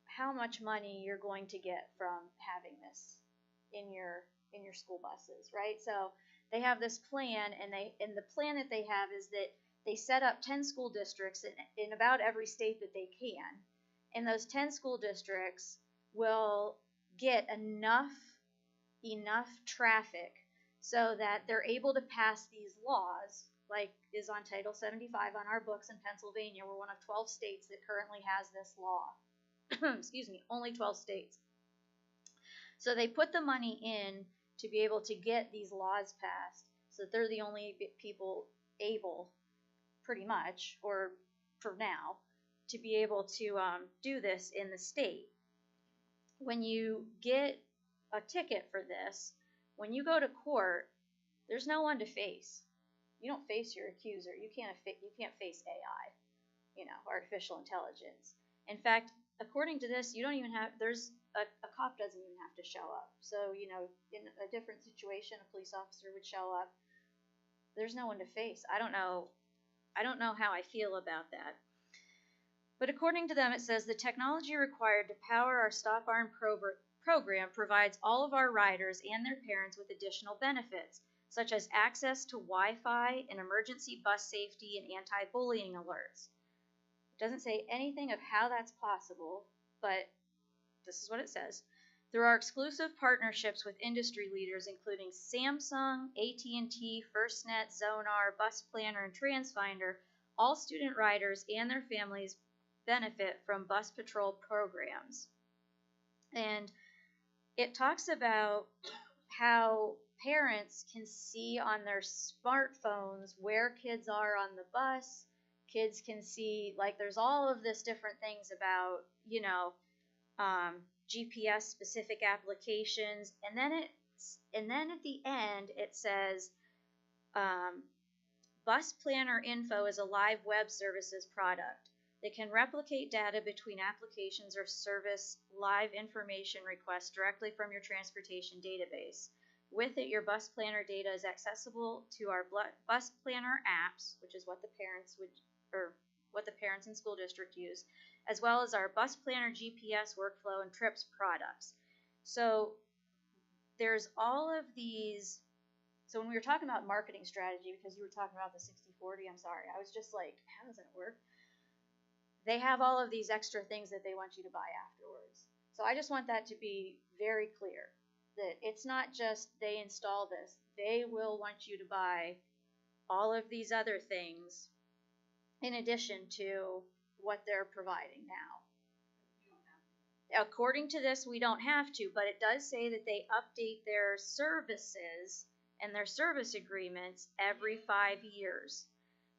how much money you're going to get from having this in your school buses, right? So they have this plan, and the plan that they have is that they set up 10 school districts in about every state that they can, and those 10 school districts will get enough traffic so that they're able to pass these laws, like is on Title 75 on our books in Pennsylvania. We're one of 12 states that currently has this law. Excuse me, only 12 states. So they put the money in to be able to get these laws passed, so that they're the only people able, pretty much, or for now, to be able to do this in the state. When you get a ticket for this, when you go to court, there's no one to face. You don't face your accuser. You can't face AI, artificial intelligence. In fact, according to this, you don't even have. There's a cop doesn't even have to show up. So in a different situation, a police officer would show up. There's no one to face. I don't know how I feel about that. But according to them, it says the technology required to power our Stop Arm program provides all of our riders and their parents with additional benefits, such as access to Wi-Fi and emergency bus safety and anti-bullying alerts. It doesn't say anything of how that's possible, but this is what it says. Through our exclusive partnerships with industry leaders including Samsung, AT&T, FirstNet, Zonar, Bus Planner, and TransFinder, all student riders and their families benefit from Bus Patrol programs. And it talks about how parents can see on their smartphones where kids are on the bus. Kids can see, like, there's all of this different things about, GPS specific applications. And then at the end it says, Bus Planner Info is a live web services product that can replicate data between applications or service live information requests directly from your transportation database. With it, your bus planner data is accessible to our bus planner apps, which is what the parents and school district use, as well as our bus planner GPS workflow and trips products. So there's all of these So when we were talking about marketing strategy, because you were talking about the 60/40, I'm sorry, I was just like, how does that work? They have all of these extra things that they want you to buy afterwards. So I just want that to be very clear, that it's not just they install this. They will want you to buy all of these other things in addition to what they're providing now. According to this, we don't have to, but it does say that they update their services and their service agreements every 5 years.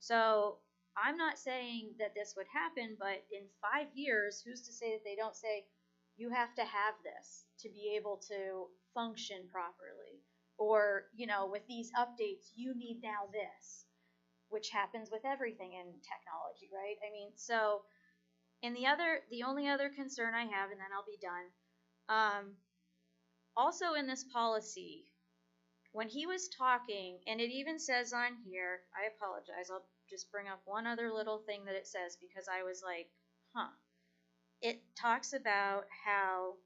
So I'm not saying that this would happen, but in 5 years, who's to say that they don't say, you have to have this to be able to function properly? Or, you know, with these updates, you need now this, which happens with everything in technology, right? I mean, so, and the only other concern I have, and then I'll be done, also in this policy, when he was talking, and it even says on here, I apologize, I'll just bring up one other little thing that it says, because I was like, huh. It talks about how,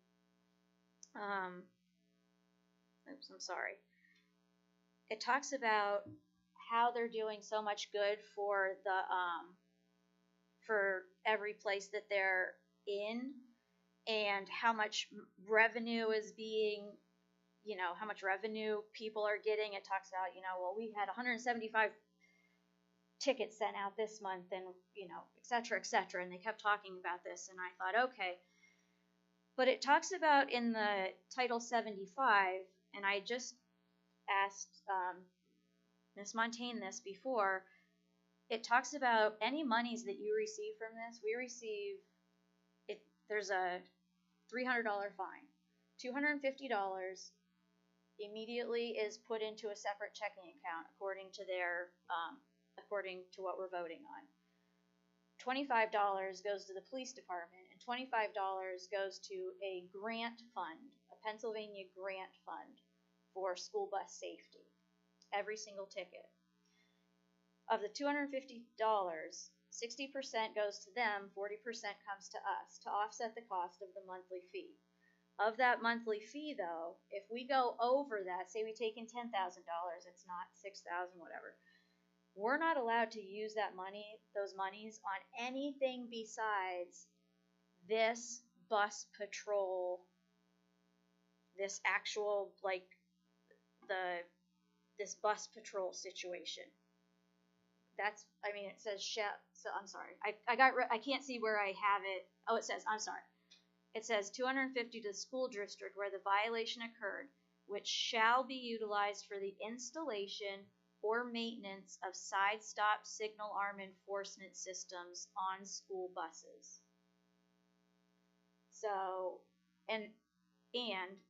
oops, I'm sorry. It talks about how they're doing so much good for the, for every place that they're in, and how much revenue is being, you know, how much revenue people are getting. It talks about, you know, well, we had 175 tickets sent out this month, and, you know, et cetera, and they kept talking about this, and I thought, okay. But it talks about in the Title 75, and I just asked Ms. Montaigne this before, it talks about any monies that you receive from this, we receive, it. There's a $300 fine. $250 immediately is put into a separate checking account according to their, according to what we're voting on. $25 goes to the police department, and $25 goes to a grant fund, a Pennsylvania grant fund for school bus safety. Every single ticket. Of the $250, 60% goes to them, 40% comes to us to offset the cost of the monthly fee. Of that monthly fee, though, if we go over that, say we take in $10,000, it's not $6,000, whatever. We're not allowed to use that money, those monies, on anything besides this bus patrol, this actual, like, this bus patrol situation. That's, I mean, it says so I'm sorry. I can't see where I have it. Oh, it says, I'm sorry. It says $250 to the school district where the violation occurred, which shall be utilized for the installation or maintenance of side stop signal arm enforcement systems on school buses. So, and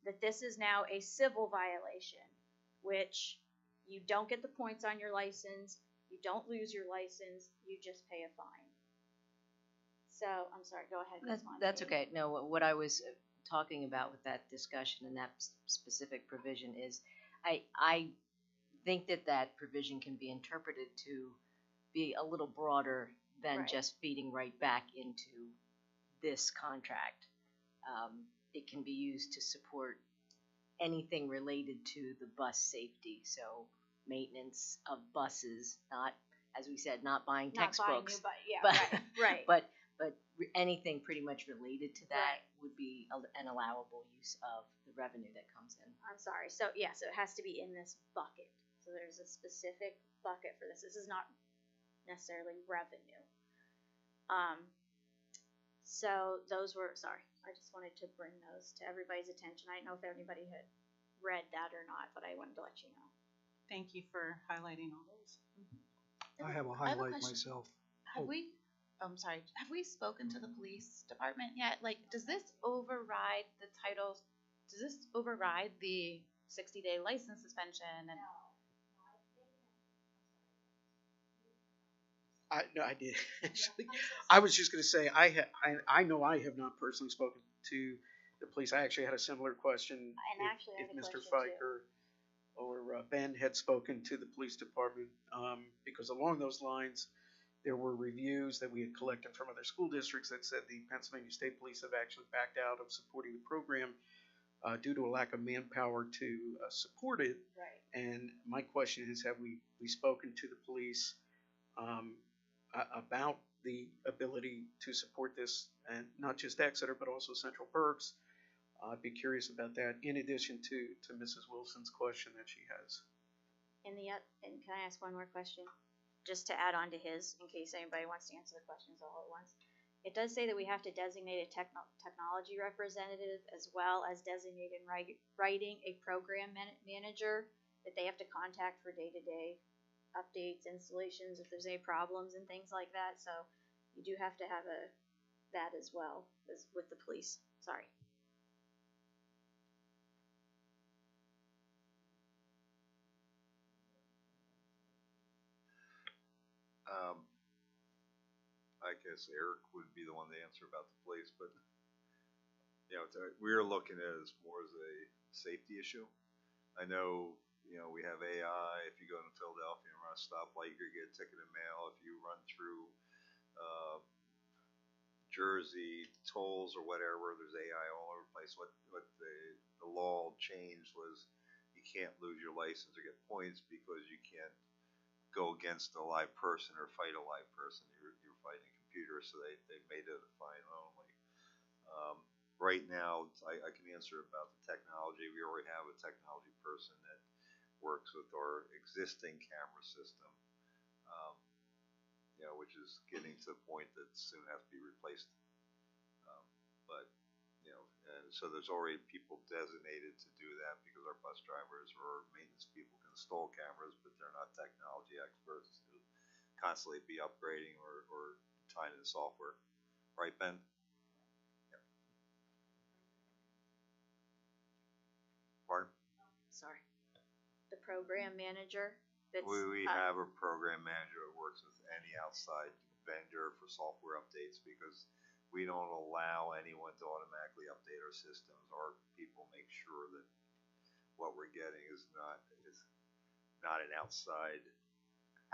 that this is now a civil violation, which you don't get the points on your license, you don't lose your license, you just pay a fine. So, I'm sorry, go ahead, Ms. Montaigne. That's okay. No, what I was talking about with that discussion and that specific provision is, I think that provision can be interpreted to be a little broader than just feeding right back into this contract. It can be used to support anything related to the bus safety, so maintenance of buses, not, as we said, not buying textbooks, but anything pretty much related to that would be an allowable use of the revenue that comes in. I'm sorry. So yeah, so it has to be in this bucket. So there's a specific bucket for this. This is not necessarily revenue. So those were, sorry, I just wanted to bring those to everybody's attention. I don't know if anybody had read that or not, but I wanted to let you know. Thank you for highlighting all those. I have a highlight myself. Have we, I'm sorry, have we spoken to the police department yet? Like, does this override the titles? Does this override the 60-day license suspension? And No, I did actually. I was just going to say I know I have not personally spoken to the police. I actually had a similar question. And if Mr. Fike or Ben had spoken to the police department, because along those lines, there were reviews that we had collected from other school districts that said the Pennsylvania State Police have actually backed out of supporting the program due to a lack of manpower to support it. Right. And my question is, have we spoken to the police about the ability to support this, and not just Exeter, but also Central Berks? I'd be curious about that, in addition to Mrs. Wilson's question that she has. And can I ask one more question? Just to add on to his, in case anybody wants to answer the questions all at once. It does say that we have to designate a technology representative as well as designate in writing a program manager that they have to contact for day-to-day updates, installations, if there's any problems and things like that. So you do have to have that as well as with the police. Sorry. I guess Eric would be the one to answer about the police, but we're looking at it as more as a safety issue. I know, we have AI. If you go to Philadelphia and run a stoplight, you're gonna get a ticket in the mail. If you run through Jersey tolls or whatever, there's AI all over the place. What the law changed was you can't lose your license or get points because you can't go against a live person or fight a live person. You're fighting a computer, so they made it a fine only. Right now, I can answer about the technology. We already have a technology person that works with our existing camera system, which is getting to the point that soon has to be replaced. And so there's already people designated to do that because our bus drivers or maintenance people can install cameras, but they're not technology experts to constantly be upgrading or tying in software. Right, Ben? Yeah. Pardon? Sorry. The program manager. We have a program manager that works with any outside vendor for software updates because we don't allow anyone to automatically update our systems. Our people make sure that what we're getting is not an outside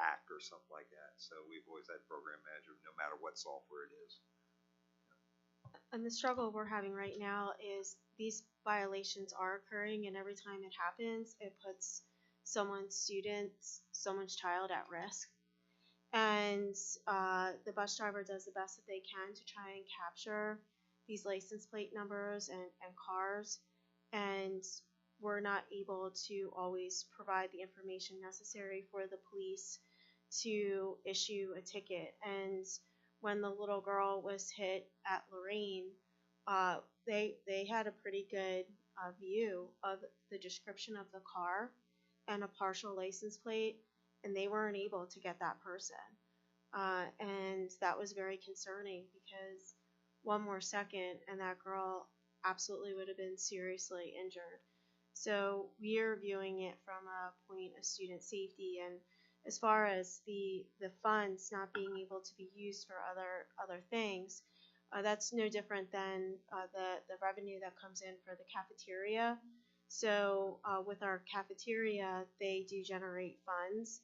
hack or something like that. So we've always had program manager no matter what software it is. And the struggle we're having right now is these violations are occurring, and every time it happens, it puts someone's child at risk. And the bus driver does the best that they can to try and capture these license plate numbers and cars, and we're not able to always provide the information necessary for the police to issue a ticket. And when the little girl was hit at Lorraine, they had a pretty good view of the description of the car and a partial license plate, and they weren't able to get that person. And that was very concerning because one more second and that girl absolutely would have been seriously injured. So we're viewing it from a point of student safety, and as far as the funds not being able to be used for other things, that's no different than the revenue that comes in for the cafeteria. So with our cafeteria, they do generate funds,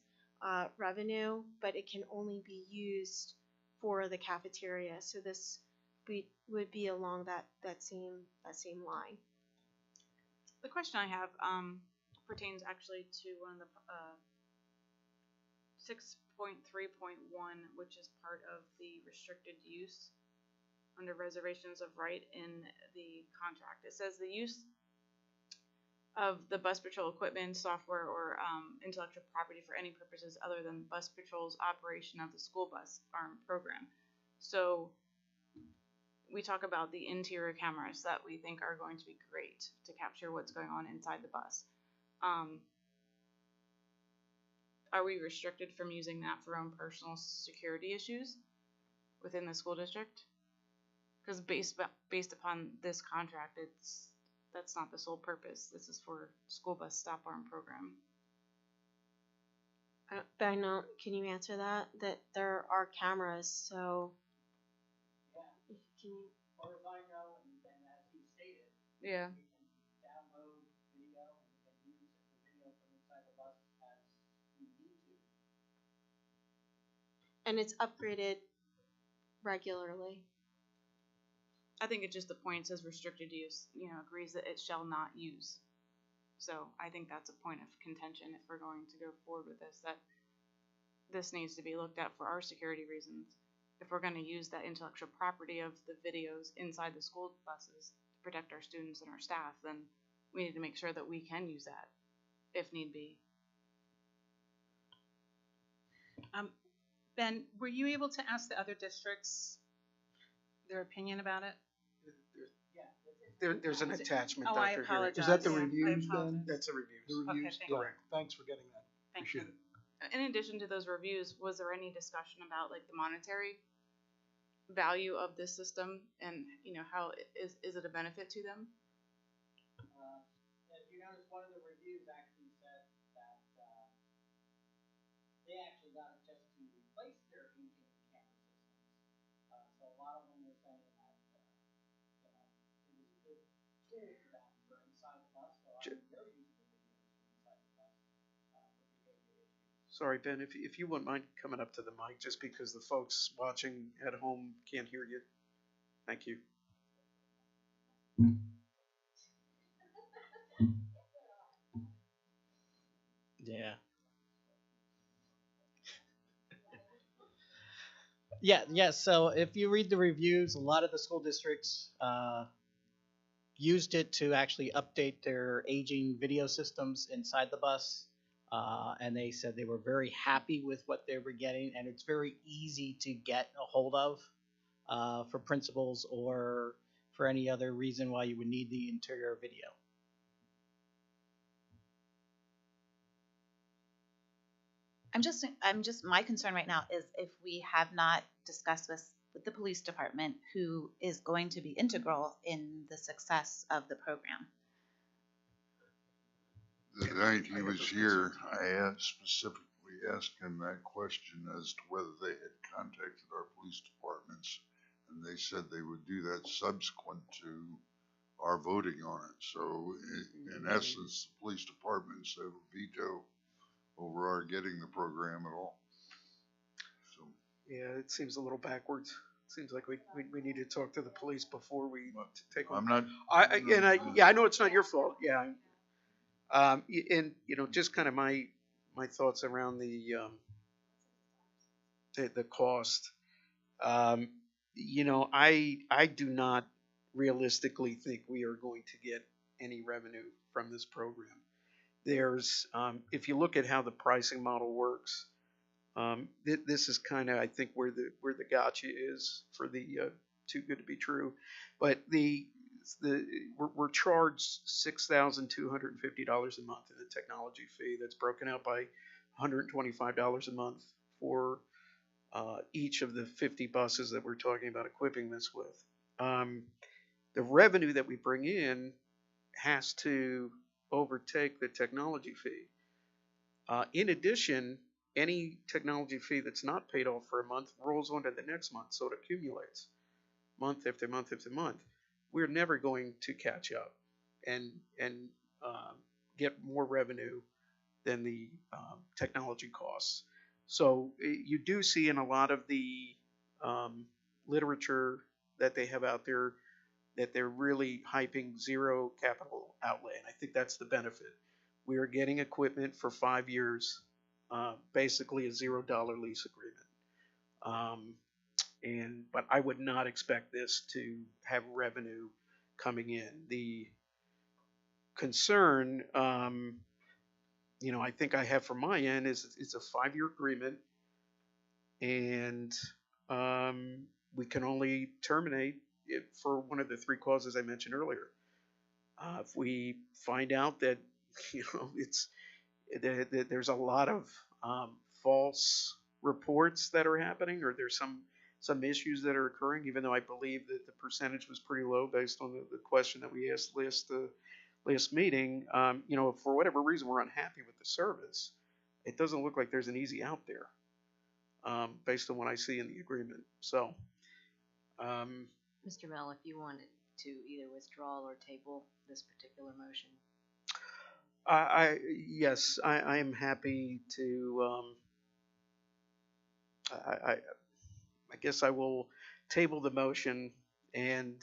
revenue, but it can only be used for the cafeteria. So this would be along that same line. The question I have pertains actually to one of the 6.3.1, which is part of the restricted use under reservations of right in the contract. It says the use of the bus patrol equipment, software, or intellectual property for any purposes other than bus patrol's operation of the school bus arm program. So we talk about the interior cameras that we think are going to be great to capture what's going on inside the bus. Are we restricted from using that for our own personal security issues within the school district? Because based upon this contract, that's not the sole purpose. This is for school bus stop arm program. Ben, can you answer that? That there are cameras, so yeah. Can you? As far as I know, and as he stated, Yeah. we can download video and we can use the video from inside the bus as we need to. And it's upgraded regularly. I think it's just the point says restricted use, agrees that it shall not use. So I think that's a point of contention if we're going to go forward with this, that this needs to be looked at for our security reasons. If we're going to use that intellectual property of the videos inside the school buses to protect our students and our staff, then we need to make sure that we can use that if need be. Ben, were you able to ask the other districts their opinion about it? There's an attachment, Oh, Dr. I Harry. apologize. Is that the Yeah, I reviews then? apologize. That's a review. The reviews? thank Yeah, you. thanks for getting that. Thank Appreciate you. it. In addition to those reviews, was there any discussion about like the monetary value of this system and, you know, how is it a benefit to them? If you notice, one of the reviews actually said that they actually got it just to replace their aging camera systems. So a lot of them were saying that you know, it was a good tool for them for inside the bus. So I think they're using the videos for inside the bus for behavior issues. Sorry, Ben, if you wouldn't mind coming up to the mic, just because the folks watching at home can't hear you. Thank you. Yeah. Yeah. So if you read the reviews, a lot of the school districts used it to actually update their aging video systems inside the bus. And they said they were very happy with what they were getting, and it's very easy to get a hold of for principals or for any other reason why you would need the interior video. My concern right now is if we have not discussed this with the police department, who is going to be integral in the success of the program. The night he was here, I specifically asked him that question as to whether they had contacted our police departments, and they said they would do that subsequent to our voting on it. So in essence, the police departments have a veto over our getting the program at all. So Yeah, it seems a little backwards. It seems like we need to talk to the police before we take I'm on. not. I know it's not your fault. Yeah. And you know, just kind of my thoughts around the cost. You know, I do not realistically think we are going to get any revenue from this program. There's, if you look at how the pricing model works, this is kind of, I think, where the gotcha is for the too good to be true. But we're charged $6,250 a month in a technology fee that's broken out by $125 a month for each of the 50 buses that we're talking about equipping this with. The revenue that we bring in has to overtake the technology fee. In addition, any technology fee that's not paid off for a month rolls on to the next month, so it accumulates month after month after month. We're never going to catch up and get more revenue than the technology costs. So you do see in a lot of the literature that they have out there that they're really hyping zero capital outlay, and I think that's the benefit. We are getting equipment for 5 years, basically a $0 lease agreement. But I would not expect this to have revenue coming in. The concern, you know, I think I have from my end is it's a 5-year agreement, and we can only terminate it for one of the 3 clauses I mentioned earlier. If we find out that, you know, there's a lot of false reports that are happening, or there's some issues that are occurring, even though I believe that the percentage was pretty low based on the question that we asked last meeting. You know, if for whatever reason we're unhappy with the service, it doesn't look like there's an easy out there based on what I see in the agreement. So, Mr. Mel, if you wanted to either withdraw or table this particular motion. Yes, I am happy to. I guess I will table the motion and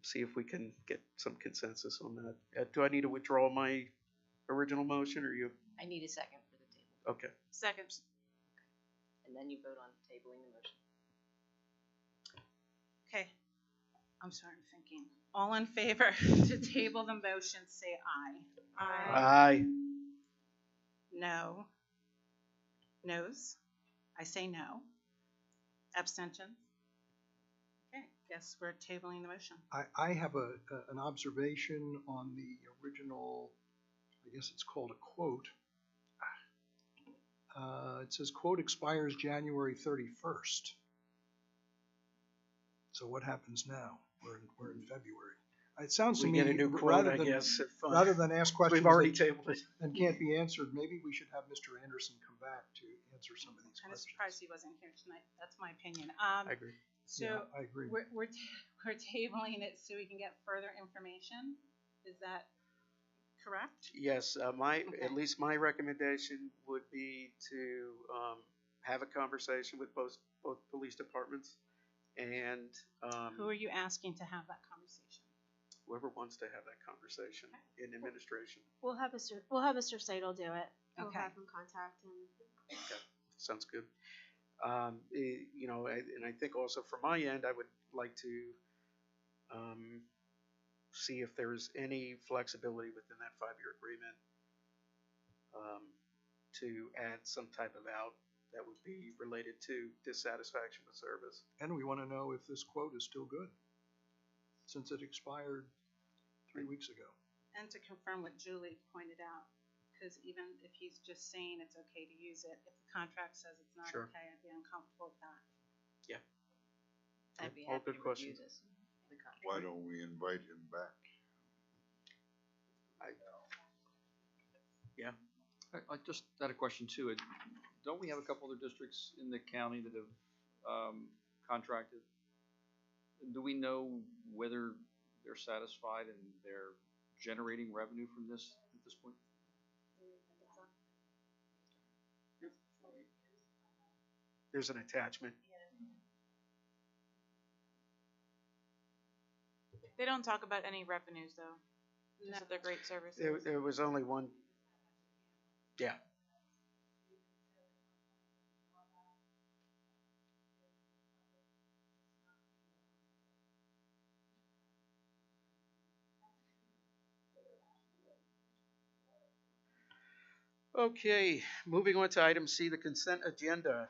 see if we can get some consensus on that. Do I need to withdraw my original motion, or you? I need a second for the table. Okay. Second. And then you vote on tabling the motion. Okay. I'm sorry, I'm thinking. All in favor to table the motion, say aye. Aye. No. Noes? I say no. Abstention? Okay, guess we're tabling the motion. I have an observation on the original, I guess it's called a quote. It says quote expires January 31st. So what happens now? We're in February. It sounds to We me, get a new quote, I guess, if, rather than ask questions we've already that tabled it. and can't be answered, maybe we should have Mr. Anderson come back to answer some of these Kind of questions. surprised he wasn't here tonight. That's my opinion. I agree. So Yeah, I agree. we're tabling it so we can get further information. Is that correct? Yes, at least my recommendation would be to have a conversation with both police departments and Who are you asking to have that conversation? whoever wants to have that conversation in administration. We'll have Mr. Seidel do it. We'll Okay. have him contact him. Okay, sounds good. You know, and I think also from my end, I would like to see if there's any flexibility within that 5-year agreement to add some type of out that would be related to dissatisfaction with service. And we want to know if this quote is still good, since it expired 3 weeks ago. And to confirm what Julie pointed out, because even if he's just saying it's okay to use it, if the contract says it's not Sure. okay, I'd be uncomfortable with that. Yeah. I'd be All happy good to review questions. this. The contract. Why don't we invite him back? Yeah. I just had a question too. Don't we have a couple other districts in the county that have contracted? Do we know whether they're satisfied and they're generating revenue from this at this point? There's an attachment. They don't talk about any revenues though. Just that they're great services. There was only one. Yeah. Okay, moving on to item C, the consent agenda.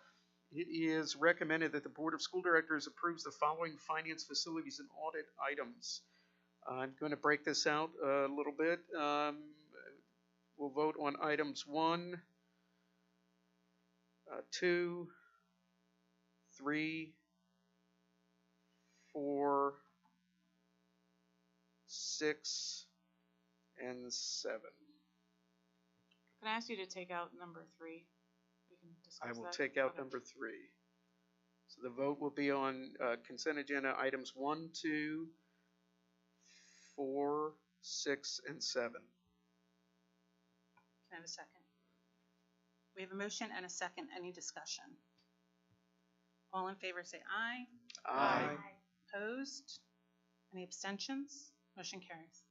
It is recommended that the Board of School Directors approves the following finance, facilities, and audit items. I'm going to break this out a little bit. We'll vote on items 1, 2, 3, 4, 6, and 7. Can I ask you to take out number 3? We can discuss I will that. take out Okay. number 3. So the vote will be on consent agenda items 1, 2, 4, 6, and 7. Can I have a second? We have a motion and a second. Any discussion? All in favor say aye. Aye. Opposed? Any abstentions? Motion carries.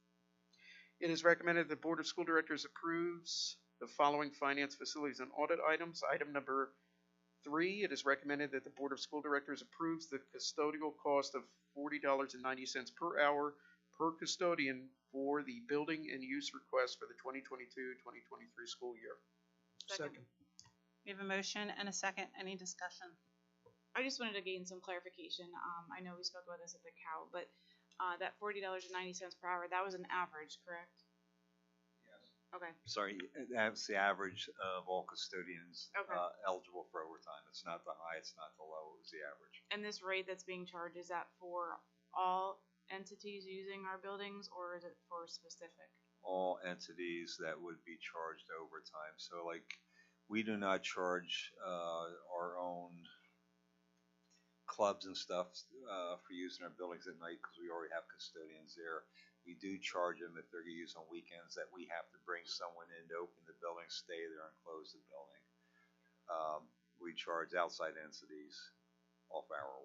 It is recommended that the Board of School Directors approves the following finance, facilities, and audit items. Item number 3, it is recommended that the Board of School Directors approves the custodial cost of $40.90 per hour per custodian for the building and use request for the 2022-2023 school year. Second. We have a motion and a second. Any discussion? I just wanted to gain some clarification. I know we spoke about this at the COW, but that $40.90 per hour, that was an average, correct? Yes. Okay. Sorry, that's the average of all custodians Okay. eligible for overtime. It's not the high, it's not the low, it was the average. And this rate that's being charged, is that for all entities using our buildings, or is it for specific? All entities that would be charged overtime. So like, we do not charge our own clubs and stuff for using our buildings at night because we already have custodians there. We do charge them if they're used on weekends that we have to bring someone in to open the building, stay there, and close the building. We charge outside entities off hour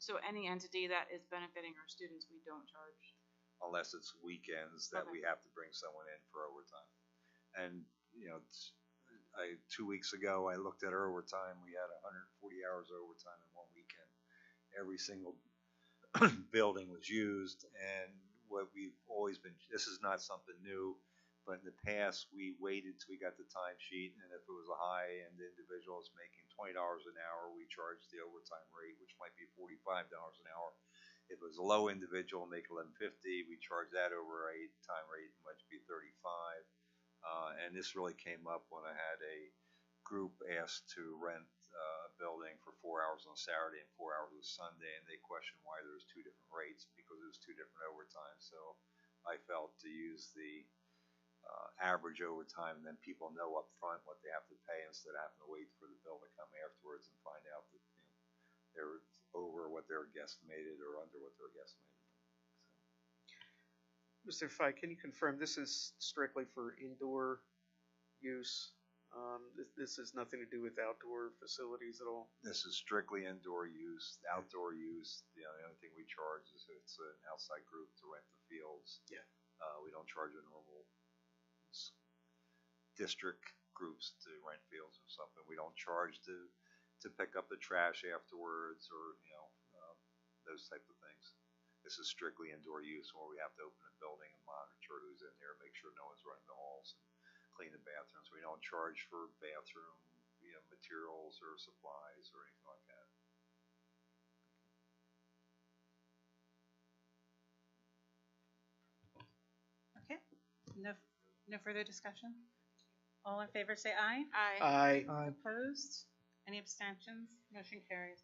1. So any entity that is benefiting our students, we don't charge. unless it's weekends that Okay. we have to bring someone in for overtime. And, 2 weeks ago, I looked at our overtime. We had 140 hours of overtime in one weekend. Every single building was used, and what we've always been, this is not something new, but in the past, we waited till we got the timesheet, and if it was a high-end individual that's making $20 an hour, we charged the overtime rate, which might be $45 an hour. If it was a low individual, make $11.50, we charge that overtime rate, which would be $35. And this really came up when I had a group asked to rent a building for 4 hours on Saturday and 4 hours on Sunday, and they questioned why there was two different rates because it was two different overtime. So I felt to use the average overtime, and then people know up front what they have to pay instead of having to wait for the bill to come afterwards and find out that they're over what they're guesstimated or under what they're guesstimated. Mr. Fike, can you confirm this is strictly for indoor use? This has nothing to do with outdoor facilities at all? This is strictly indoor use. Outdoor use, the only thing we charge is if it's an outside group to rent the fields. Yeah. We don't charge a normal district groups to rent fields or something. We don't charge to pick up the trash afterwards or, those type of things. This is strictly indoor use where we have to open a building and monitor who's in there, make sure no one's running the halls and clean the bathrooms. We don't charge for bathroom, materials or supplies or anything like that. Okay, no further discussion? All in favor say aye. Aye. Opposed? Any abstentions? Motion carries.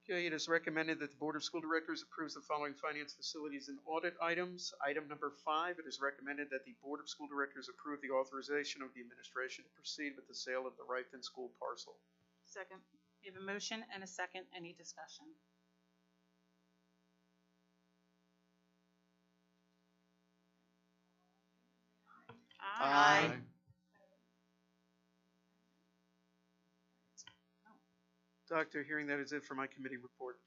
Okay, it is recommended that the Board of School Directors approves the following finance, facilities, and audit items. Item number 5, it is recommended that the Board of School Directors approve the authorization of the administration to proceed with the sale of the Rifton School parcel. Second. We have a motion and a second. Any discussion? Aye. Doctor, hearing that is it for my committee report.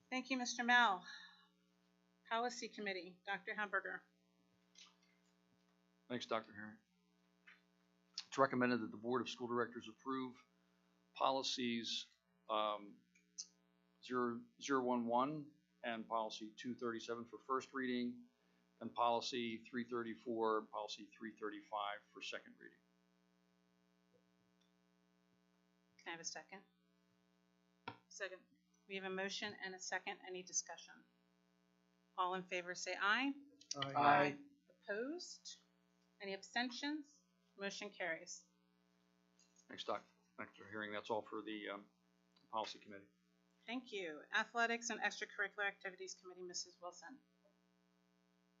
Thank you, Mr. Mel. Policy Committee, Dr. Hamburger. Thanks, Dr. Herring. It's recommended that the Board of School Directors approve policies 011 and policy 237 for first reading, and policy 334 and policy 335 for second reading. Can I have a second? Second. We have a motion and a second. Any discussion? All in favor say aye. Aye. Opposed? Any abstentions? Motion carries. Thanks, Dr. Herring. That's all for the Policy Committee. Thank you. Athletics and Extracurricular Activities Committee, Mrs. Wilson.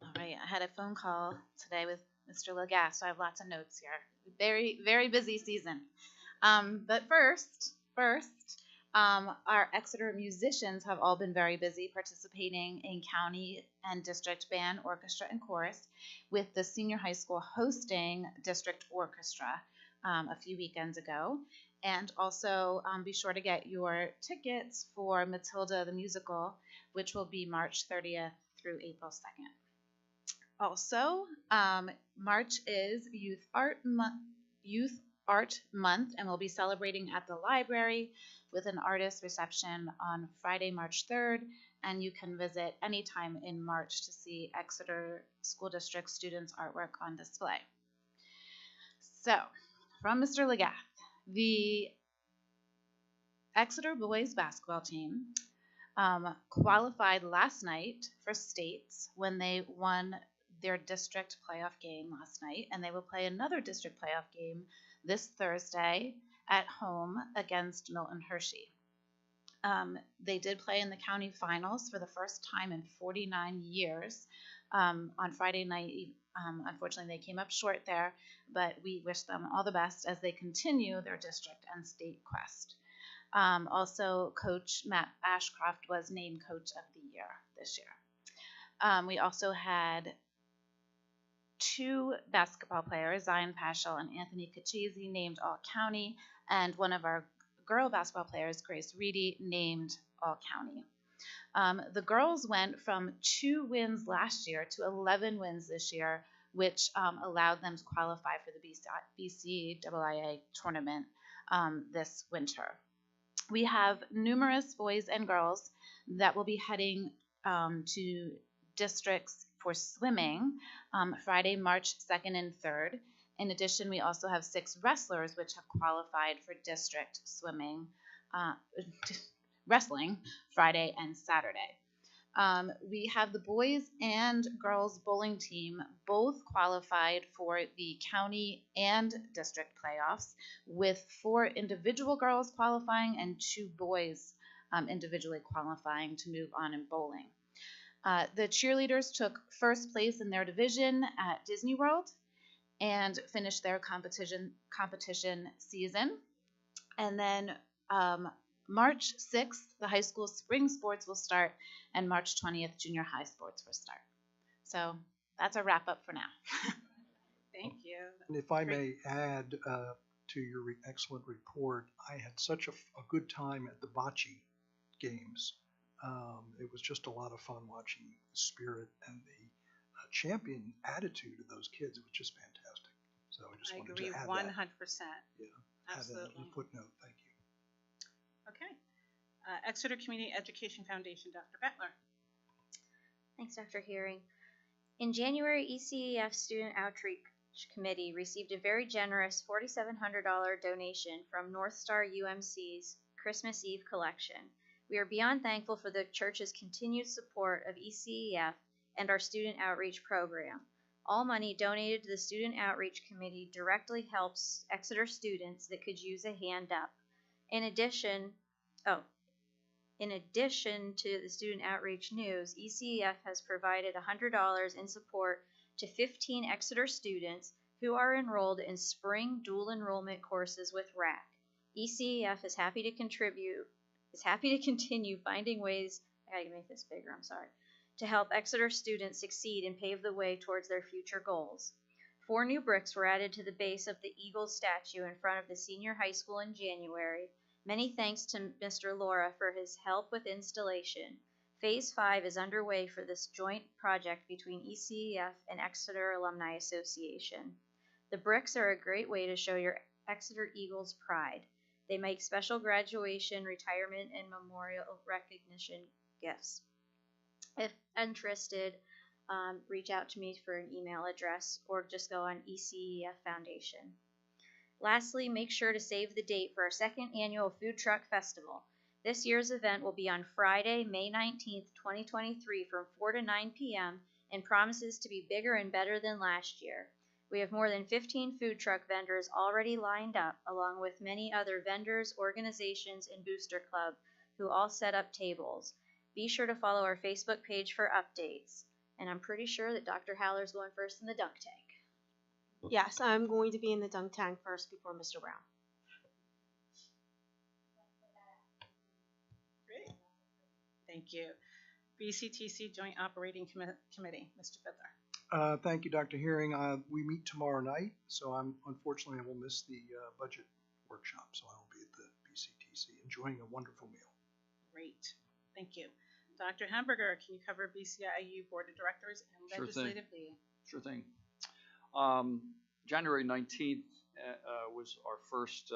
All right, I had a phone call today with Mr. Lagasse, so I have lots of notes here. Very, very busy season. But first, our Exeter musicians have all been very busy participating in county and district band, orchestra, and chorus, with the senior high school hosting district orchestra a few weekends ago. And also be sure to get your tickets for Matilda the Musical, which will be March 30th through April 2nd. Also, March is Youth Art Month, and we'll be celebrating at the library with an artist reception on Friday, March 3rd, and you can visit anytime in March to see Exeter School District students' artwork on display. So, from Mr. Lagasse, the Exeter boys basketball team qualified last night for states when they won their district playoff game last night, and they will play another district playoff game this Thursday at home against Milton Hershey. They did play in the county finals for the first time in 49 years on Friday night. Unfortunately, they came up short there, but we wish them all the best as they continue their district and state quest. Also, Coach Matt Ashcroft was named Coach of the Year this year. We also had 2 basketball players, Zion Paschal and Anthony Cachese, named All-County, and one of our girl basketball players, Grace Reedy, named all county. The girls went from 2 wins last year to 11 wins this year, which allowed them to qualify for the BCAA tournament this winter. We have numerous boys and girls that will be heading to districts for swimming Friday, March 2nd and 3rd. In addition, we also have 6 wrestlers which have qualified for district swimming, wrestling Friday and Saturday. We have the boys and girls bowling team both qualified for the county and district playoffs, with 4 individual girls qualifying and 2 boys individually qualifying to move on in bowling. The cheerleaders took first place in their division at Disney World and finished their competition season. And then March 6th, the high school spring sports will start, and March 20th, junior high sports will start. So that's a wrap up for now. Thank you. And if I may add to your excellent report, I had such a good time at the bocce games. It was just a lot of fun watching the spirit and the champion attitude of those kids. It was just fantastic. So I just wanted to add 100%. that. Yeah, Absolutely. Add a footnote. Thank you. Okay. Exeter Community Education Foundation, Dr. Bettler. Thanks, Dr. Hearing. In January, ECEF Student Outreach Committee received a very generous $4,700 donation from North Star UMC's Christmas Eve collection. We are beyond thankful for the church's continued support of ECEF and our student outreach program. All money donated to the Student Outreach Committee directly helps Exeter students that could use a hand up. In addition to the Student Outreach News, ECEF has provided $100 in support to 15 Exeter students who are enrolled in spring dual enrollment courses with RAC. ECEF is happy to continue finding ways, I gotta make this bigger, I'm sorry, to help Exeter students succeed and pave the way towards their future goals. 4 new bricks were added to the base of the Eagle statue in front of the senior high school in January. Many thanks to Mr. Laura for his help with installation. Phase 5 is underway for this joint project between ECEF and Exeter Alumni Association. The bricks are a great way to show your Exeter Eagles pride. They make special graduation, retirement, and memorial recognition gifts. If interested, reach out to me for an email address or just go on ECEF Foundation. Lastly, make sure to save the date for our 2nd annual Food Truck Festival. This year's event will be on Friday, May 19th, 2023 from 4 to 9 p.m. and promises to be bigger and better than last year. We have more than 15 food truck vendors already lined up, along with many other vendors, organizations, and booster club who all set up tables. Be sure to follow our Facebook page for updates. And I'm pretty sure that Dr. Haller's going first in the dunk tank. Yes, I'm going to be in the dunk tank first before Mr. Brown. Great. Thank you. BCTC Joint Operating Committee, Mr. Fiddler. Thank you, Dr. Hearing. We meet tomorrow night, so unfortunately I will miss the budget workshop, so I will be at the BCTC enjoying a wonderful meal. Great. Thank you. Dr. Hamburger, can you cover BCIU Board of Directors and Legislative Lead? Sure thing. January 19th was our first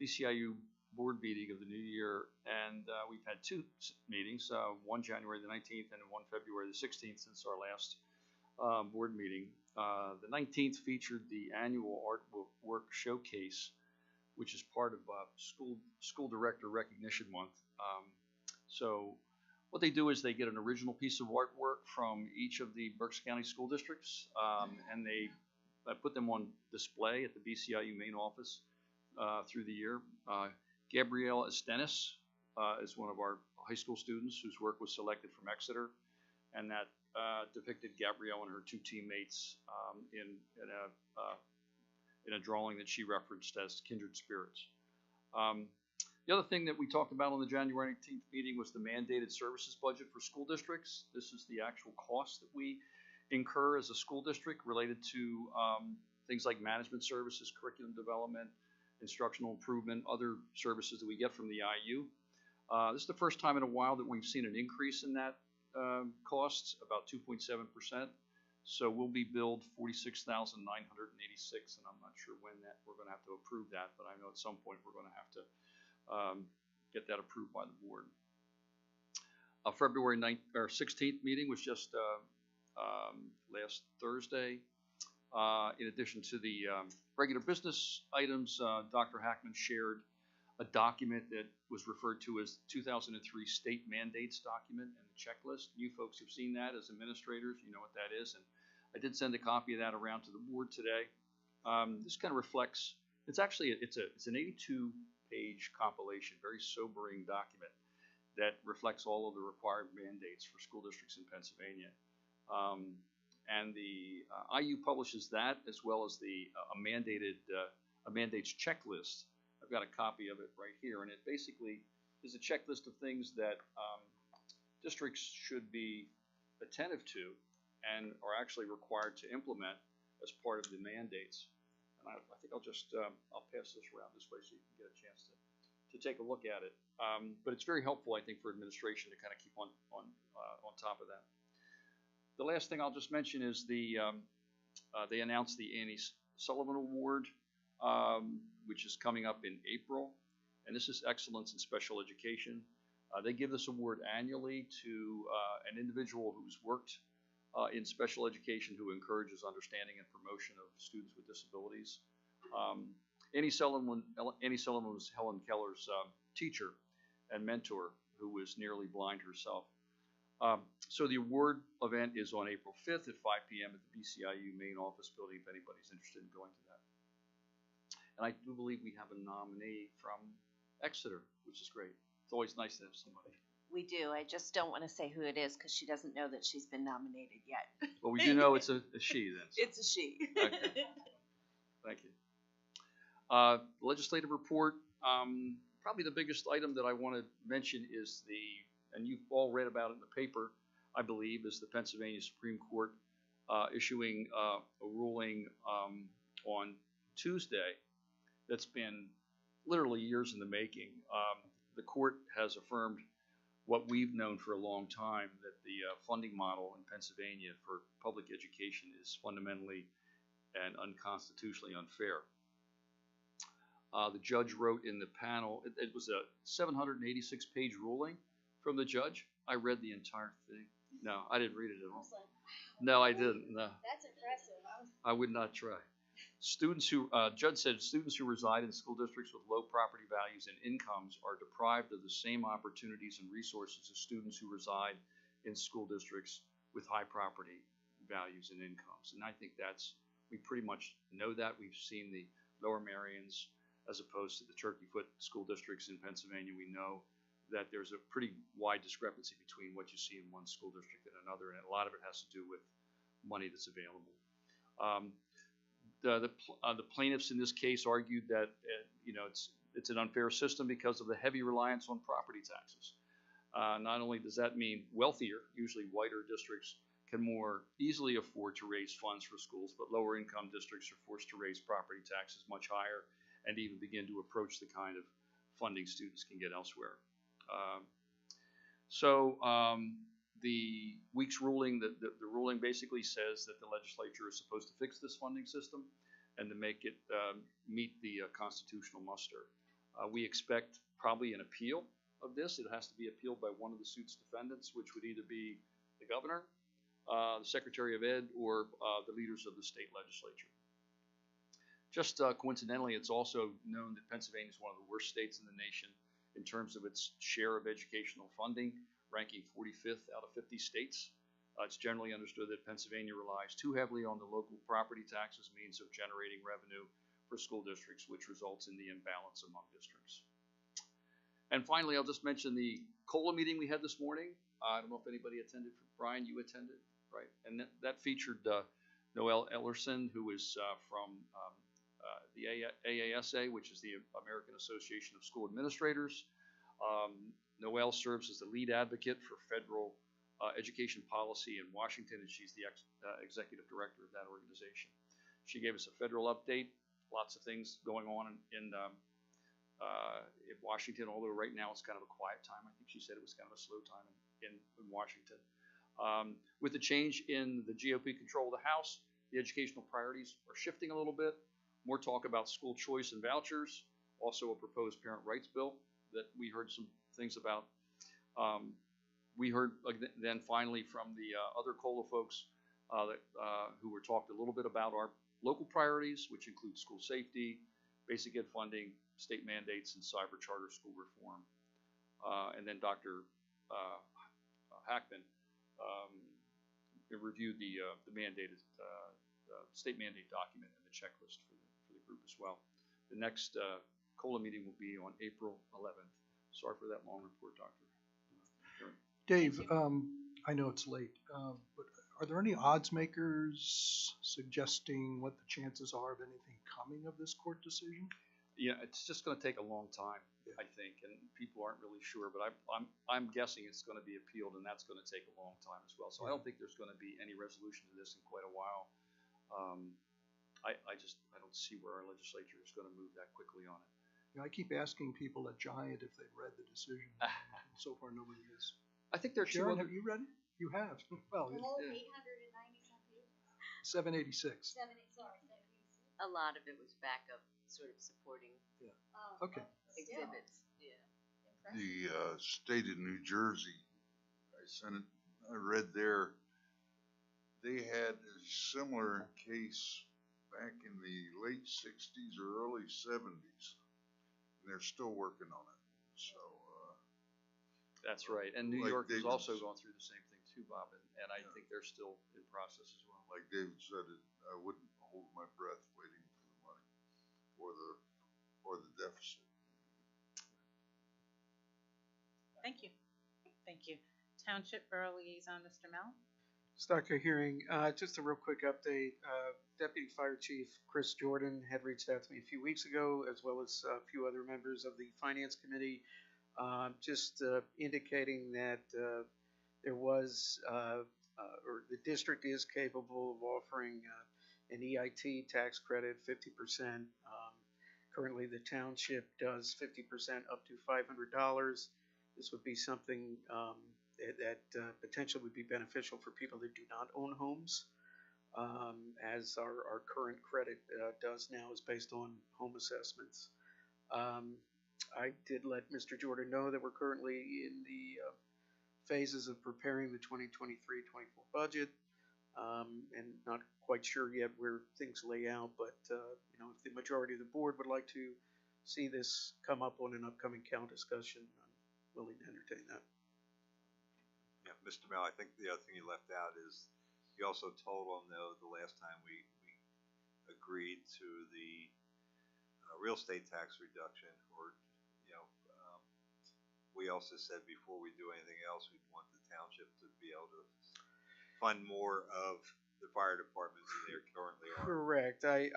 BCIU board meeting of the new year, and we've had 2 meetings, one January the 19th and one February the 16th since our last board meeting. The 19th featured the annual artwork showcase, which is part of School Director Recognition Month. So what they do is they get an original piece of artwork from each of the Berks County school districts, and they put them on display at the BCIU main office through the year. Gabrielle Estenis is one of our high school students whose work was selected from Exeter, and that depicted Gabrielle and her 2 teammates in a drawing that she referenced as kindred spirits. The other thing that we talked about on the January 19th meeting was the mandated services budget for school districts. This is the actual cost that we incur as a school district related to things like management services, curriculum development, instructional improvement, other services that we get from the IU. This is the first time in a while that we've seen an increase in that costs, about 2.7%. So we'll be billed $46,986, and I'm not sure when that we're going to have to approve that, but I know at some point we're going to have to get that approved by the board. February 16th meeting was just last Thursday. In addition to the regular business items, Dr. Hackman shared a document that was referred to as 2003 state mandates document and the checklist. You folks have seen that as administrators, you know what that is. And I did send a copy of that around to the board today. This kind of reflects, it's an 82-page compilation, very sobering document that reflects all of the required mandates for school districts in Pennsylvania. And the IU publishes that as well as a mandates checklist. I've got a copy of it right here, and it basically is a checklist of things that districts should be attentive to and are actually required to implement as part of the mandates. And I think I'll just I'll pass this around this way so you can get a chance to take a look at it. But it's very helpful, I think, for administration to kind of keep on top of that. The last thing I'll just mention is they announced the Annie Sullivan Award, which is coming up in April, and this is Excellence in Special Education. They give this award annually to an individual who's worked in special education who encourages understanding and promotion of students with disabilities. Annie Sullivan was Helen Keller's teacher and mentor, who was nearly blind herself. So the award event is on April 5th at 5 p.m. at the BCIU main office building if anybody's interested in going to that. And I do believe we have a nominee from Exeter, which is great. It's always nice to have somebody. We do. I just don't want to say who it is because she doesn't know that she's been nominated yet. Well, we do know it's a she then. So. It's a she. Okay. Thank you. Legislative report. Probably the biggest item that I want to mention is and you've all read about it in the paper, I believe, is the Pennsylvania Supreme Court issuing a ruling on Tuesday that's been literally years in the making. The court has affirmed what we've known for a long time, that the funding model in Pennsylvania for public education is fundamentally and unconstitutionally unfair. The judge wrote in the panel, it was a 786-page ruling from the judge. I read the entire thing. No, I didn't read it at all. No, I didn't. No. That's impressive. I would not try. Judge said students who reside in school districts with low property values and incomes are deprived of the same opportunities and resources as students who reside in school districts with high property values and incomes. And I think we pretty much know that. We've seen the Lower Marions as opposed to the Turkey Foot school districts in Pennsylvania. We know that there's a pretty wide discrepancy between what you see in one school district and another, and a lot of it has to do with money that's available. The plaintiffs in this case argued that it's an unfair system because of the heavy reliance on property taxes. Not only does that mean wealthier, usually whiter districts can more easily afford to raise funds for schools, but lower income districts are forced to raise property taxes much higher and even begin to approach the kind of funding students can get elsewhere. The week's ruling, the ruling basically says that the legislature is supposed to fix this funding system and to make it meet the constitutional muster. We expect probably an appeal of this. It has to be appealed by one of the suit's defendants, which would either be the governor, the Secretary of Ed, or the leaders of the state legislature. Just coincidentally, it's also known that Pennsylvania is one of the worst states in the nation in terms of its share of educational funding, ranking 45th out of 50 states. It's generally understood that Pennsylvania relies too heavily on the local property tax as means of generating revenue for school districts, which results in the imbalance among districts. And finally, I'll just mention the COLA meeting we had this morning. I don't know if anybody attended. Brian, you attended, right? And that featured Noelle Ellerson, who is from the AASA, which is the American Association of School Administrators. Noelle serves as the lead advocate for federal education policy in Washington, and she's the executive director of that organization. She gave us a federal update, lots of things going on in in Washington, although right now it's kind of a quiet time. I think she said it was kind of a slow time in Washington. With the change in the GOP control of the House, the educational priorities are shifting a little bit. More talk about school choice and vouchers. Also a proposed parent rights bill that we heard some things about. We heard then finally from the other COLA folks who were talked a little bit about our local priorities, which include school safety, basic ed funding, state mandates, and cyber charter school reform. And then Dr. Hackman reviewed the mandated state mandate document and the checklist for the group as well. The next COLA meeting will be on April 11th. Sorry for that long report, Doctor. Dave, I know it's late, but are there any odds makers suggesting what the chances are of anything coming of this court decision? Yeah, it's just going to take a long time, I think, and people aren't really sure. But I'm guessing it's going to be appealed, and that's going to take a long time as well. So I don't think there's going to be any resolution to this in quite a while. I don't see where our legislature is going to move that quickly on it. Yeah, I keep asking people at Giant if they've read the decision. So far, nobody has. I think there are Sharon, two other. have you read it? You have. Well, The whole yeah. 890 some pages? 786. Sorry, 786. A lot of it was backup, sort of supporting Okay. exhibits. Yeah. The state of New Jersey, I read there, they had a similar case back in the late 60s or early 70s. And they're still working on it. So, That's right. And New like York is David also said. going through the same thing too, Bob. And I think they're still in process as well. like David said, I wouldn't hold my breath waiting for the money or the deficit. Thank you. Thank you. Township Borough Liaison, Mr. Mel. Dr. Hearing, just a real quick update. Deputy Fire Chief Chris Jordan had reached out to me a few weeks ago, as well as a few other members of the Finance Committee, just indicating that there was, or the district is capable of offering an EIT tax credit, 50%. Currently, the township does 50% up to $500. This would be something that potentially would be beneficial for people that do not own homes, as our current credit does now is based on home assessments. I did let Mr. Jordan know that we're currently in the phases of preparing the 2023-24 budget, and not quite sure yet where things lay out, but if the majority of the board would like to see this come up on an upcoming CAL discussion, I'm willing to entertain that. Yeah, Mr. Mel, I think the other thing you left out is you also told them, though, the last time we agreed to the real estate tax reduction, or, we also said before we do anything else, we'd want the township to be able to fund more of the fire departments than they currently are. Correct. I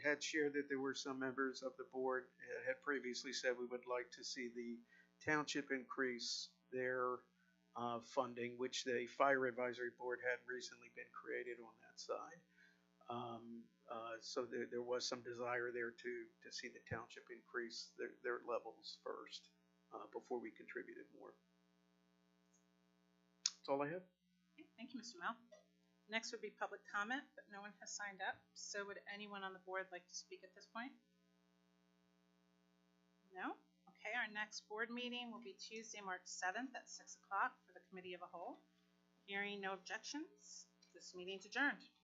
had shared that there were some members of the board that had previously said we would like to see the township increase their funding, which the fire advisory board had recently been created on that side. So there was some desire there to see the township increase their levels first before we contributed more. That's all I have. Okay, thank you, Mr. Mel. Next would be public comment, but no one has signed up. So would anyone on the board like to speak at this point? No? Okay, our next board meeting will be Tuesday, March 7th at 6 o'clock for the Committee of a Whole. Hearing no objections, this meeting's adjourned.